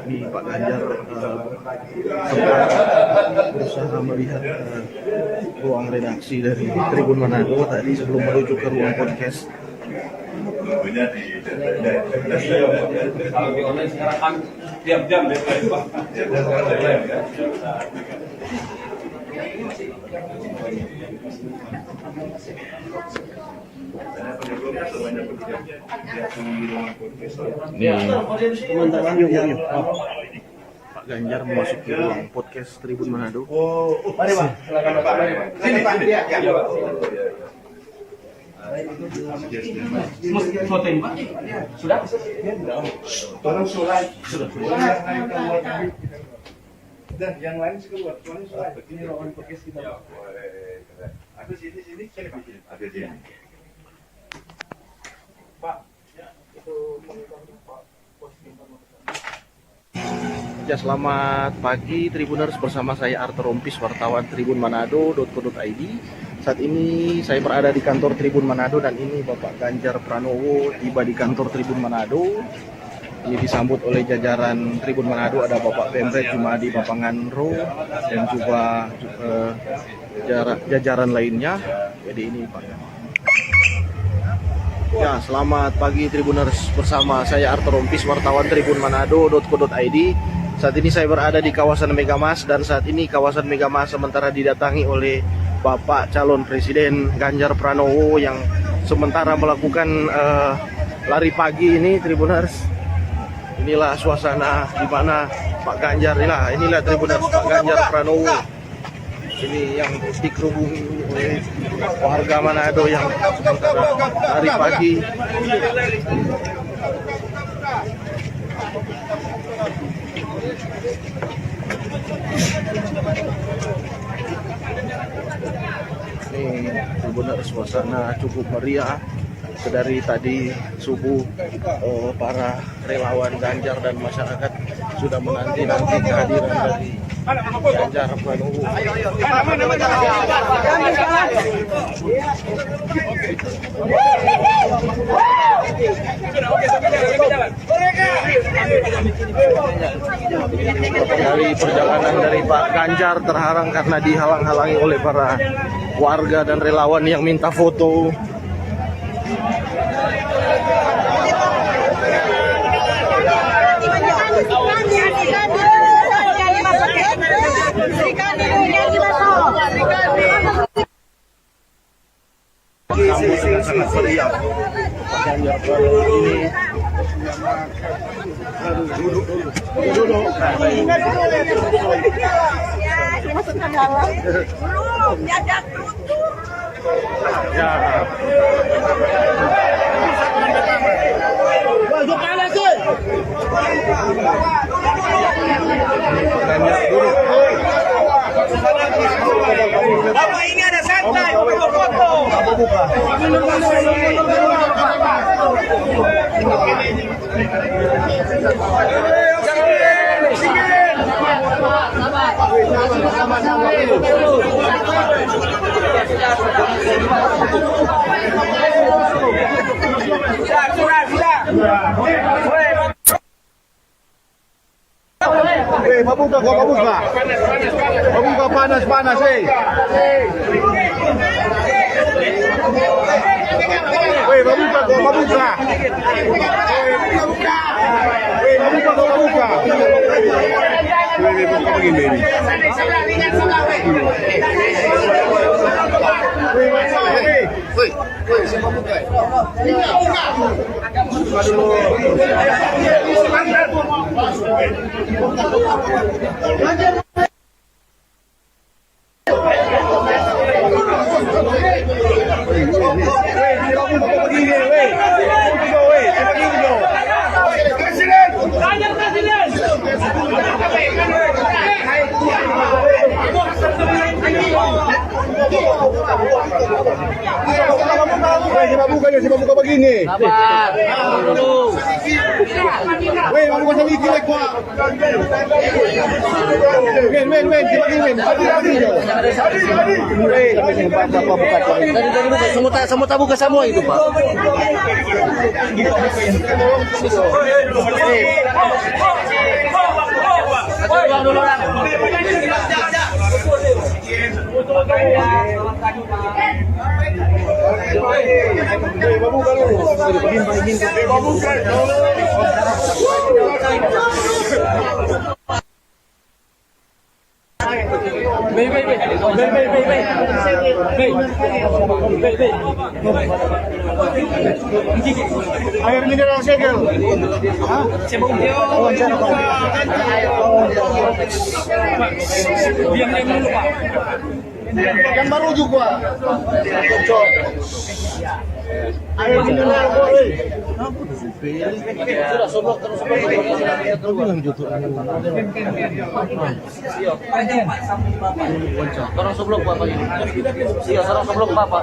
Ini Pak Ganjar sempat berusaha melihat ruang redaksi dari Tribun Manado tadi sebelum menuju ke ruang podcast. Kalau di online sekarang kan tiap jam deh Pak. Pak Ganjar memasuki ruang podcast Tribun Manado. Mari Pak, silakan Pak. Sini Pak. Iya, iya Pak. Voting Pak. Sudah? Tolong surat. Dan yang lain keluar. Tolong surat. Ini ruangan podcast kita. Aku sini. Ada sini. Pak, itu Ya, selamat pagi Tribuners, bersama saya Arthur Rompis, wartawan Tribun Manado.co.id. Saat ini saya berada di kantor Tribun Manado dan ini Bapak Ganjar Pranowo tiba di kantor Tribun Manado. Ini disambut oleh jajaran Tribun Manado, ada Bapak Pemret Jumadi Bapanganro dan juga jajaran lainnya. Jadi ini Pak. Ya, selamat pagi Tribuners, bersama saya Arthur Rompis, wartawan Tribun Manado.co.id. Saat ini saya berada di kawasan Megamas, dan saat ini kawasan Megamas sementara didatangi oleh Bapak calon Presiden Ganjar Pranowo yang sementara melakukan lari pagi ini Tribuners. Inilah suasana di mana Pak Ganjar, inilah Tribuners, Pak Ganjar Pranowo. Ini yang dikerubungi oleh warga Manado yang sementara hari pagi. Ini benar suasana cukup meriah. Dari tadi subuh para relawan Ganjar dan masyarakat sudah menanti-nanti kehadiran dari Ganjar Pranowo. Dari perjalanan dari Pak Ganjar terhalang karena dihalang-halangi oleh para warga dan relawan yang minta foto. Sangat meriah. Pak Ganjar Pranowo ini duduk. Belum, jajan runtuh. Ya. Bapak ini ada santai, foto-foto. Mabuka panas, si mabuka begini. Weh, mabuka sabi kilek kwa. Men, si begini. Semua buka semua itu, Pak. Air mineral segel. Diam dulu, Pak. Yang baru juga. Air mineral boleh. Sudah soblok terus. Sarang soblok Bapak ini. Iya, sarang soblok Bapak.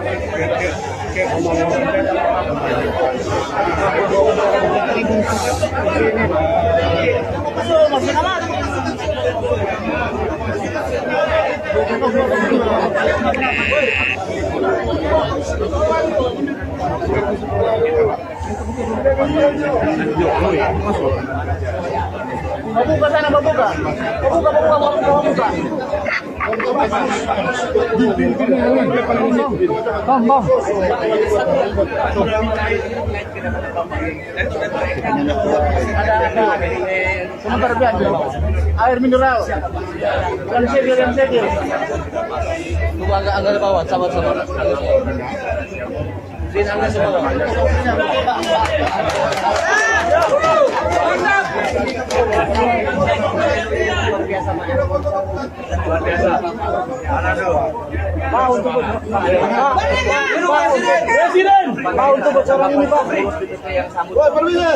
Membuka sana, membuka. Membuka. Bang. Ada. Sebentar biar. Air mineral. Yang segel. Tunggu angga bawah, sabar. Din angga semua. Luar biasa. Mau untuk Presiden. Mau untuk bocoran ini, Pak. Woi, perlunya.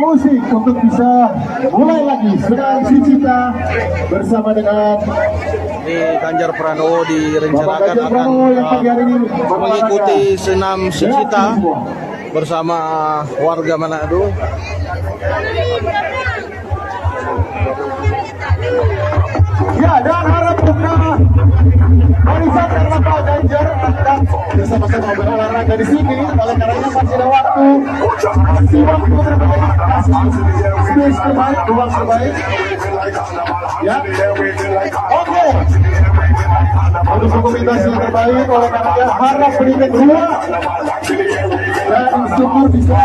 Musik untuk bisa mulai lagi sedang Sucita bersama dengan Ganjar Pranowo direncanakan akan mengikuti senam Sucita bersama warga Manado. Ya, dan harap buka barisan karena Pak Ganjar akan bersama-sama berolahraga di sini. Oleh karenanya masih ada waktu. Kasih waktu terbaik, kasih space terbaik, ruang terbaik. Ya, oke. Untuk dokumentasi yang terbaik, oleh karenanya harap berikan ruang dan instruktur bisa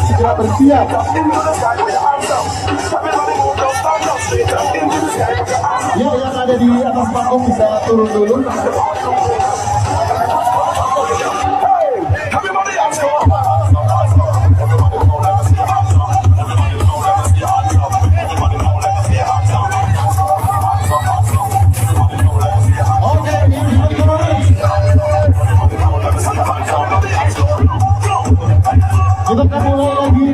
segera bersiap. Ya, yang ada di atas panggung bisa turun dulu. Kita akan mulai lagi.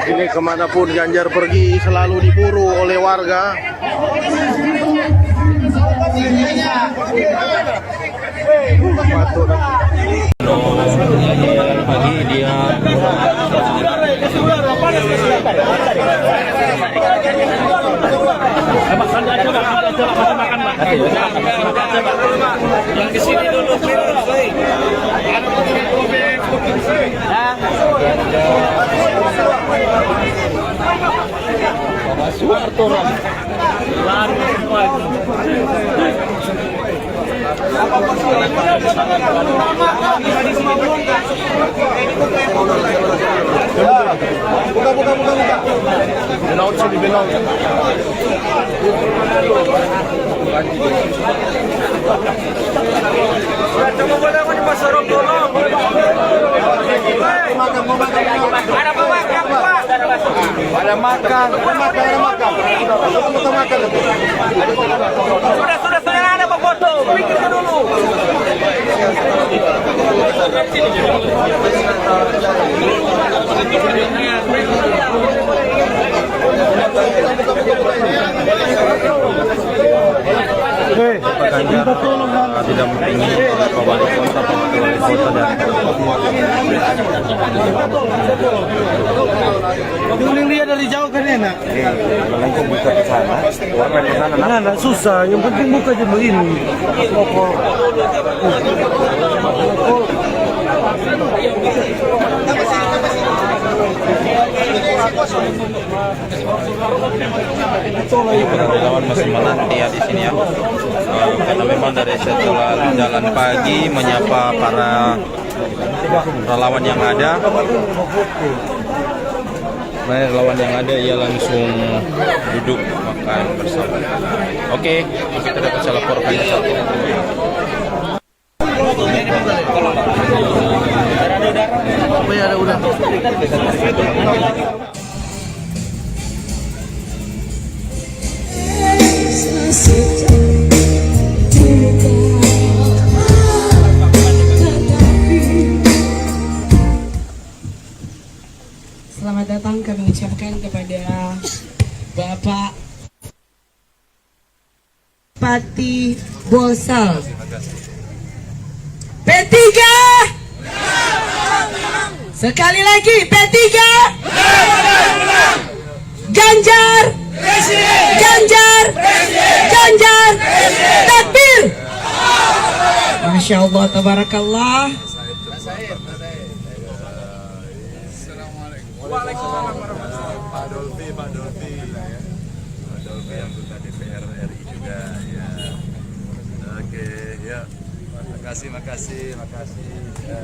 Ini kemanapun Ganjar pergi selalu diburu oleh warga. Pagi dia yang di sini dulu Buka. Belaut sini, belaut. coba boleh aku dipasarok dulu. Ada makan, Pak. Ada makan. Sudah ada Pak foto. Pikirkan dulu. Pak Ganjar tidak menginginkan Pak Wali Kota Dulu lihat dari jauh kan enak. Melengkung buka ke sana, warna ke sana. Nah, susah. Yang penting buka aja begini. Relawan masih menanti ya di sini ya, karena memang dari setelah jalan pagi menyapa para relawan yang ada. Relawan yang ada ia langsung duduk makan bersama. Oke, kita dapat saya laporkan saat ini. Bupati Bolsel. P3 sekali lagi, P3 Ganjar, Ganjar, Ganjar, takbir. Masya Allah, tabarakallah. Waalaikumsalam warahmatullahi wabarakatuh. Pak Dolfi anggota DPR RI juga ya. Oke, ya. Makasih. Ya.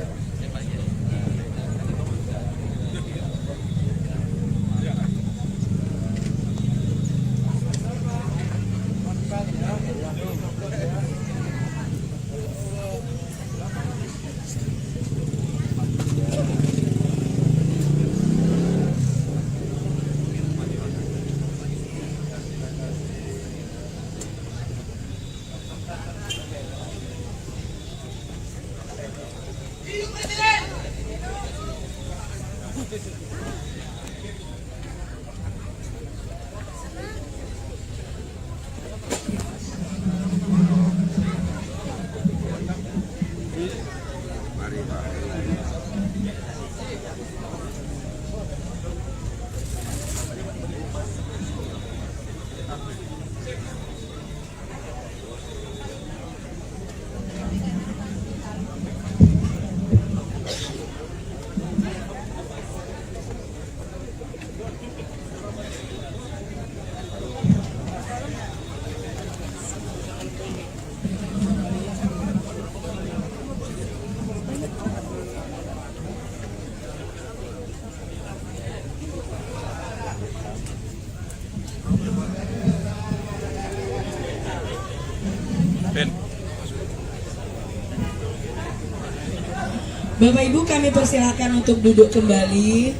Bapak Ibu, kami persilakan untuk duduk kembali.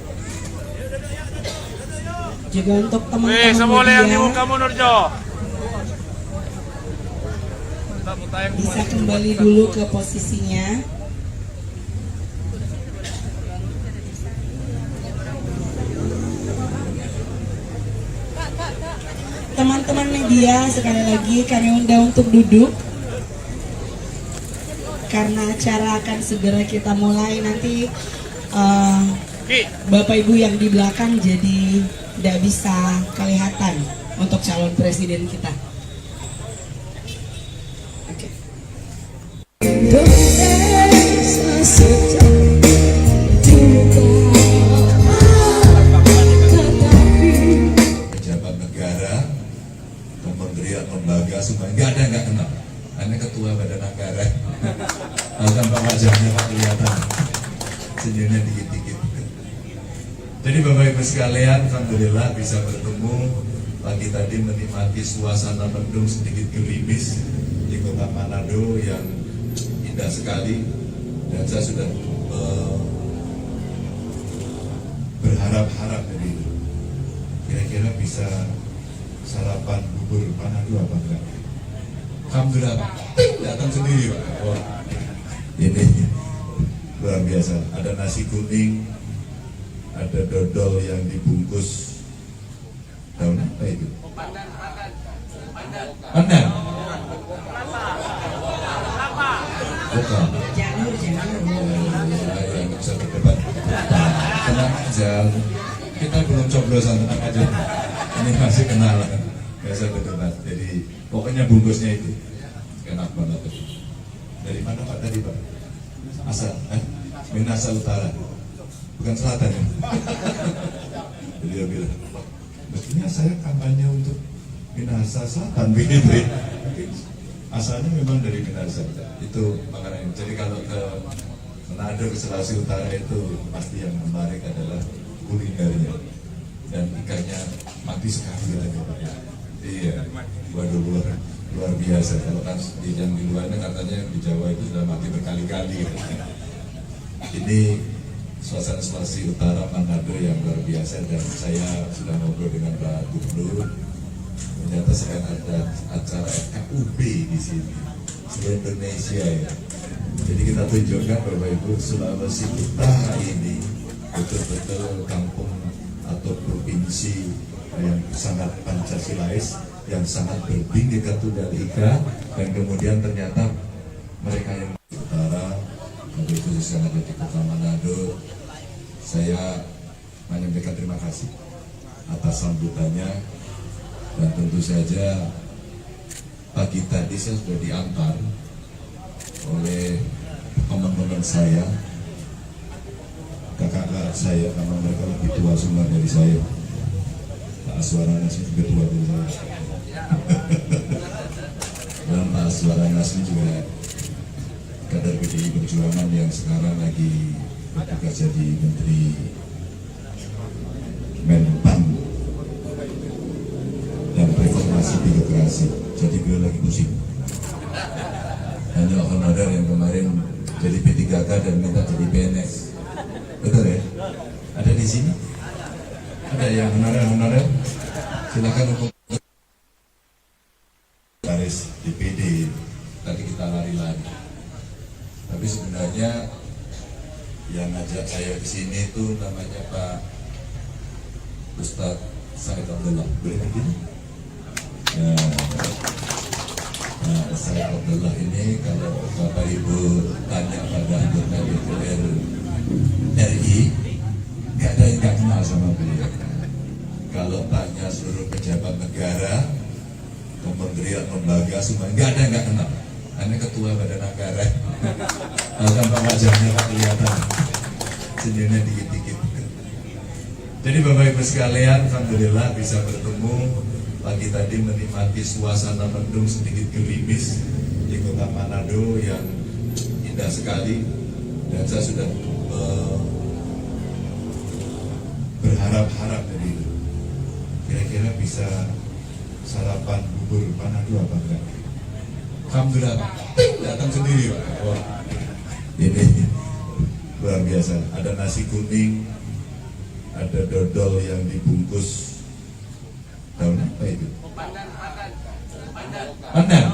Juga untuk teman-teman media bisa kembali dulu ke posisinya. Teman-teman media, sekali lagi kami undang untuk duduk karena acara akan segera kita mulai. Nanti Bapak Ibu yang di belakang jadi tidak bisa kelihatan untuk calon presiden kita. Oke. Pejabat negara, kementerian, lembaga, semuanya nggak kenal. Hanya ketua badan anggaran. Tanpa wajahnya Pak kelihatan, senyumnya dikit-dikit. Jadi Bapak Ibu sekalian, alhamdulillah bisa bertemu pagi tadi menikmati suasana mendung sedikit gerimis di Kota Manado yang indah sekali, dan saya sudah berharap-harap jadi kira-kira bisa sarapan bubur Manado apa enggak? Alhamdulillah datang sendiri Pak. Oh, ini luar biasa. Ada nasi kuning, ada dodol yang dibungkus daun apa itu? Pandan. Bukan. Janur. Saya nggak bisa berdebat. Tenang aja. Kita belum coblosan, tenang aja. Ini masih kenalan. Nggak usah berdebat. Jadi pokoknya bungkusnya itu enak banget. Dari mana Pak tadi Pak? Asal, Minahasa Utara, bukan selatan ya. Beliau bilang, mestinya saya kampanye untuk Minahasa Selatan begitu ya. Asalnya memang dari Minahasa itu makanan. Jadi kalau ke Manado, ke Sulawesi Utara itu pasti yang menarik adalah kulinernya, dan ikannya mati sekali katanya Pak. Iya, waduh luar biasa. Kalau kan yang di luarnya katanya di Jawa itu sudah mati berkali-kali. Ini suasana Sulawesi Utara Manado yang luar biasa, dan saya sudah ngobrol dengan Pak Gubernur. Ternyata sekarang ada acara FKUB di sini seluruh Indonesia ya. Jadi kita tunjukkan Bapak Ibu, Sulawesi Utara ini betul-betul kampung atau provinsi yang sangat Pancasilais, yang sangat berbhinneka tunggal ika, dan kemudian ternyata mereka yang utara, waktu itu yang ada di Kota Manado, saya menyampaikan terima kasih atas sambutannya, dan tentu saja pagi tadi saya sudah diantar oleh teman-teman saya, kakak-kakak saya, karena mereka lebih tua semua dari saya. Pak Aswara Nasmi juga tua dari saya. Dan Pak Aswara Nasmi juga kader PDI Perjuangan yang sekarang lagi bertugas jadi Menteri Menpan dan Reformasi Birokrasi. Jadi beliau lagi pusing. Hanya honorer yang kemarin jadi P3K dan minta jadi PNS. Betul ya? Ada di sini? Ada yang honorer? Silakan untuk garis DPD. Tadi kita lari-lari. Tapi sebenarnya yang ngajak saya ke sini itu namanya Pak Ustadz Said Abdullah. Boleh begini? Nah, Said Abdullah ini kalau Bapak Ibu tanya pada anggota DPR RI, nggak ada yang nggak kenal sama beliau. Kalau tanya seluruh pejabat negara, kementerian, lembaga, semua nggak ada yang nggak kenal. Hanya ketua badan anggaran. Tanpa wajahnya Pak kelihatan, senyumnya dikit-dikit. Jadi Bapak Ibu sekalian, alhamdulillah bisa bertemu pagi tadi, menikmati suasana mendung sedikit gerimis di Kota Manado yang indah sekali, dan saya sudah berharap-harap dari itu. Kira-kira bisa sarapan bubur Manado apa enggak? Alhamdulillah, datang sendiri Pak. Wah, ini luar biasa. Ada nasi kuning, ada dodol yang dibungkus daun apa itu? Pandan.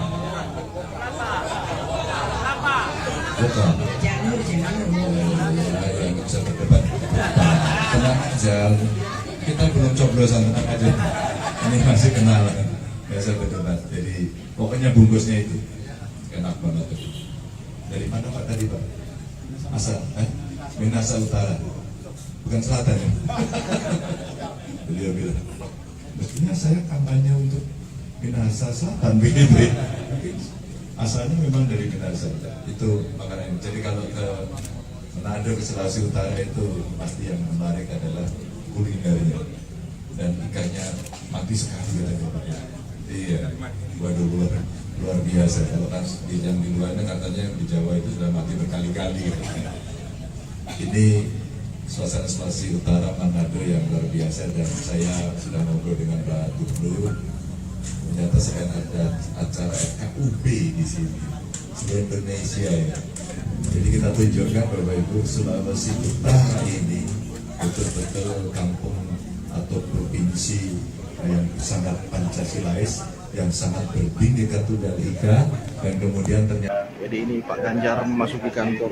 Bukan. Yang bisa berdebat. Tenang aja. Kita belum coblosan, tenang aja. Ini masih kenalan. Biasa berdebat. Jadi pokoknya bungkusnya itu enak banget. Dari mana Pak tadi Pak? Asal, Minasa Utara. Bukan selatan ya. Beliau bilang, mestinya saya kampanye untuk Minasa Selatan begitu. Asalnya memang dari Minasa. Itu makanan. Jadi kalau ke Manado, ke Sulawesi Utara itu pasti yang menarik adalah kulinernya, dan ikannya mati sekali katanya Pak. Iya, waduh luar biasa. Kalau kan yang di luarnya katanya di Jawa itu sudah mati berkali-kali. Ini suasana Sulawesi Utara Manado yang luar biasa, dan saya sudah ngobrol dengan Pak Gubernur. Ternyata sekarang ada acara FKUB di sini, seluruh Indonesia ya. Jadi kita tunjukkan Bapak Ibu, Sulawesi Utara ini betul-betul kampung atau provinsi yang sangat Pancasilais, yang sangat berbhinneka tunggal ika, dan kemudian ternyata. Jadi ini Pak Ganjar memasuki kantor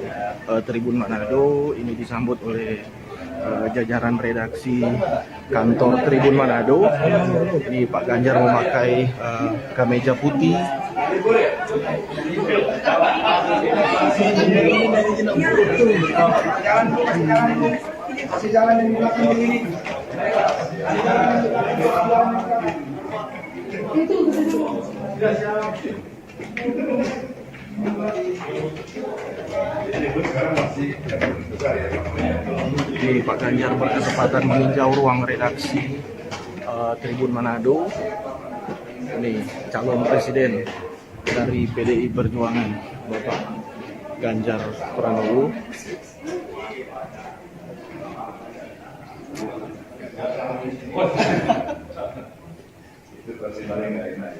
Tribun Manado, ini disambut oleh jajaran redaksi kantor Tribun Manado. Ini Pak Ganjar memakai kemeja putih. Ini Pak Ganjar berkesempatan meninjau ruang redaksi Tribun Manado. Ini calon presiden dari PDI Perjuangan, Bapak Ganjar Pranowo. Itu pasti paling nggak enak.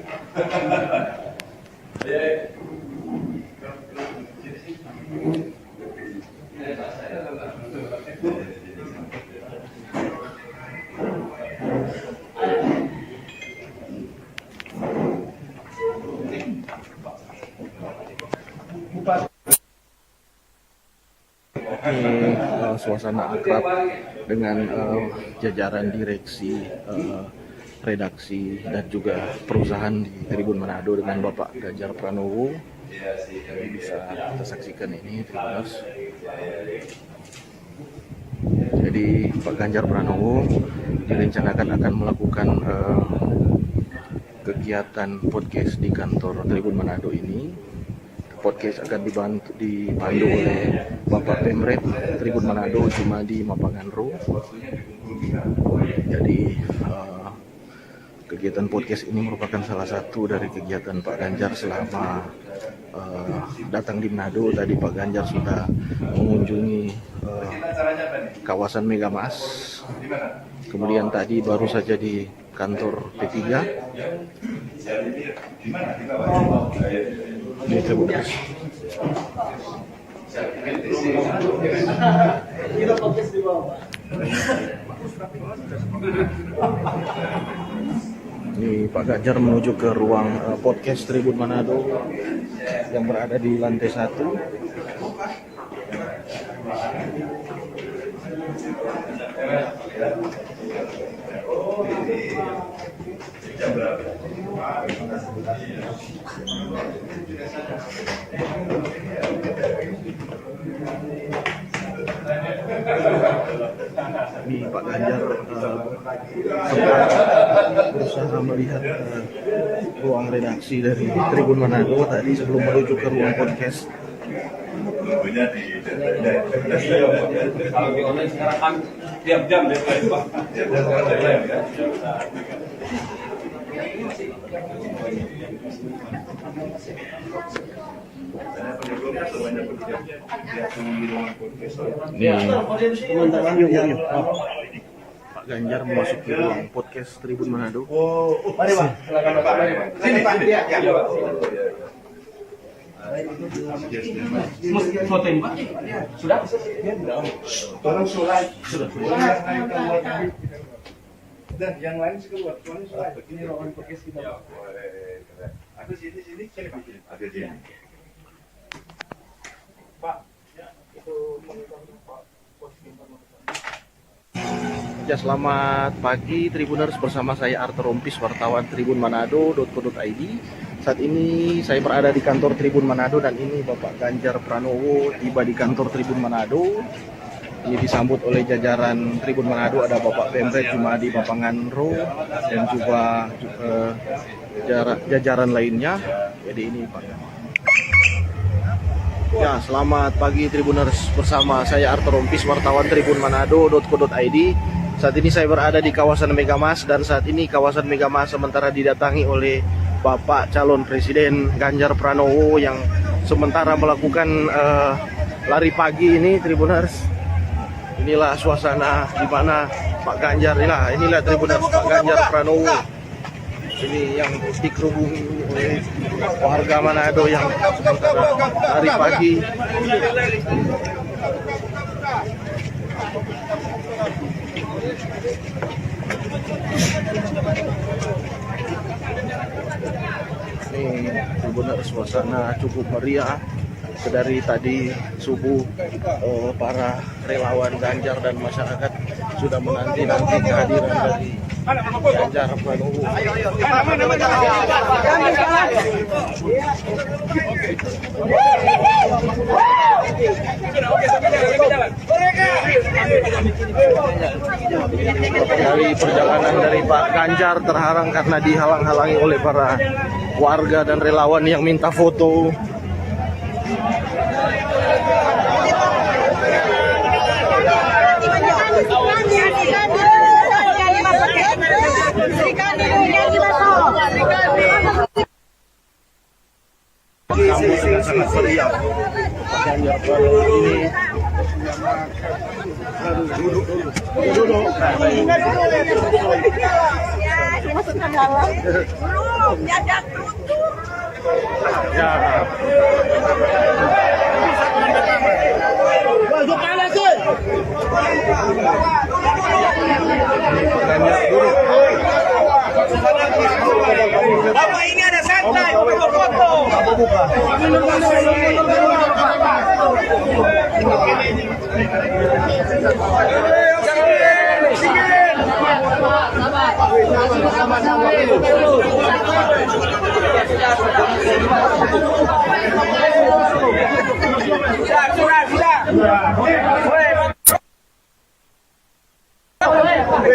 Ini suasana akrab dengan jajaran direksi redaksi dan juga perusahaan di Tribun Manado dengan Bapak Ganjar Pranowo. Bisa kita saksikan ini Tribuners. Jadi Pak Ganjar Pranowo direncanakan akan melakukan kegiatan podcast di kantor Tribun Manado ini. Podcast akan dipandu oleh Bapak Pemret Tribun Manado Jumadi Mapanganro. Jadi kegiatan podcast ini merupakan salah satu dari kegiatan Pak Ganjar selama datang di Manado. Tadi Pak Ganjar sudah mengunjungi kawasan Megamas. Kemudian tadi baru saja di kantor P3. Ini Tribuners. Ini Pak Ganjar menuju ke ruang podcast Tribun Manado yang berada di lantai 1. Ini Pak Ganjar sempat berusaha melihat ruang redaksi dari Tribun Manado tadi sebelum menuju ke ruang podcast. Kalau di online sekarang kan tiap jam deh Pak. Pak Ganjar memasuki ruang podcast Tribun Manado. Mari Pak, silakan Pak. Sini Pak. Iya Pak. Fotoin Pak. Sudah? Tolong surat. Dan yang lain keluar. Ini ruangan podcast kita. Aku sini. Ada sini. Pak, itu Ya, selamat pagi Tribuners, bersama saya Arthur Rompis, wartawan Tribun Manado.co.id. Saat ini saya berada di kantor Tribun Manado dan ini Bapak Ganjar Pranowo tiba di kantor Tribun Manado. Ini disambut oleh jajaran Tribun Manado, ada Bapak Pemret Jumadi Mapanganro dan juga jajaran lainnya. Jadi ini Pak. Ya, selamat pagi Tribuners, bersama saya Arthur Rompis, wartawan Tribun Manado.co.id. Saat ini saya berada di kawasan Megamas dan saat ini kawasan Megamas sementara didatangi oleh Bapak calon Presiden Ganjar Pranowo yang sementara melakukan lari pagi ini Tribuners. Inilah suasana di mana Pak Ganjar, inilah Tribuners, Pak Ganjar Pranowo. Ini yang dikerubungi oleh warga Manado yang sementara lari pagi. Ini benar suasana cukup meriah. Dari tadi subuh para relawan Ganjar dan masyarakat sudah menanti-nanti kehadiran dari Ganjar Pranowo. Dari perjalanan dari Pak Ganjar terhalang karena dihalang-halangi oleh para warga dan relawan yang minta foto. Sambut dengan sangat meriah. Pak Ganjar Pranowo ini duduk. Masuk ke dalam. Belum, jajan tutup. Ya. Masuk kanan sih. Pak Ganjar duduk. Bapak ini ada santai, foto-foto.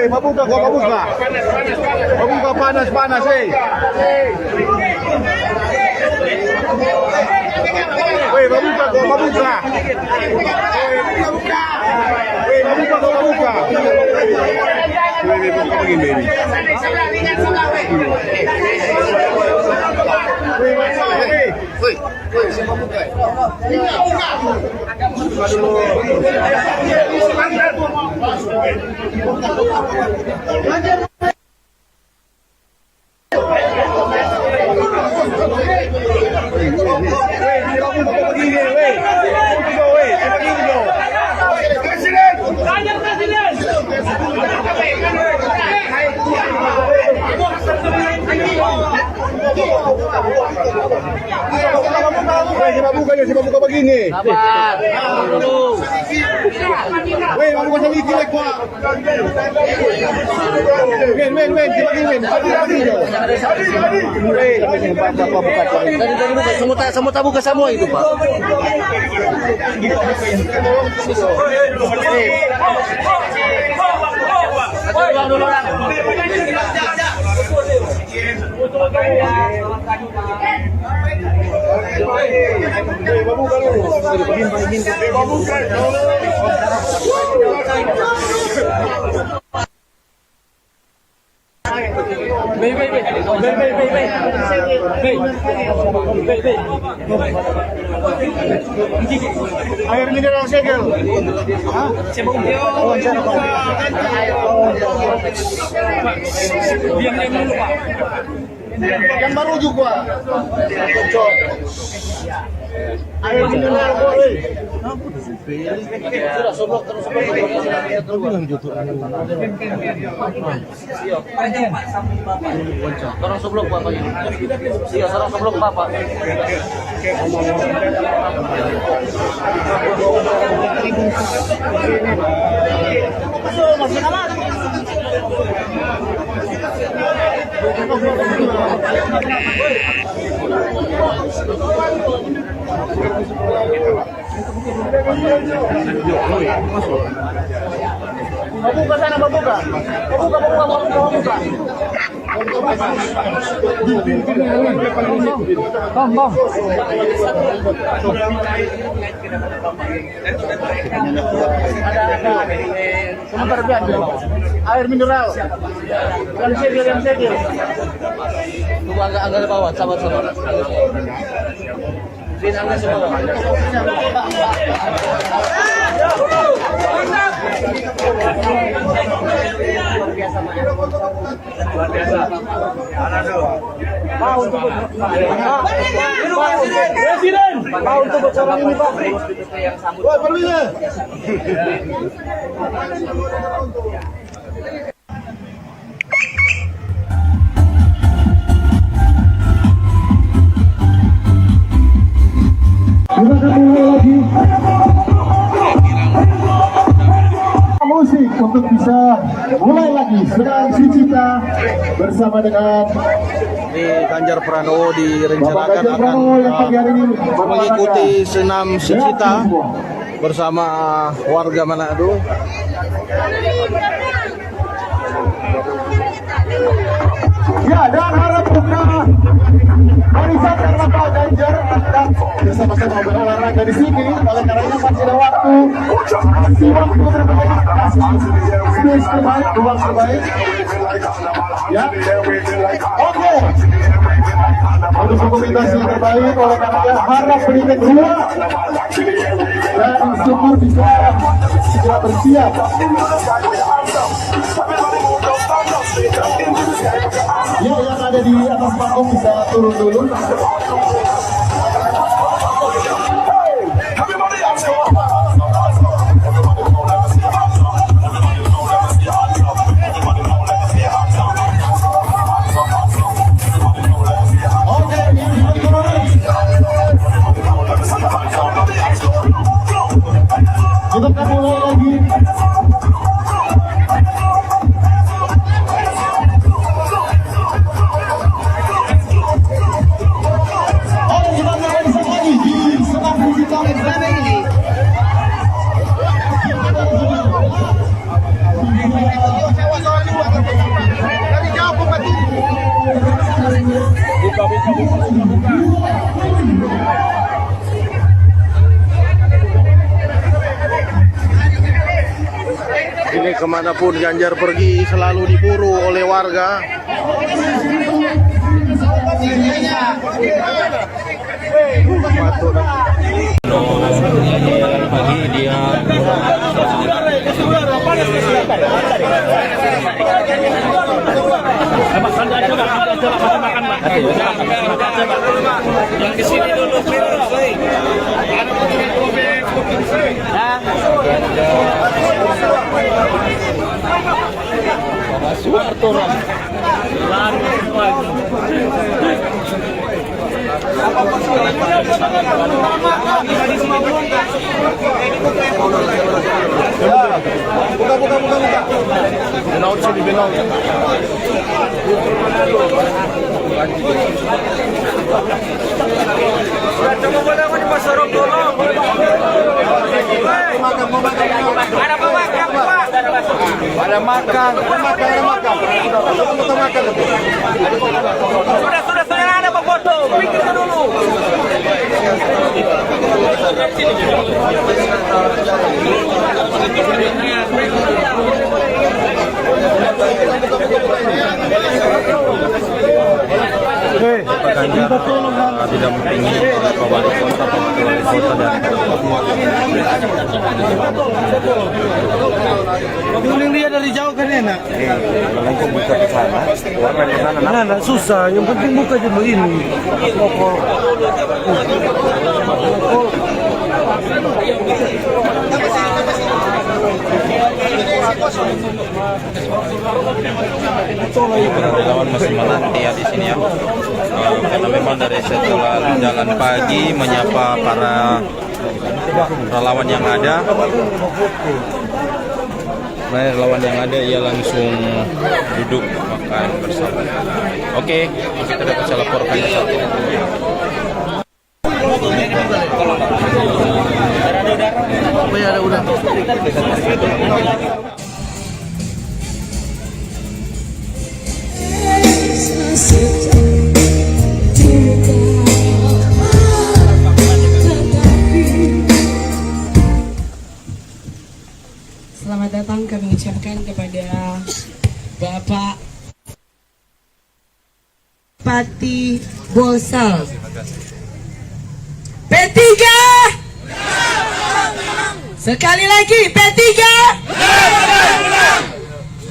Mabuka gua, mabuka. Mabuka panas, Weh, mabuka gua, mabuka. Buka begini. Weh, mau buka lagi lek gua. Men, Semua tabu ke semua itu, Pak. Air mineral segel. Diam dulu, Pak. Yang baru juga. Air mineral boleh. Sudah soblok terus. Sarang soblok Bapak. Iya, sarang soblok Bapak. Masih aman. Mabuka sana, mabuka. Mabuka. Bang. Sebentar biar air mineral. Yang segel. Tunggu angga bawah, sabar. Din angga semua. Luar biasa. Mau untuk Presiden. Mau untuk bocoran ini, Pak. Woi, perlunya. Musik untuk bisa mulai lagi sedang Sucita bersama dengan Ganjar Pranowo direncanakan akan mengikuti senam Sucita bersama warga Manado. Ya, dan harap buka barisan karena Pak Ganjar akan bersama-sama berolahraga di sini. Oleh karenanya masih ada waktu. Kasih waktu terbaik, kasih space terbaik, ruang terbaik. Ya, oke. Untuk dokumentasi yang terbaik, oleh karenanya harap berikan dua dan instruktur bisa segera bersiap. Ya, yang ada di atas panggung bisa turun dulu. Kita akan mulai lagi. kemanapun Ganjar pergi selalu diburu oleh warga. Pagi dia yang di sini dulu Buka. Benaut sini, benaut. coba boleh di pasar dulu. Ada pemakan, Pak. Ada makan. Sudah saya ada Pak foto. Pikir dulu. Pak Ganjar tidak mempunyai Pak Wali Kota Kuning dia dari jauh kan enak. Kalau kau buka ke sana, warna di sana. Nah, susah. Yang penting buka dulu ini. Relawan masih menanti ya di sini ya, karena memang dari setelah jalan pagi menyapa para relawan yang ada. Nah, relawan yang ada ia langsung duduk makan bersama. Oke, kita dapat saya laporkan saat ini. Ada udang. Selamat datang kami ucapkan kepada Bapak Pati Bosal. P3 sekali lagi, P3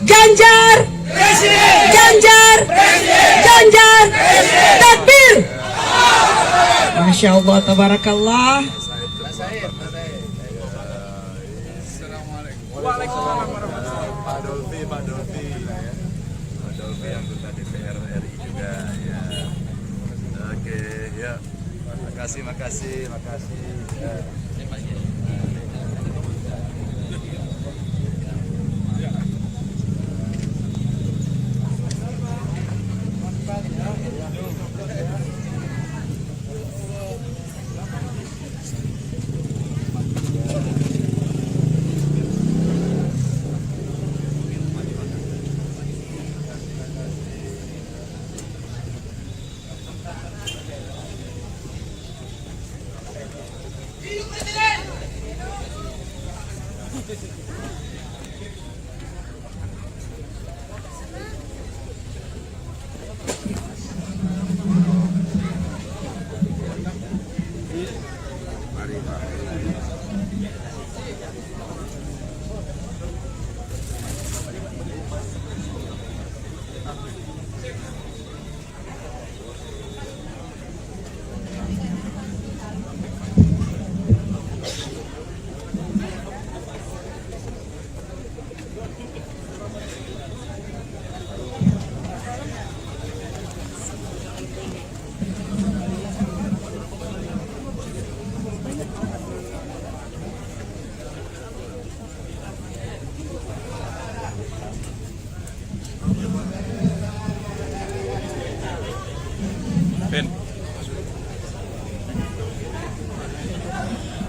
Ganjar Ganjar Ganjar takbir. Masya Allah, tabarakallah. Waalaikumsalam warahmatullahi wabarakatuh. Pak Dolfi anggota DPR RI juga ya. Oke, ya. Makasih. Ya.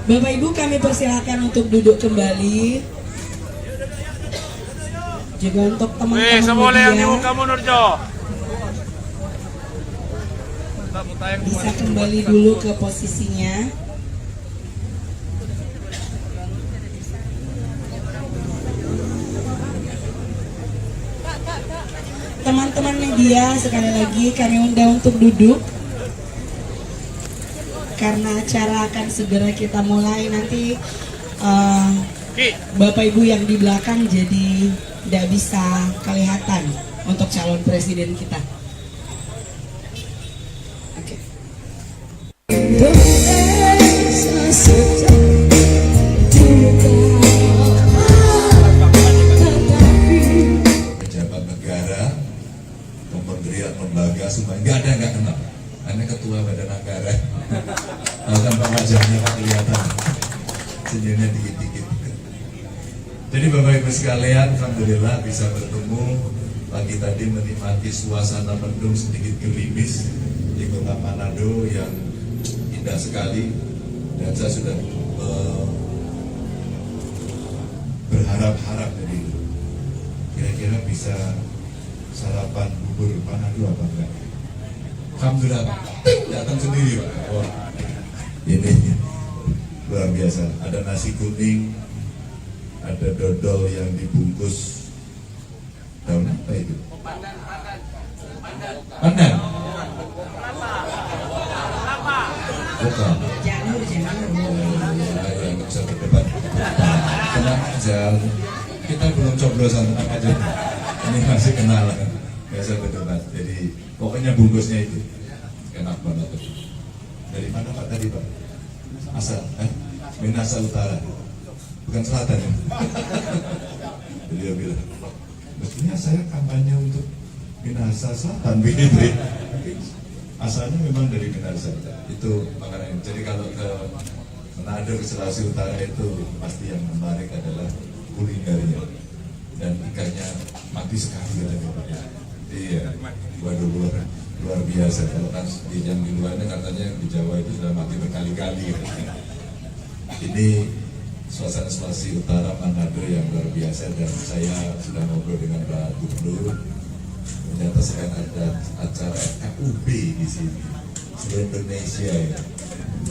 Bapak Ibu, kami persilakan untuk duduk kembali. Juga untuk teman-teman media bisa kembali dulu ke posisinya. teman-teman media, sekali lagi kami undang untuk duduk karena acara akan segera kita mulai. Nanti Bapak Ibu yang di belakang jadi tidak bisa kelihatan untuk calon presiden kita. Oke. Pejabat negara, kementerian, lembaga, semua nggak kenal. Anda ketua badan anggaran, tanpa wajahnya Pak kelihatan, senyumnya dikit-dikit. Jadi Bapak Ibu sekalian, alhamdulillah bisa bertemu pagi tadi menikmati suasana mendung sedikit gerimis di Kota Manado yang indah sekali, dan saya sudah berharap-harap dari kira-kira bisa sarapan bubur Manado apa enggak? Alhamdulillah Pak, datang sendiri Pak. Oh, ini luar biasa. Ada nasi kuning, ada dodol yang dibungkus daun apa itu? Pandan. Bukan. Janur. Yang bisa berdebat. Tenang aja. Kita belum coblosan, tenang aja. Ini masih kenalan. Biasa berdebat. Jadi pokoknya bungkusnya itu enak banget. Dari mana Pak tadi Pak? Asal, Minasa Utara, bukan selatan ya. Beliau bilang, mestinya saya kampanye untuk Minasa Selatan begitu. Asalnya memang dari Minasa. Itu makanya. Jadi kalau ke Manado, ke Sulawesi Utara itu pasti yang menarik adalah kulinernya dan ikannya mati sekali katanya Pak. Iya, waduh luar biasa. Kalau kan yang di luarnya katanya di Jawa itu sudah mati berkali-kali. Ini suasana Sulawesi Utara Manado yang luar biasa, dan saya sudah ngobrol dengan Pak Gubernur. Ternyata sedang ada acara FKUB di sini, seluruh Indonesia ya.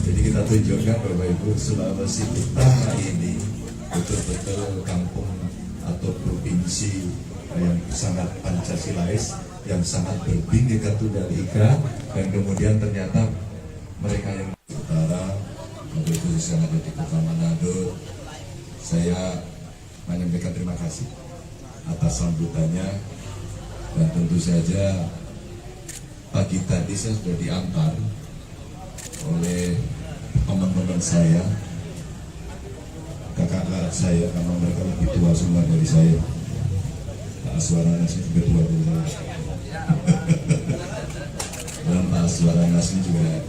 Jadi kita tunjukkan Bapak Ibu, Sulawesi Utara ini betul-betul kampung atau provinsi yang sangat Pancasilais, yang sangat berbhinneka tunggal ika, dan kemudian ternyata mereka yang utara, mobil khusus yang ada di Kota Manado, saya menyampaikan terima kasih atas sambutannya. Dan tentu saja pagi tadi saya sudah diantar oleh teman-teman saya, kakak-kakak saya, karena mereka lebih tua semua dari saya. Pak Aswaranas ini juga tua dari saya. Dan Pak Aswaranas ini juga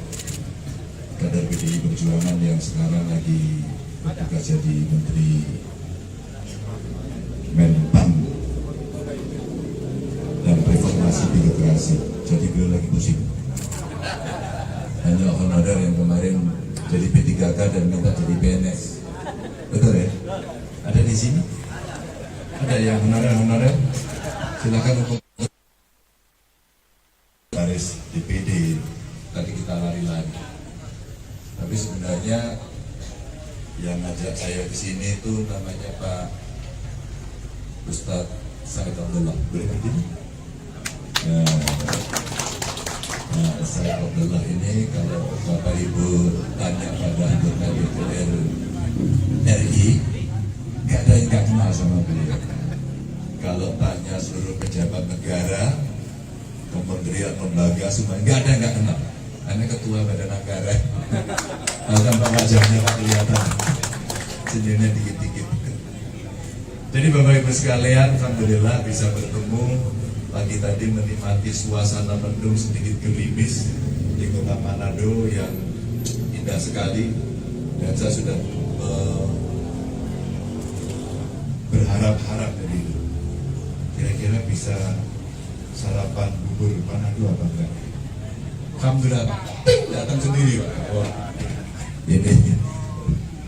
kader PDI Perjuangan yang sekarang lagi bertugas jadi Menteri Menpan dan Reformasi Birokrasi. Jadi beliau lagi pusing. Hanya honorer yang kemarin jadi P3K dan minta jadi PNS. Betul ya? Ada di sini? Ada yang honorer? Silakan untuk garis DPD. Tadi kita lari-lari. Tapi sebenarnya yang ngajak saya ke sini itu namanya Pak Ustadz Said Abdullah. Boleh berdiri? Nah, Said Abdullah ini kalau Bapak Ibu tanya pada anggota DPR RI, nggak ada yang nggak kenal sama beliau. Kalau tanya seluruh pejabat negara, kementerian, lembaga, semua nggak ada yang nggak kenal. Anda ketua badan anggaran, tanpa wajahnya Pak kelihatan, senyumnya dikit-dikit. Jadi Bapak Ibu sekalian, alhamdulillah bisa bertemu pagi tadi menikmati suasana mendung sedikit gerimis di Kota Manado yang indah sekali, dan saya sudah berharap-harap dari kira-kira bisa sarapan bubur Manado apa enggak? Alhamdulillah Pak, datang sendiri Pak. Oh, ini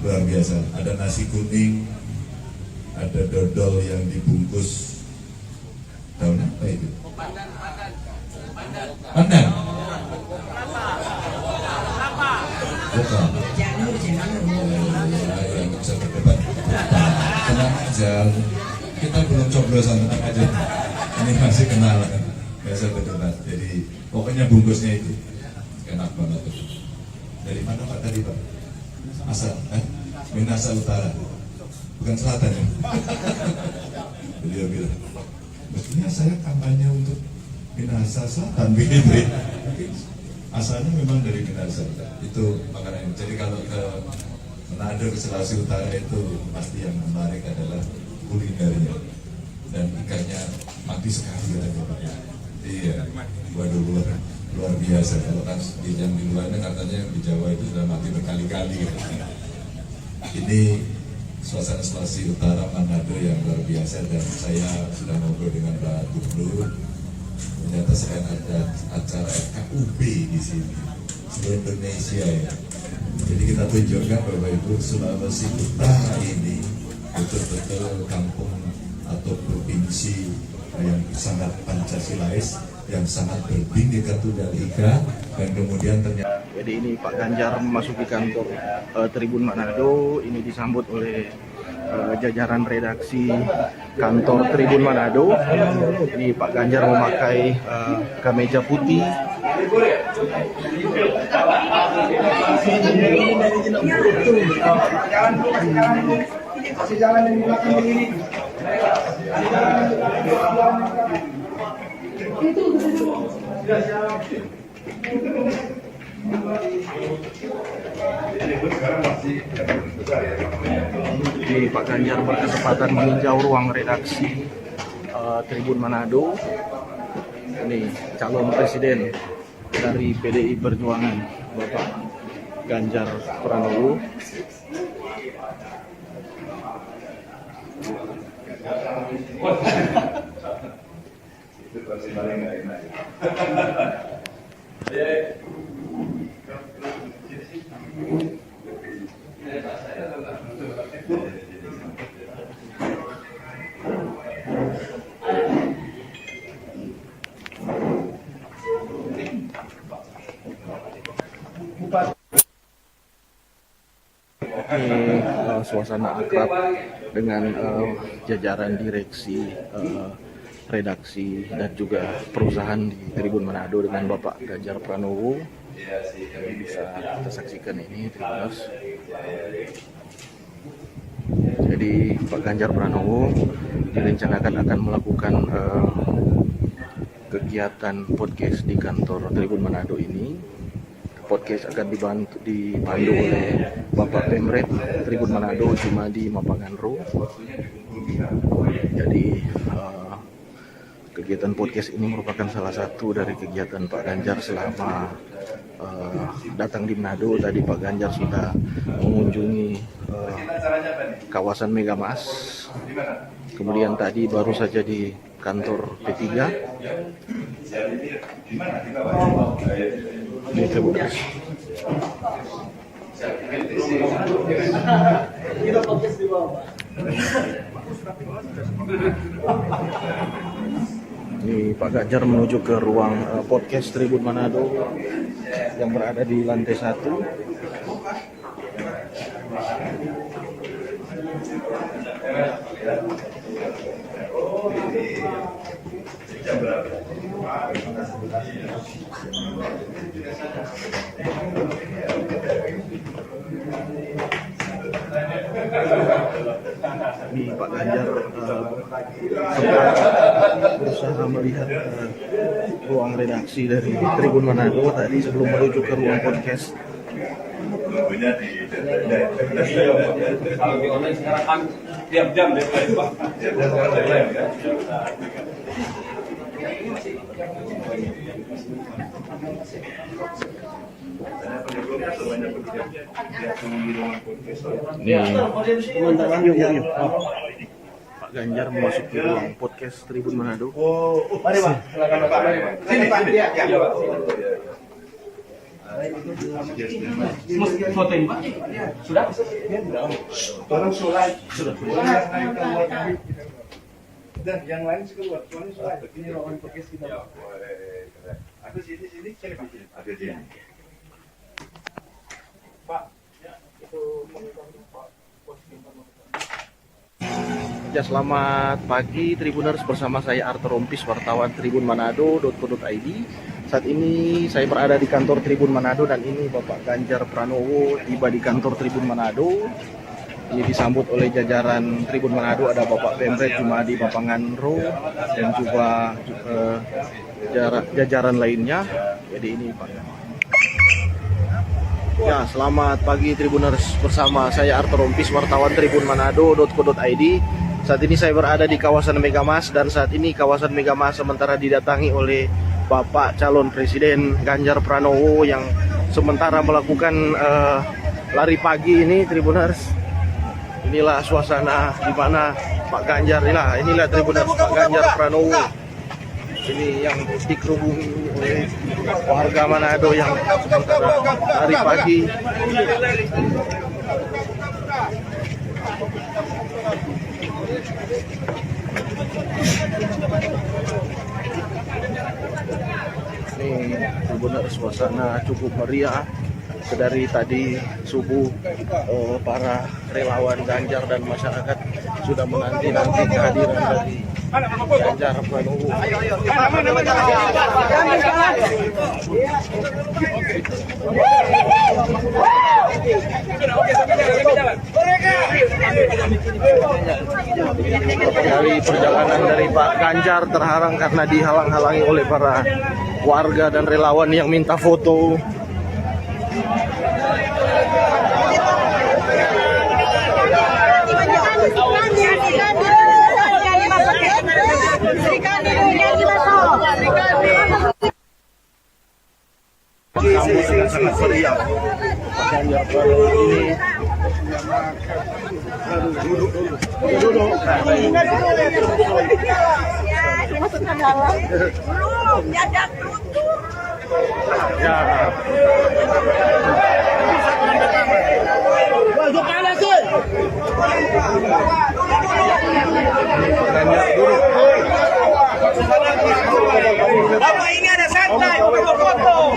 luar biasa. Ada nasi kuning, ada dodol yang dibungkus daun apa itu? Pandan. Bukan. Janur. Yang bisa berdebat. Tenang aja. Kita belum coblosan, tenang aja. Ini masih kenalan. biasa berdebat. Jadi pokoknya bungkusnya itu enak banget. Dari mana Pak tadi Pak? Asal, Minahasa Utara, bukan selatan ya? Beliau bilang, mestinya saya kampanye untuk Minahasa Selatan begitu ya. Asalnya memang dari Minahasa itu makanan. Jadi kalau ke Manado, ke Sulawesi Utara itu pasti yang menarik adalah kulinernya dan ikannya mati sekali katanya Pak. Iya, waduh luar biasa. Kalau kan di luarnya katanya di Jawa itu sudah mati berkali-kali. Gitu. Ini suasana Sulawesi Utara Manado yang luar biasa dan saya sudah ngobrol dengan Pak Gubernur. Ternyata selain ada acara FKUB di sini, seluruh Indonesia ya. Jadi kita tunjukkan bahwa Ibu Sulawesi Utara ini betul-betul kampung atau provinsi yang sangat Pancasilais, yang sangat berbhinneka tunggal ika, dan kemudian ternyata. Jadi ini Pak Ganjar memasuki kantor Tribun Manado, ini disambut oleh jajaran redaksi kantor Tribun Manado. Ini Pak Ganjar memakai kemeja putih. Jalan di belakang ini. Ini Pak Ganjar berkesempatan meninjau ruang redaksi Tribun Manado. Ini calon presiden dari PDI Perjuangan, Bapak Ganjar Pranowo. Itu pasti paling nggak enak. Ini suasana akrab dengan jajaran direksi, redaksi dan juga perusahaan di Tribun Manado dengan Bapak Ganjar Pranowo. Yang bisa kita saksikan ini Tribuners. Jadi Pak Ganjar Pranowo direncanakan akan melakukan kegiatan podcast di kantor Tribun Manado ini. Podcast akan dipandu oleh Bapak Pemret Tribun Manado Jumadi Mapanganro. Jadi kegiatan podcast ini merupakan salah satu dari kegiatan Pak Ganjar selama datang di Manado. Tadi Pak Ganjar sudah mengunjungi kawasan Megamas. Kemudian tadi baru saja di kantor P3. Ini Tribuners. Ini Pak Ganjar menuju ke ruang podcast Tribun Manado yang berada di lantai 1. Ini Pak Ganjar berusaha melihat ruang redaksi dari Tribun Manado tadi sebelum menuju ke ruang podcast. Kalau di online sekarang kan tiap jam deadline Pak. Yuk. Pak Ganjar memasuki ruang podcast Tribun Manado. Mari Pak, silakan Pak. Sini Pak. Ya. Voting Pak. Sudah? Tolong surat. Dan yang lain keluar. Soalnya surat. Ini ruangan podcast kita. Ada sini. Ada sini. Pak, itu monitor Pak. Ya, selamat pagi Tribuners, bersama saya Arthur Rompis, wartawan Tribun Manado.co.id. Saat ini saya berada di kantor Tribun Manado dan ini Bapak Ganjar Pranowo tiba di kantor Tribun Manado. Ini disambut oleh jajaran Tribun Manado, ada Bapak Pemret Jumadi Bapanganro dan juga jajaran lainnya. Jadi ini Pak. Ya, selamat pagi Tribuners, bersama saya Arthur Rompis, wartawan Tribun Manado.co.id. Saat ini saya berada di kawasan Megamas dan saat ini kawasan Megamas sementara didatangi oleh Bapak calon Presiden Ganjar Pranowo yang sementara melakukan lari pagi ini Tribuners. Inilah suasana di mana Pak Ganjar, inilah Tribuners, Pak Ganjar Pranowo. Ini yang dikerubungi oleh warga Manado yang sementara lari pagi. Ini benar suasana cukup meriah. Dari tadi subuh para relawan Ganjar dan masyarakat sudah menanti-nanti kehadiran dari Ganjar Pranowo. Dari perjalanan dari Pak Ganjar terhalang karena dihalang-halangi oleh para warga dan relawan yang minta foto. Sangat meriah. Pak Ganjar Pranowo ini duduk. Ya. Bapak ini ada santai untuk foto.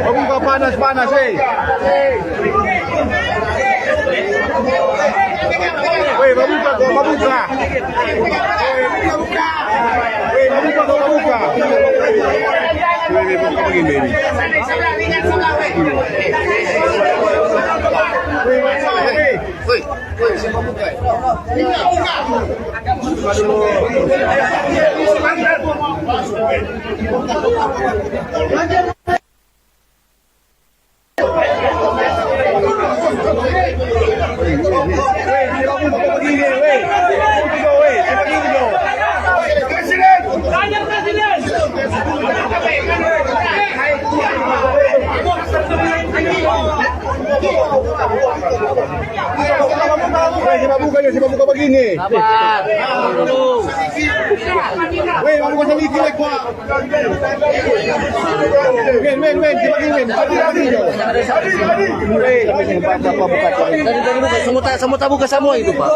Mabuka panas, Siapa begini? Sabar. Weh, mau pasang iki lek Pak. Men, semua buka semua itu, Pak.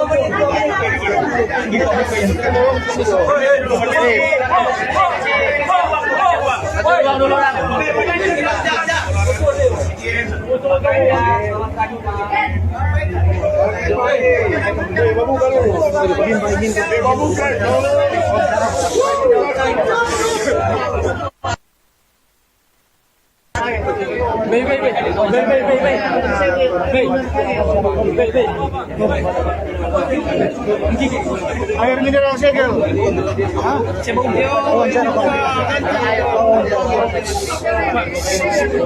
Air mineral segel.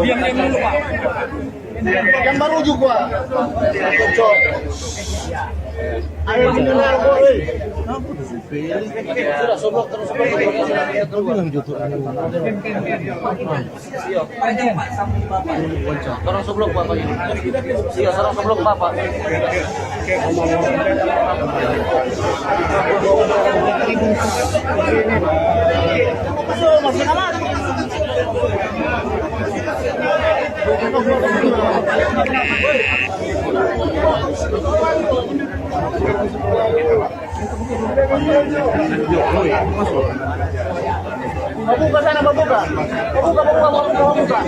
Diam dulu, Pak. Yang baru juga. Air mineral boleh. Sudah soblok terus. Bilang jutu. Orang soblok Bapak ini. Iya, orang soblok Bapak. Buka sana, buka. Buka.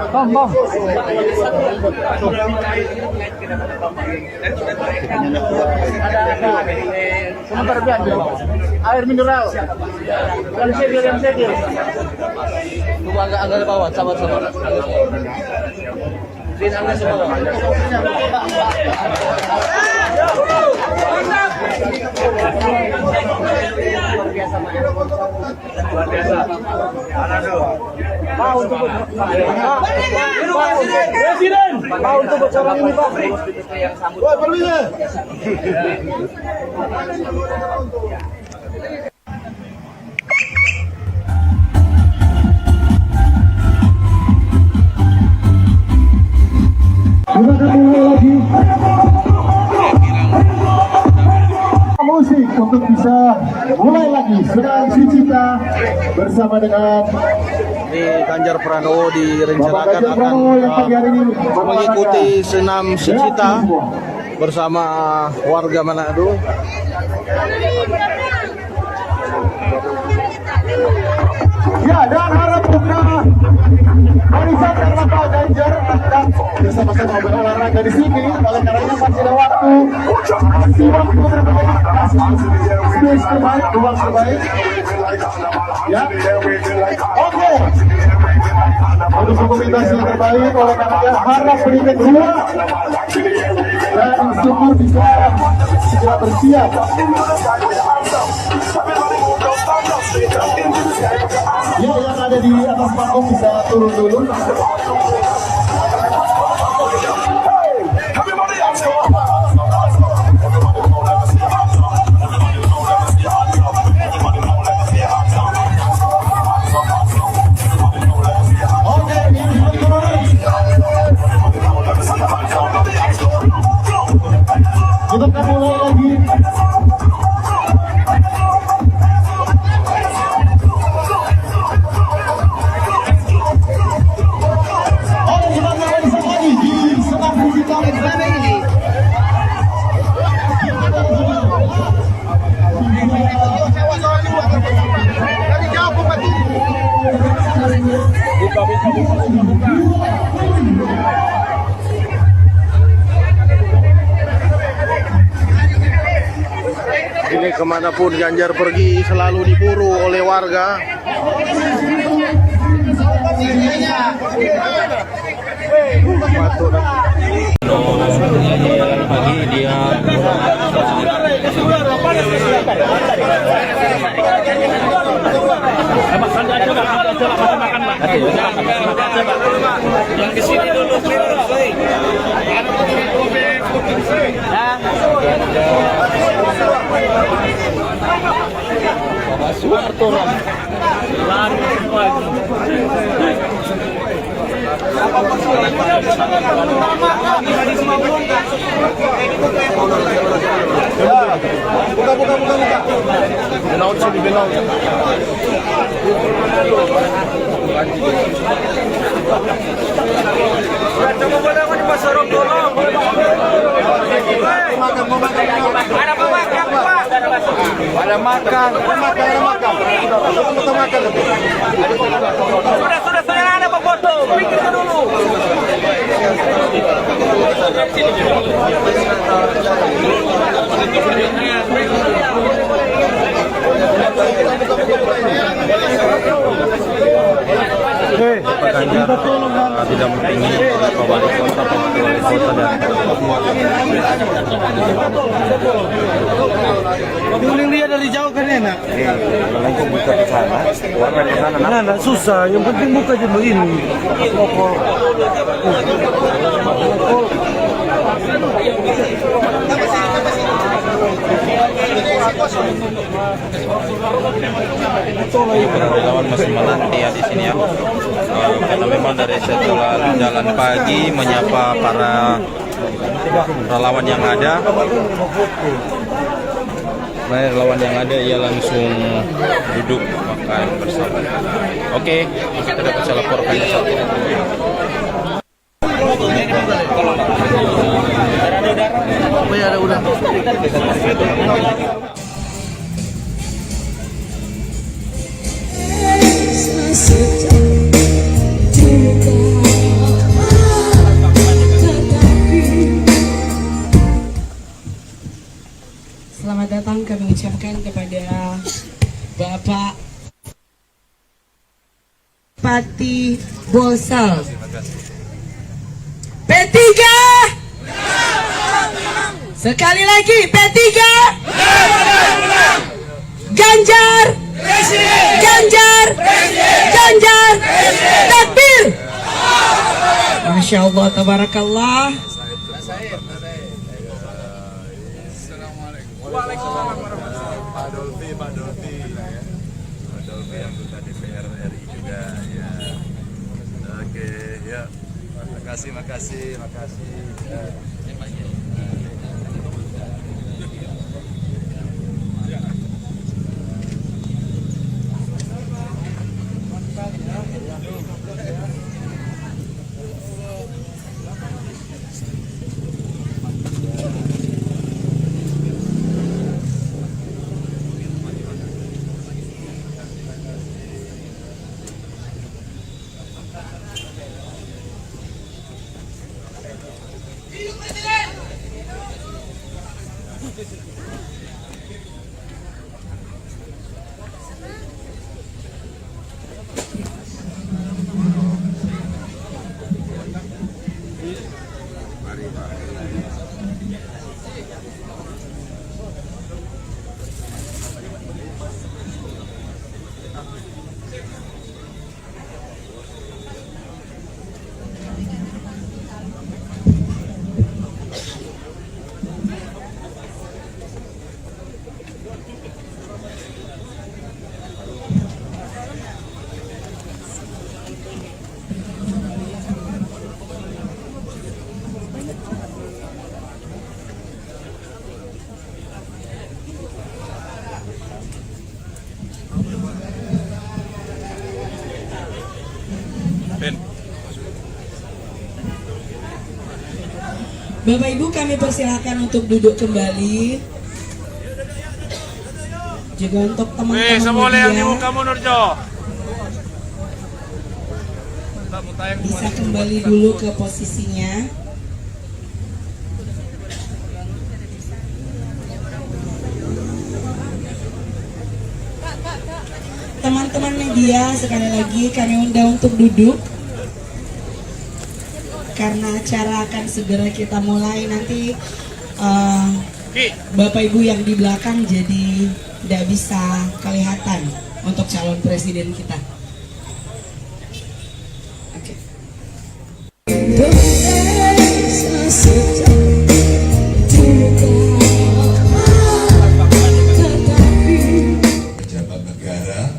Bang. Sebentar biar air mineral. Yang segel. Tunggu agak bawah, sabar. Din angkat semua. Presiden, mau untuk bocoran ini Pak. Woi, perlunya. Musik untuk bisa mulai lagi sedang Sucita bersama dengan Ganjar Pranowo direncanakan akan mengikuti senam Sucita bersama warga Manado. Ya, dan harap buka barisan karena Pak Ganjar akan bersama-sama berolahraga di sini. Oleh karenanya masih ada waktu. Masih waktu terbaik. Space terbaik, ruang terbaik. Ya, oke. Untuk komunitas yang terbaik, oleh karenanya harap berikan dua dan semua bisa segera bersiap. Ya, yang ada di atas panggung bisa turun dulu. Kita akan mulai lagi. Ini kemanapun Ganjar pergi selalu diburu oleh warga. Pagi dia yang di sini dulu. Buka. Benaut sini, benaut. Ada makan. Sudah ada Pak foto. Pikir dulu. Pak Ganjar tidak mentinggi Pak Wali Kota, Pak Wali Kota dan Guling dia dari jauh kan enak. kalau kok buka di sana, warna di sana. Nah, susah. Yang penting buka aja begini. Pokok. relawan masih menanti ya di sini ya, karena memang dari setelah jalan pagi menyapa para relawan yang ada. Nah, relawan yang ada ia langsung duduk makan bersama. Oke, kita dapat saya laporkan saat ini. Ada udara. Selamat datang kami ucapkan kepada Bapak Pati Bosal. P3 sekali lagi, P3 Ganjar, Ganjar, Ganjar, takbir. Masya Allah, tabarakallah. Waalaikumsalam warahmatullahi wabarakatuh. Pak Dolfi anggota DPR RI juga ya. Oke, ya. Makasih. Ya. Bapak Ibu, kami persilakan untuk duduk kembali. Juga untuk teman-teman media bisa kembali dulu ke posisinya. Teman-teman media, sekali lagi kami undang untuk duduk karena acara akan segera kita mulai. Nanti Bapak Ibu yang di belakang jadi tidak bisa kelihatan untuk calon presiden kita. Oke. Pejabat negara,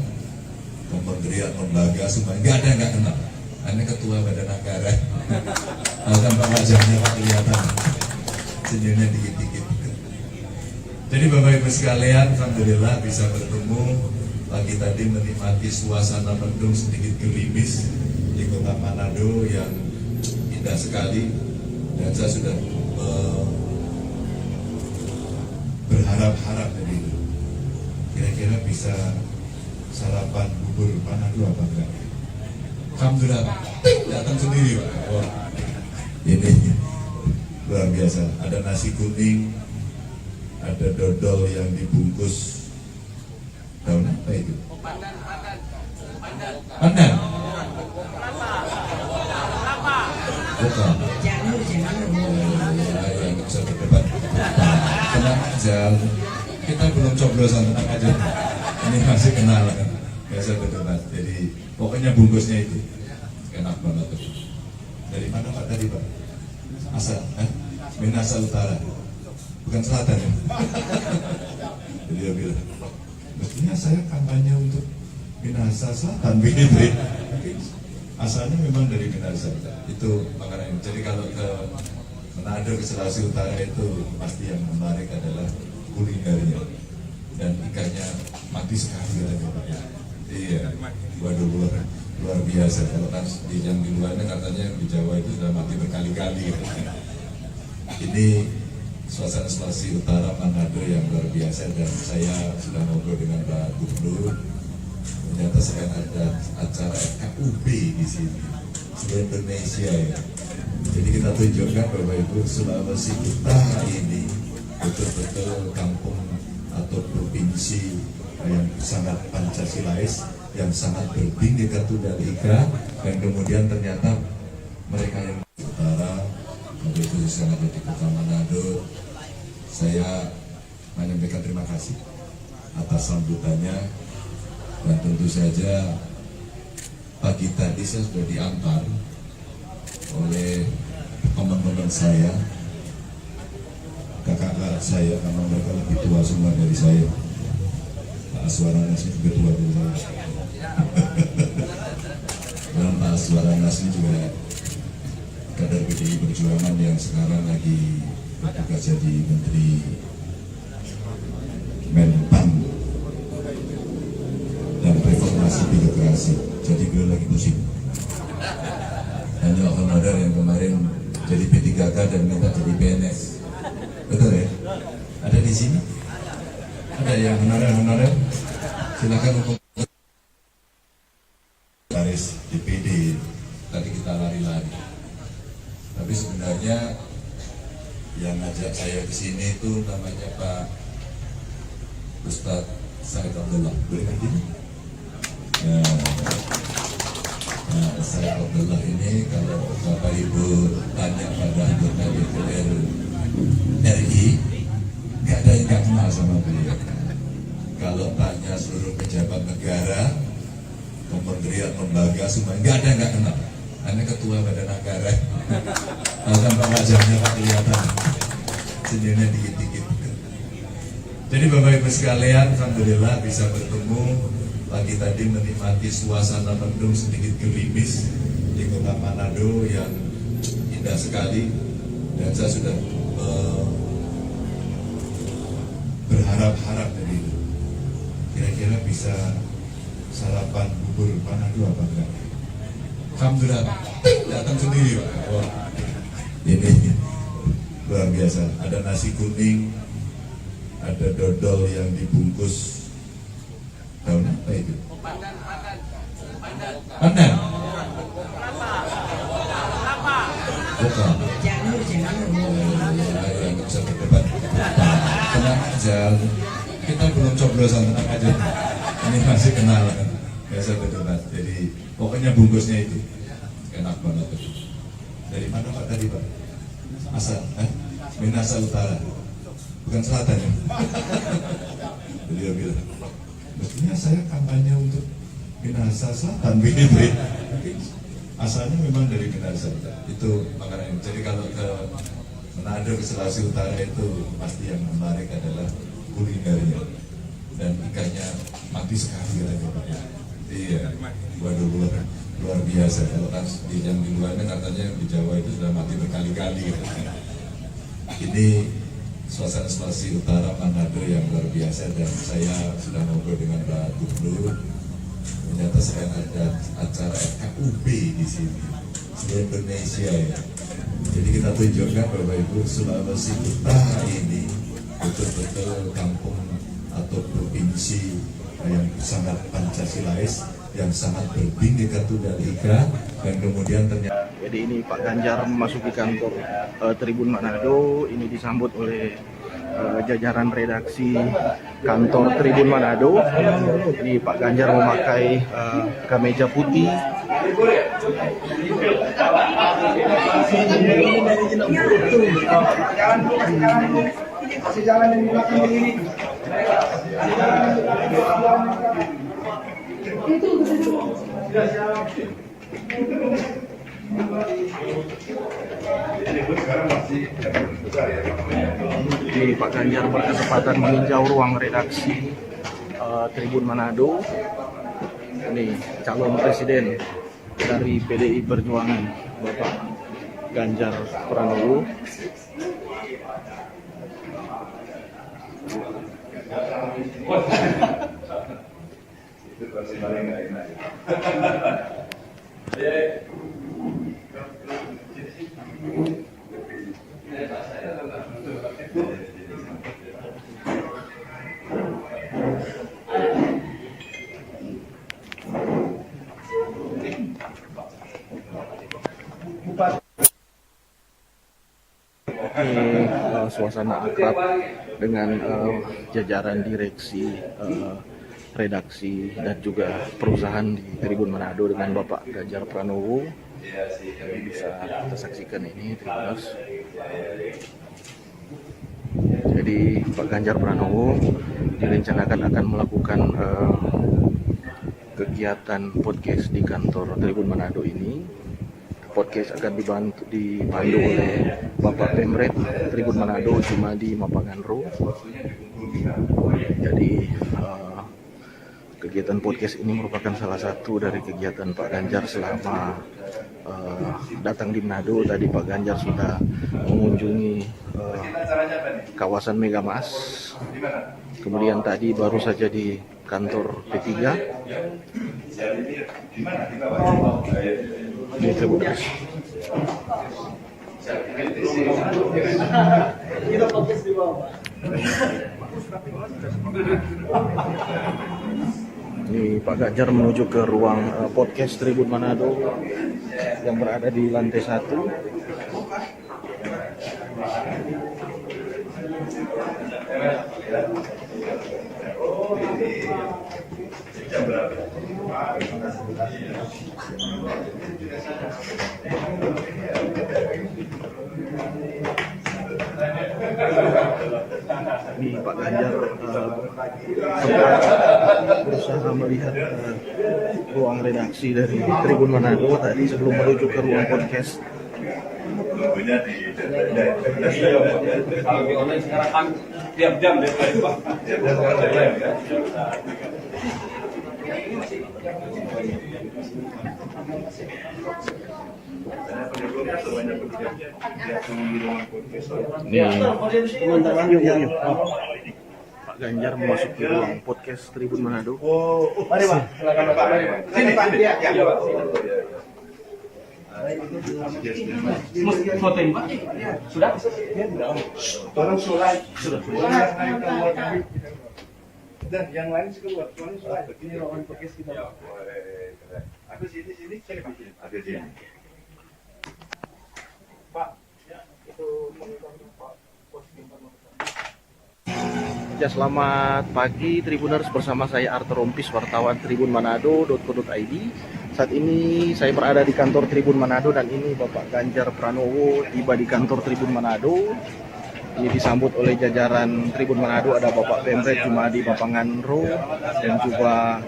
kementerian, lembaga, semua nggak ada nggak kenal. Anda ketua badan anggaran, tanpa wajahnya Pak kelihatan, senyumnya dikit-dikit. Jadi Bapak Ibu sekalian, alhamdulillah bisa bertemu. Pagi tadi menikmati suasana mendung sedikit gerimis di kota Manado yang indah sekali, dan saya sudah berharap-harap dari itu. Kira-kira bisa sarapan bubur Manado apa enggak? Alhamdulillah, datang sendiri Pak. Oh, ini luar biasa. Ada nasi kuning, ada dodol yang dibungkus daun apa itu? Pandan. Bukan. Saya nggak usah berdebat. Tenang aja. Kita belum coblosan, tenang aja. Ini masih kenalan. Nggak usah berdebat. Jadi pokoknya bungkusnya itu enak banget. Dari mana Pak tadi Pak? Asal, Minasa Utara, bukan selatan ya? Beliau bilang, mestinya saya kampanye untuk Minahasa Selatan begitu ya. Asalnya memang dari Minahasa itu makanan. Jadi kalau ke Manado, ke Sulawesi Utara itu pasti yang menarik adalah kulinernya dan ikannya mati sekali katanya. Iya, waduh luar biasa. Kalau kan di yang di luarnya katanya di Jawa itu sudah mati berkali-kali. Ini suasana Sulawesi Utara Manado yang luar biasa dan saya sudah ngobrol dengan Pak Gubernur. Ternyata sedang ada acara FKUB di sini, seluruh Indonesia ya. Jadi kita tunjukkan Bapak Ibu, Sulawesi Utara ini betul-betul kampung atau provinsi yang sangat Pancasilais, yang sangat berbhinneka tunggal ika, dan kemudian ternyata mereka yang utara, Bapak Ibu yang ada di Kota Manado, saya menyampaikan terima kasih atas sambutannya. Dan tentu saja pagi tadi saya sudah diantar oleh teman-teman saya, kakak-kakak saya, karena mereka lebih tua semua dari saya. Pak Aswaranas juga tua dari saya. Dan Pak Aswaranas ini juga kader PDI Perjuangan yang sekarang lagi bertugas jadi Menteri Menpan dan reformasi birokrasi. Jadi beliau lagi pusing. Hanya honorer yang kemarin jadi P3K dan minta jadi PNS. Betul ya? Ada di sini? Ada yang honorer? Silakan untuk garis DPD. Tadi kita lari-lari. Tapi sebenarnya yang ngajak saya ke sini itu namanya Pak Ustadz Said Abdullah. Boleh kan ini? Nah, Said Abdullah ini kalau Bapak Ibu tanya pada anggota DPR RI, nggak ada yang nggak kenal sama beliau. Kalau tanya seluruh pejabat negara, kementerian, lembaga, semua nggak ada yang nggak kenal. Hanya ketua badan anggaran. Tanpa wajahnya Pak kelihatan, senyumnya dikit-dikit. Jadi Bapak Ibu sekalian, alhamdulillah bisa bertemu. Pagi tadi menikmati suasana mendung sedikit gerimis di Kota Manado yang indah sekali, dan saya sudah berharap-harap dari itu. Kira-kira bisa sarapan bubur Manado apa enggak? Alhamdulillah, datang sendiri Pak. Oh, ini luar biasa. Ada nasi kuning, ada dodol yang dibungkus daun apa itu? Pandan. Bukan. Yang bisa berdebat. Tenang aja. Kita belum coblosan, tenang aja. Ini masih kenalan. Biasa berdebat. Jadi pokoknya bungkusnya itu enak banget. Dari mana Pak tadi Pak? Asal, Minahasa Utara. Bukan selatan ya. Beliau bilang, mestinya saya kampanye untuk Minahasa Selatan begitu ya. Asalnya memang dari Minahasa itu makanan. Jadi kalau ke Manado, ke Sulawesi Utara itu pasti yang menarik adalah kulinernya dan ikannya mati sekali katanya. Iya, waduh luar biasa. Kalau kan di yang di luarnya katanya di Jawa itu sudah mati berkali-kali. Ini suasana Sulawesi Utara Manado yang luar biasa, dan saya sudah ngobrol dengan Pak Gubernur. Ternyata sedang ada acara FKUB di sini, seluruh Indonesia ya. Jadi kita tunjukkan Bapak Ibu, Sulawesi Utara ini betul-betul kampung atau provinsi yang sangat Pancasilais, yang sangat berbhinneka tunggal ika, dan kemudian ternyata. Jadi ini Pak Ganjar memasuki kantor Tribun Manado. Ini disambut oleh jajaran redaksi kantor Tribun Manado. Ini Pak Ganjar memakai kemeja putih. Kasih jalan yang di belakang ini. Ini Pak Ganjar berkesempatan meninjau ruang redaksi Tribun Manado. Ini calon presiden dari PDI Perjuangan, Bapak Ganjar Pranowo. Itu pasti paling nggak enak. Ini suasana akrab dengan jajaran direksi, redaksi dan juga perusahaan di Tribun Manado dengan Bapak Ganjar Pranowo. Ini bisa kita saksikan ini Tribuners. Jadi Pak Ganjar Pranowo direncanakan akan melakukan kegiatan podcast di kantor Tribun Manado ini. Podcast akan dipandu oleh Bapak Pemret Tribun Manado Jumadi Mapanganro. Jadi kegiatan podcast ini merupakan salah satu dari kegiatan Pak Ganjar selama datang di Manado. Tadi Pak Ganjar sudah mengunjungi kawasan Megamas. Kemudian tadi baru saja di kantor P3. Ini Tribuners. Ini Pak Ganjar menuju ke ruang podcast Tribun Manado yang berada di lantai 1. Ini Pak Ganjar berusaha melihat ruang redaksi dari Tribun Manado tadi sebelum menuju ke ruang podcast. Kalau di online sekarang kan tiap jam deadline, Pak. Tiap jam deadline ya. Yuk. Pak Ganjar memasuki ruang podcast Tribun Manado. Mari Pak, silakan Pak. Sini Pak. Ya, Pak. Fotoin Pak. Sudah? Tolong surat. Dan yang lain keluar. Tolong surat. Ini ruangan podcast kita. Aku sini saya bikin. Ada sini. Pak, itu Ya, selamat pagi Tribuners, bersama saya Arthur Rompis, wartawan Tribun Manado.co.id. Saat ini saya berada di kantor Tribun Manado dan ini Bapak Ganjar Pranowo tiba di kantor Tribun Manado. Ini disambut oleh jajaran Tribun Manado, ada Bapak Pemret Jumadi Mapanganro dan juga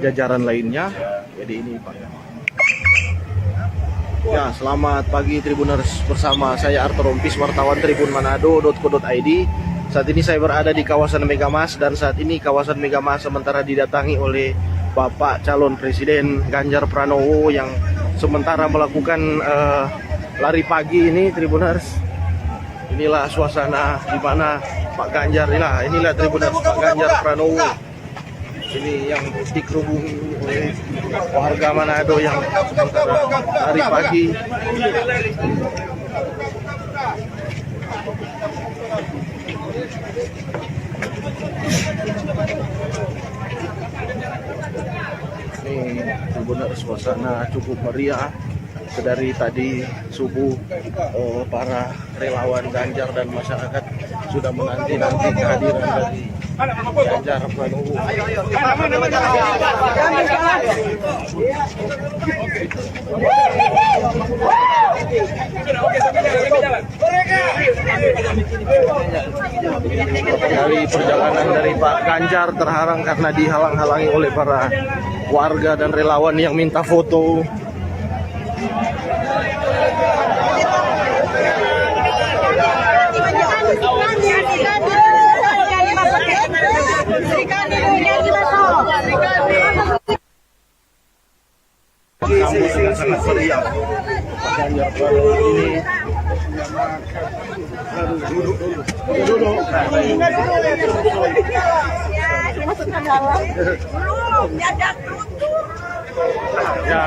jajaran lainnya. Jadi ini Pak. Ya, selamat pagi Tribuners, bersama saya Arthur Rompis, wartawan Tribun Manado.co.id. Saat ini saya berada di kawasan Megamas dan saat ini kawasan Megamas sementara didatangi oleh Bapak calon Presiden Ganjar Pranowo yang sementara melakukan lari pagi ini Tribuners. Inilah suasana di mana Pak Ganjar, inilah Tribuners, Pak Ganjar Pranowo. Ini yang dikerubungi oleh warga Manado yang sementara lari pagi. Ini benar suasana cukup meriah. Dari tadi subuh para relawan Ganjar dan masyarakat sudah menanti-nanti kehadiran dari Ganjar Pranowo. Dari perjalanan dari Pak Ganjar terhalang karena dihalang-halangi oleh para warga dan relawan yang minta foto. Sangat meriah. Ganjar Pranowo ini duduk. Ya.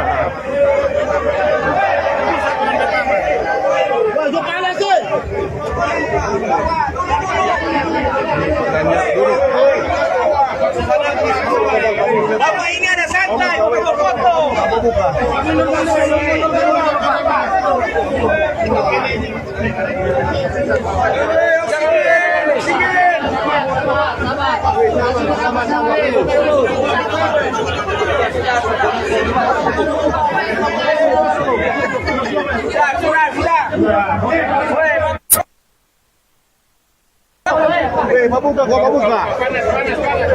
Bapak ini ada santai untuk foto.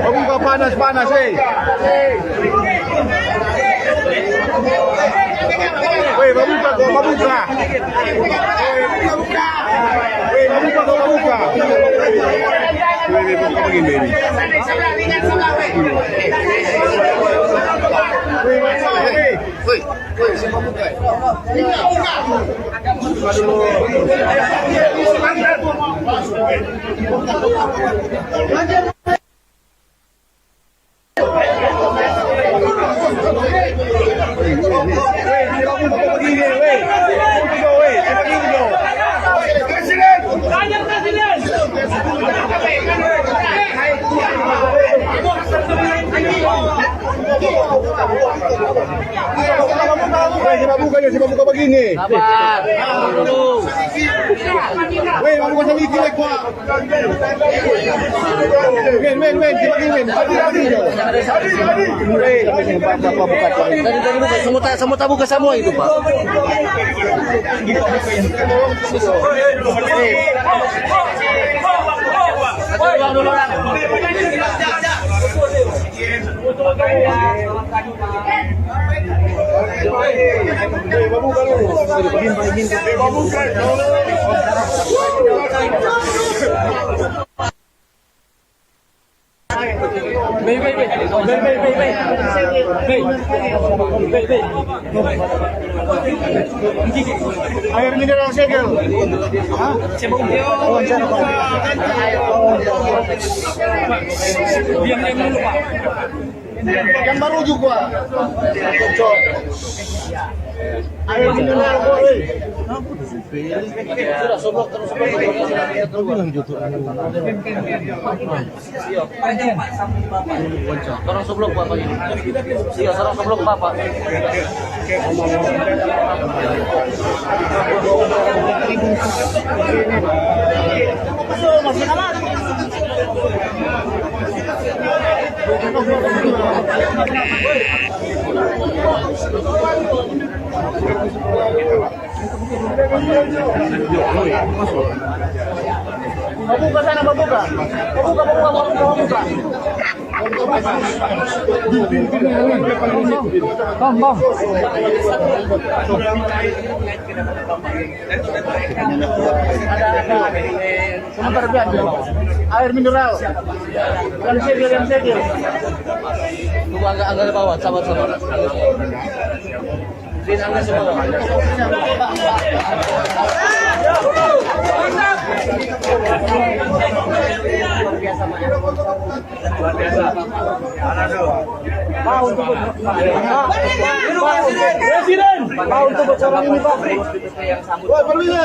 Mabuka panas, Siapa begini? Sabar. Weh, mau sedikit lagi kuat. Men, Semua buka semua itu, Pak. Air mineral segel. Diam dulu, Pak. Yang baru juga. Air mineral boleh. Sudah soblok terus. Bilang gitu. Orang soblok Bapak ini. Iya, orang soblok Bapak. Mabuka sana, mabuka. Mabuka. Bang. Sebentar biar. Air mineral. Yang segel. Tunggu agak ke bawah, sabar. Din angkat semua. Presiden, mau untuk bocoran ini Pak. Woi, perlunya.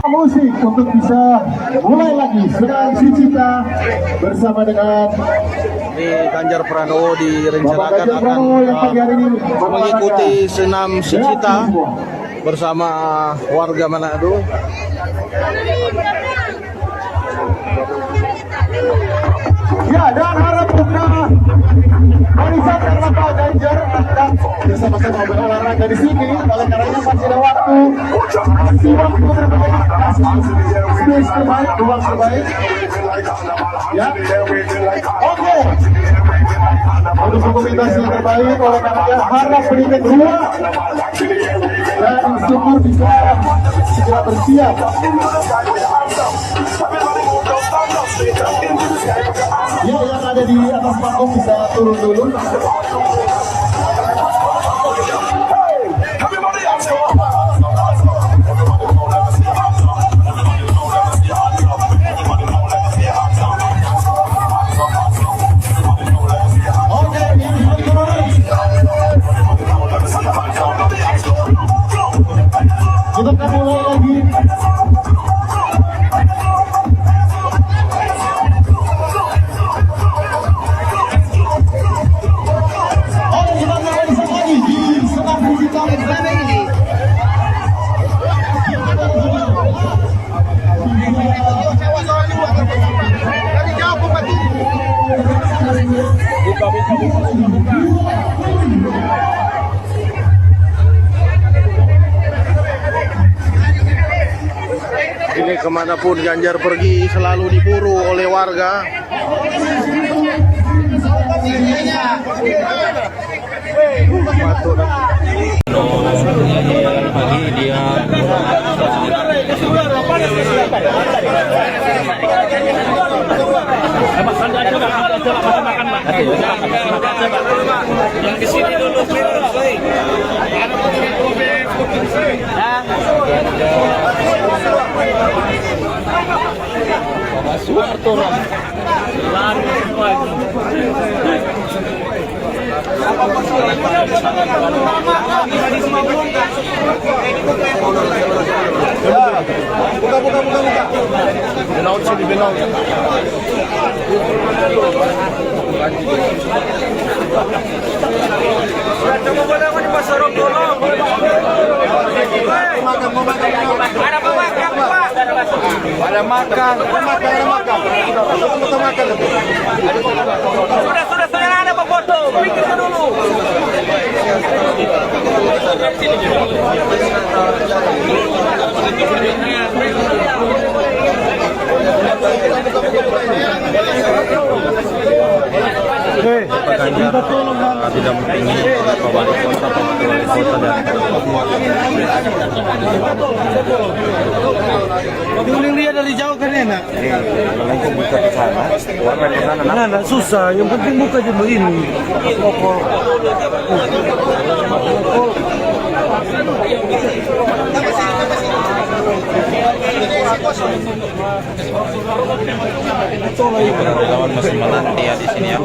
Musik untuk bisa mulai lagi sedang Sicita bersama dengan Ganjar Pranowo direncanakan akan mengikuti senam Sicita bersama warga Manado. Ya, dan harap buka barisan karena Pak Ganjar bersama-sama berolahraga di sini. Oleh karenanya masih ada waktu. Kasih waktu terbaik, kasih space terbaik, ruang terbaik. Ya, oke. Untuk dokumentasi yang terbaik, oleh karenanya harap berikan ruang dan instruktur bisa segera bersiap. Ya, yang ada di atas panggung bisa turun dulu. Kita akan mulai lagi. Ini kemanapun Ganjar pergi selalu diburu oleh warga. Pagi dia Yang di sini dulu, Buka. Belaut sini, belaut. coba boleh di pasar dulu. Ada pemakan, Pak. Ada makan. Sudah ada foto. Pikir dulu. Pak Ganjar tidak mentinggi Pak Wali Kota, Pak Wali Kota dan Guling dia dari jauh kan enak. Kalau buka ke sana, warna ke sana. Nah, enggak susah. Yang penting buka dulu ini. Relawan masih menanti ya di sini ya,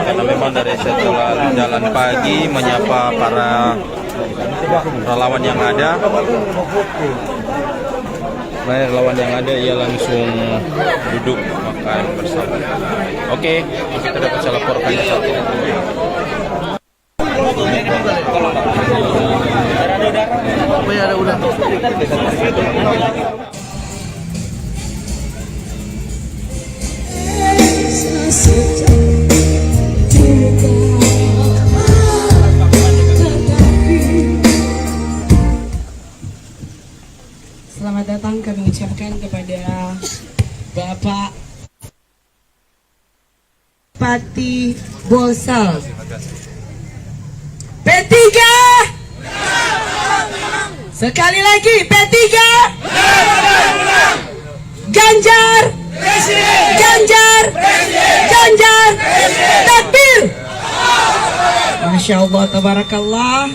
karena memang dari setelah jalan pagi menyapa para relawan yang ada. Nah, relawan yang ada ia langsung duduk makan bersama. Oke, kita dapat saya laporkan saat ini. Ada udara. Selamat datang kami ucapkan kepada Bapak Pati Bosal. P3 sekali lagi, P3 Ganjar Ganjar Ganjar takbir. Masya Allah, tabarakallah.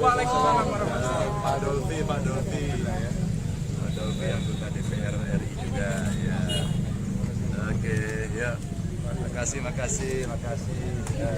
Pak Dolfi anggota DPR RI juga ya. Oke, ya. Makasih ya.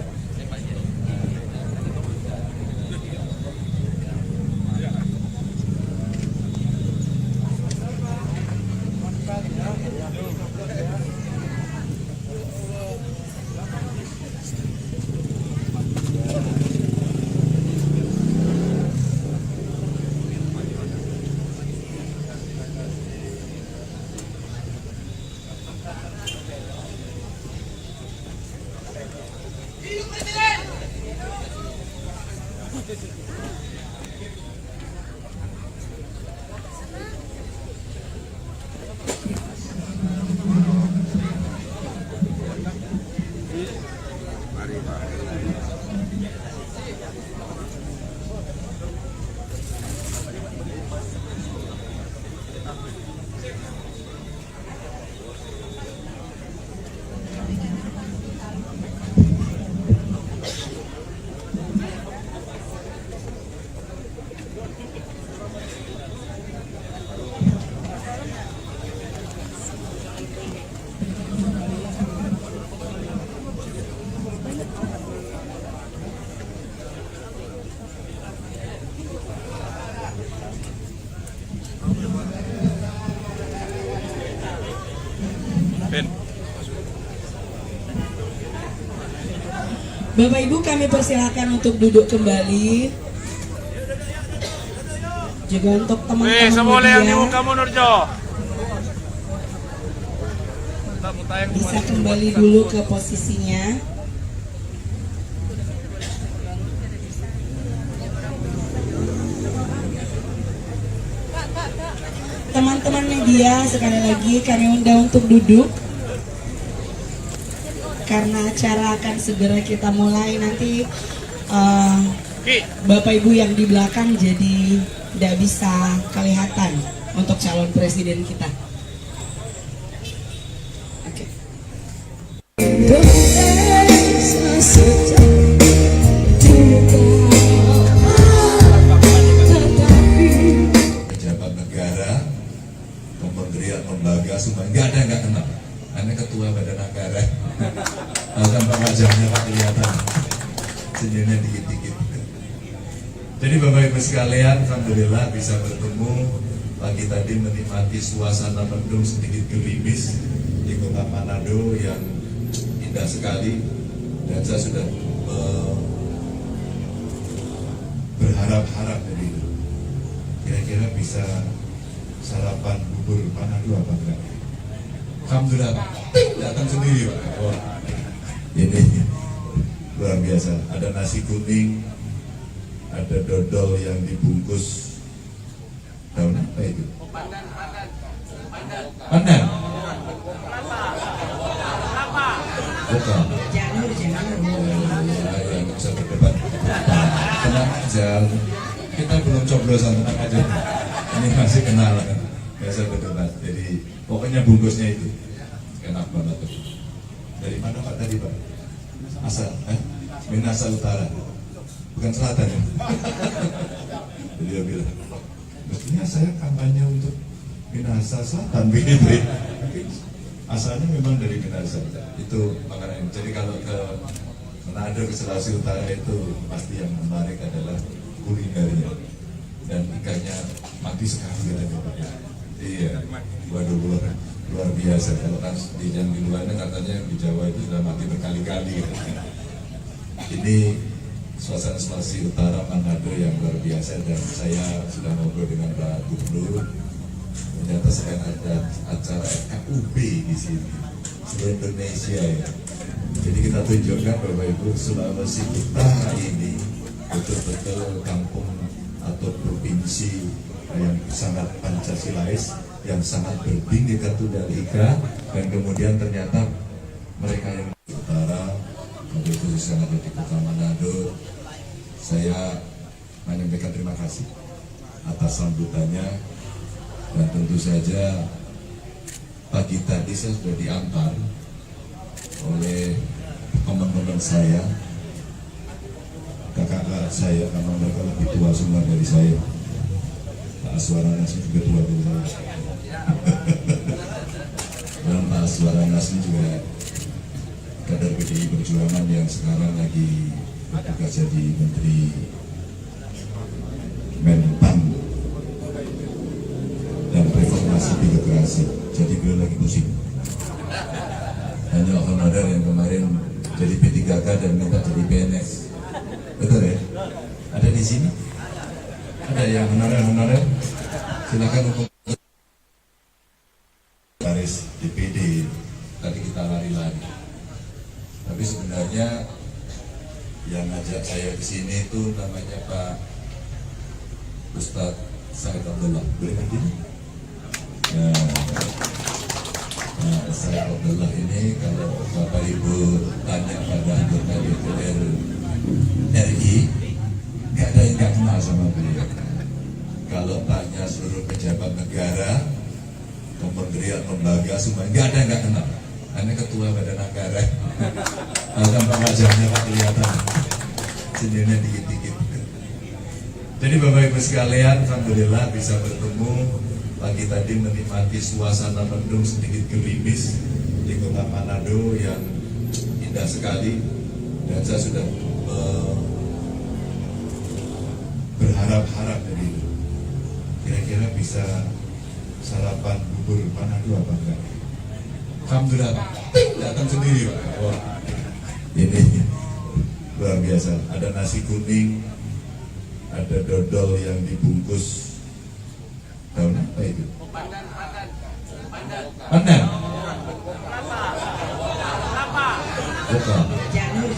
Bapak Ibu kami persilakan untuk duduk kembali. Juga untuk teman-teman media bisa kembali dulu ke posisinya. Teman-teman media sekali lagi kami undang untuk duduk karena acara akan segera kita mulai. Nanti Bapak Ibu yang di belakang jadi tidak bisa kelihatan untuk calon presiden kita. Oke. Pejabat negara, kementerian, lembaga, semua nggak ada yang nggak kenal. Anda ketua badan anggaran, tanpa wajahnya Pak kelihatan, senyumnya dikit-dikit. Jadi Bapak Ibu sekalian, alhamdulillah bisa bertemu pagi tadi menikmati suasana mendung sedikit gerimis di kota Manado yang indah sekali, dan saya sudah berharap-harap dari itu. Kira-kira bisa sarapan bubur Manado apa enggak? Alhamdulillah, datang sendiri Pak. Oh, ini luar biasa. Ada nasi kuning, ada dodol yang dibungkus daun apa itu? Pandan. Bukan. Yang bisa berdebat. Tenang aja. Kita belum coblosan, tenang aja. Ini masih kenalan. Biasa berdebat. Jadi pokoknya bungkusnya itu enak banget tuh. Dari mana Pak tadi Pak? Asal, Minasa Utara. Bukan selatan ya. Jadi dia bilang, mestinya saya kampanye untuk Minasa Selatan begitu. Asalnya memang dari Minasa. Itu makanan. Jadi kalau ke Manado, ke Sulawesi Utara itu pasti yang menarik adalah kulinernya dan ikannya mati sekali katanya. Iya, waduh luar biasa. Kalau kan di luarnya katanya di Jawa itu sudah mati berkali-kali. Ini suasana Sulawesi Utara Manado yang luar biasa, dan saya sudah ngobrol dengan Pak Gubernur. Ternyata sedang ada acara FKUB di sini, seluruh Indonesia ya. Jadi kita tunjukkan Bapak Ibu, Sulawesi Utara ini betul-betul kampung atau provinsi yang sangat Pancasilais, yang sangat berbhinneka Tunggal Ika, dan kemudian ternyata mereka yang di utara, mobil khusus yang ada di kota Manado, saya menyampaikan terima kasih atas sambutannya, dan tentu saja pagi tadi saya sudah diantar oleh teman-teman saya, kakak-kakak saya, karena mereka lebih tua semua dari saya. Pak Aswara Nasmi juga tua dari saya. Dan Pak Aswara Nasmi juga kader PDI Perjuangan yang sekarang lagi bertugas jadi Menteri Menpan dan Reformasi Birokrasi. Jadi beliau lagi pusing. Hanya honorer yang kemarin jadi P3K dan minta jadi PNS. Betul ya? Ada di sini? Ada yang honorer? Silakan untuk garis DPD. Tadi kita lari-lari. Tapi sebenarnya yang ngajak saya ke sini itu namanya Pak Ustadz Said Abdullah. Boleh berdiri? Nah, Said Abdullah ini kalau Bapak Ibu tanya pada anggota DPR RI, nggak ada yang nggak kenal sama beliau. Kalau tanya seluruh pejabat negara, kementerian, lembaga, semua nggak ada yang nggak kenal. Anda ketua badan anggaran, tanpa wajahnya Pak kelihatan, senyumnya dikit-dikit. Jadi Bapak Ibu sekalian, alhamdulillah bisa bertemu pagi tadi menikmati suasana mendung sedikit gerimis di kota Manado yang indah sekali, dan saya sudah berharap-harap dari itu. Kira-kira bisa sarapan bubur Manado apa enggak? Alhamdulillah, datang sendiri Pak. Oh, ini luar biasa. Ada nasi kuning, ada dodol yang dibungkus daun apa itu? Pandan. Bukan. Yang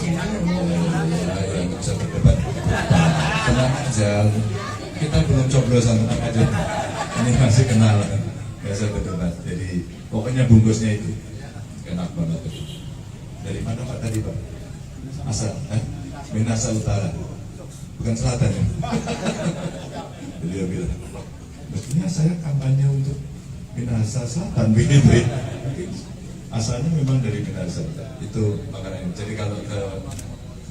bisa berdebat. Tenang aja. Kita belum coblosan, tenang aja. Ini masih kenalan. Biasa berdebat. Jadi pokoknya bungkusnya itu enak banget. Dari mana Pak tadi Pak? Asal, Minasa Utara, bukan Selatan ya. Beliau bilang, mestinya saya kampanye untuk Minasa Selatan begitu ya. Asalnya memang dari Minasa itu makanan. Jadi kalau ke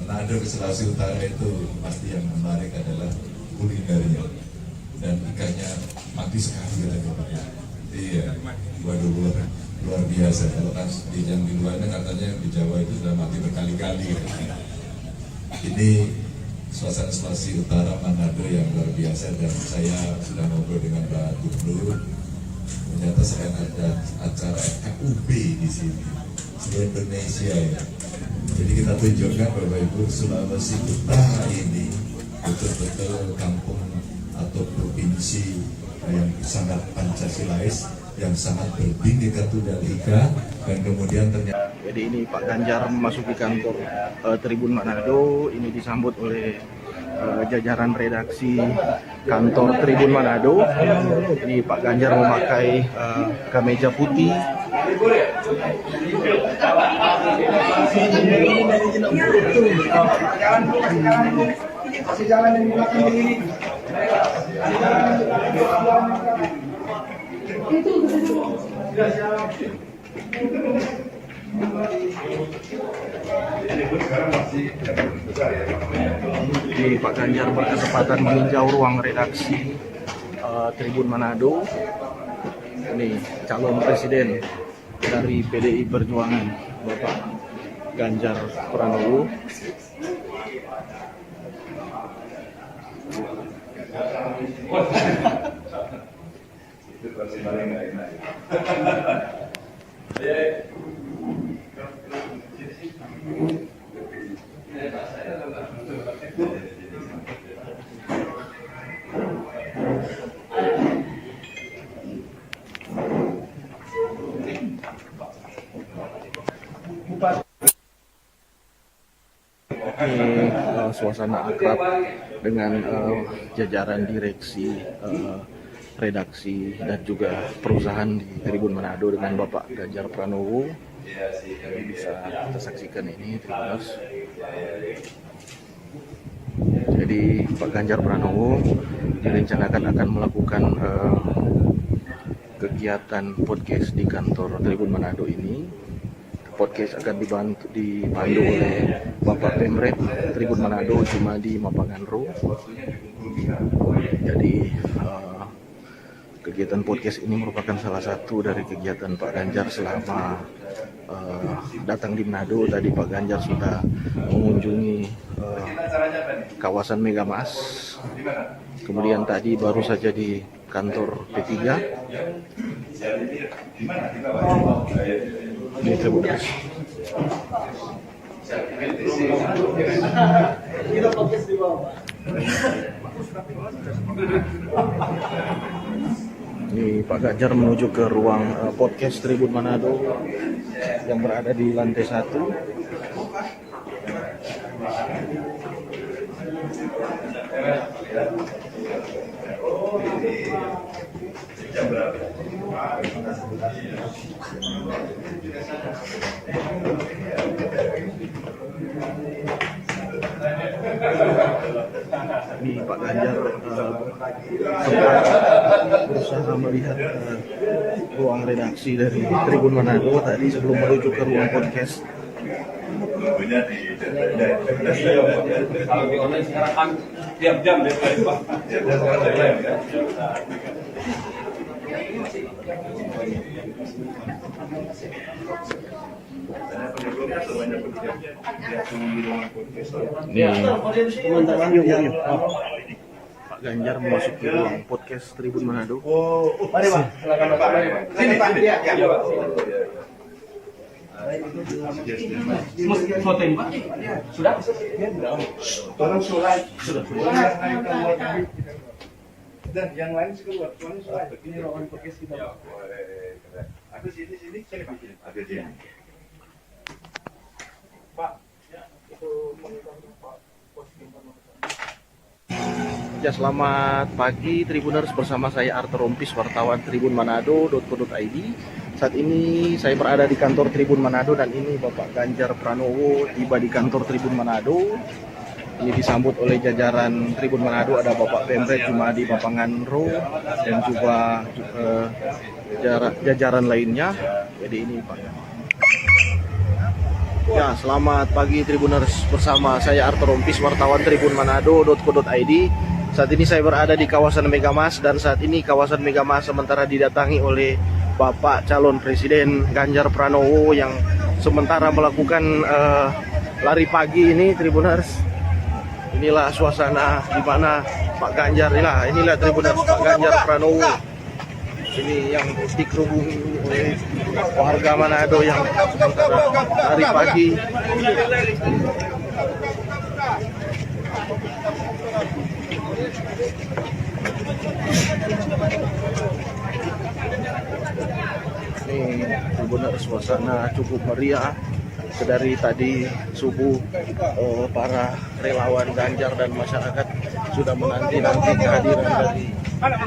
Manado, ke Sulawesi Utara itu pasti yang menarik adalah kulinernya dan ikannya mati sekali katanya. Iya, waduh luar biasa. Kalau kan yang di luarnya katanya di Jawa itu sudah mati berkali-kali. Ini suasana Sulawesi Utara Manado yang luar biasa dan saya sudah ngobrol dengan Pak Gubernur. Ternyata saya ada acara FKUB di sini, seluruh Indonesia ya. Jadi kita tunjukkan Bapak Ibu Sulawesi Utara ini betul-betul kampung atau provinsi yang sangat Pancasilais, yang sangat berbhinneka Tunggal Ika, dan kemudian ternyata. Jadi ini Pak Ganjar memasuki kantor Tribun Manado, ini disambut oleh jajaran redaksi kantor Tribun Manado. Ini Pak Ganjar memakai kemeja putih. Di Pak Ganjar berkesempatan meninjau ruang redaksi Tribun Manado. Ini calon presiden dari PDI Perjuangan, Bapak Ganjar Pranowo. Itu pasti paling nggak enak. Ini suasana akrab dengan jajaran direksi, redaksi dan juga perusahaan di Tribun Manado dengan Bapak Ganjar Pranowo. Kami bisa kita saksikan ini Tribuners. Jadi Pak Ganjar Pranowo direncanakan akan melakukan kegiatan podcast di kantor Tribun Manado ini. Podcast akan dipandu oleh Bapak Pemret Tribun Manado Jumadi Mapanganro. Jadi kegiatan podcast ini merupakan salah satu dari kegiatan Pak Ganjar selama datang di Manado. Tadi Pak Ganjar sudah mengunjungi kawasan Megamas. Kemudian tadi baru saja di kantor P3. Ini Tribuners. Ini Pak Ganjar menuju ke ruang podcast Tribun Manado yang berada di lantai 1. Jam berapa? Ini Pak Ganjar berusaha melihat ruang redaksi dari Tribun Manado tadi sebelum menuju ke ruang podcast. Kalau di online sekarang kan tiap jam deh Pak. Pak Ganjar memasuki ruang podcast Tribun Manado. Mari Pak, silakan Pak. Sini Pak. Iya, Pak. Fotoin Pak? Sudah? Tolong surat. Dan yang lain keluar. Tuan surat. Ini ruangan podcast kita. Ya, boleh. Aku sini saya bikin. Ada sini. Pak, itu Ya, selamat pagi Tribuners, bersama saya Arthur Rompis, wartawan Tribun Manado.co.id. Saat ini saya berada di kantor Tribun Manado dan ini Bapak Ganjar Pranowo tiba di kantor Tribun Manado. Ini disambut oleh jajaran Tribun Manado, ada Bapak Pemret Jumadi Bapanganro dan juga jajaran lainnya. Jadi ini Pak. Ya, selamat pagi Tribuners, bersama saya Arthur Rompis, wartawan Tribun Manado.co.id. Saat ini saya berada di kawasan Megamas dan saat ini kawasan Megamas sementara didatangi oleh Bapak calon Presiden Ganjar Pranowo yang sementara melakukan lari pagi ini Tribuners. Inilah suasana di mana Pak Ganjar, inilah Tribuners, Pak Ganjar Pranowo. Ini yang dikerubungi oleh warga Manado yang lari pagi. Ini benar suasana cukup meriah. Dari tadi subuh para relawan Ganjar dan masyarakat sudah menanti-nanti kehadiran dari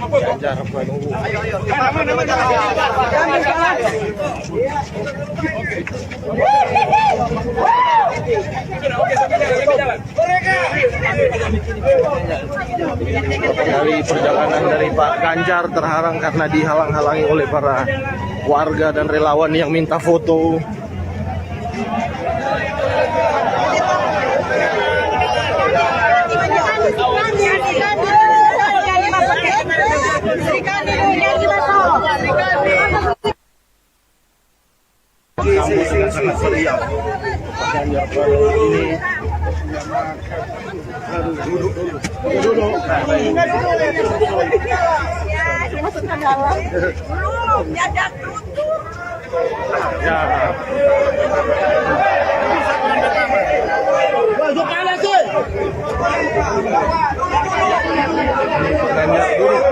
Ganjar Pranowo. Dari perjalanan dari Pak Ganjar terhalang karena dihalang-halangi oleh para warga dan relawan yang minta foto. Sangat meriah. Pak Ganjar Pranowo ini duduk. Masuk ke dalam. Belum, diajak tutup. Ya. Masuk kanan sih. Pak Ganjar duduk.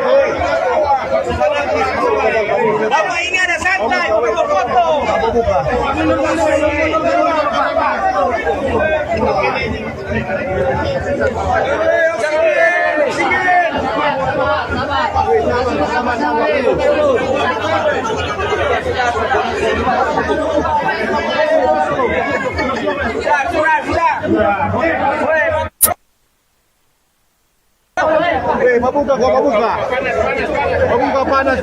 Bapak ini ada santai, foto. Mabuka panas,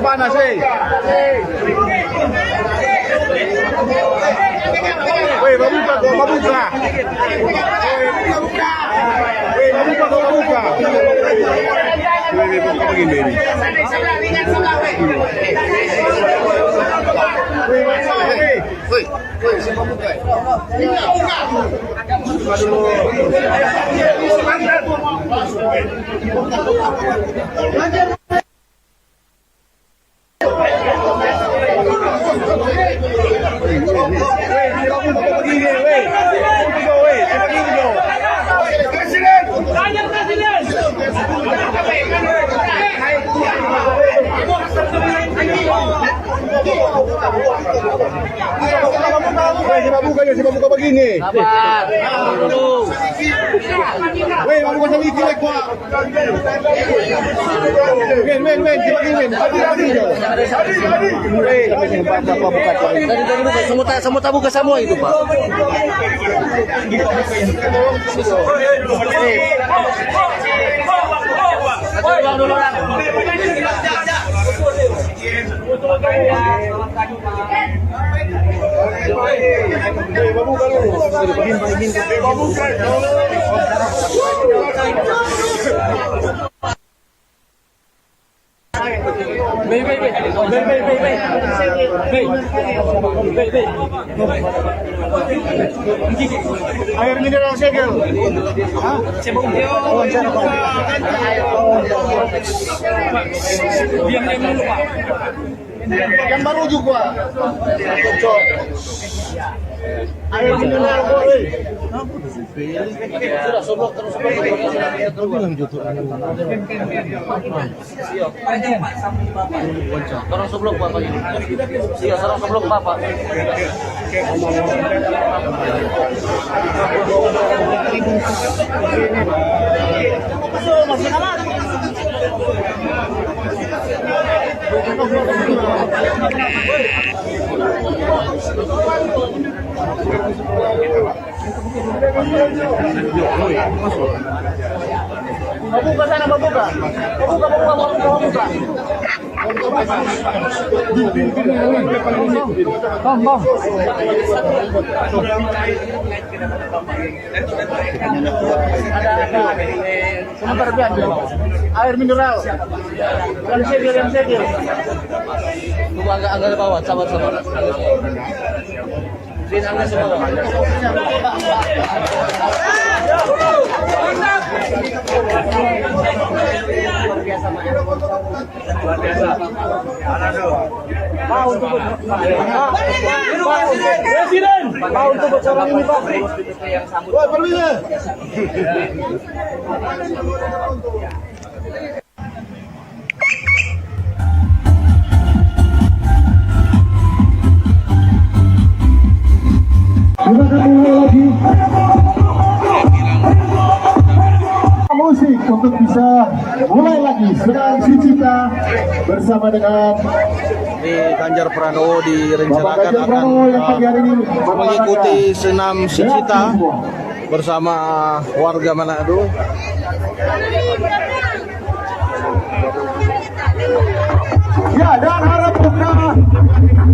Siapa begini? Sabar. Dulu. Weh, mau bukan sedikit lagi kuat. Men, siapa begini? Weh, kami baca apa buka. Tadi buka semua buka semua itu, Pak. Dulu. Air mineral segel. Diam dulu Pak. Yang baru juga. Air mineral boleh. Sudah soblok terus. Bilang jutu. Sarang soblok Bapak ini. Iya, sarang soblok Bapak. Buka sana, buka. Buka. Bang. Sebentar biar air mineral. Yang segel. Tunggu agak ke bawah, sabar. Sini angkat semua. Luar biasa. Mau untuk Presiden. Mau untuk orang ini Pak. Wah, perlunya. Musik untuk bisa mulai lagi sedang Sucipta bersama dengan Ganjar Pranowo direncanakan Bapak Ganjar akan Pranowo yang pagi hari ini mengikuti senam Sucipta bersama warga Manado. Ya, dan harap buka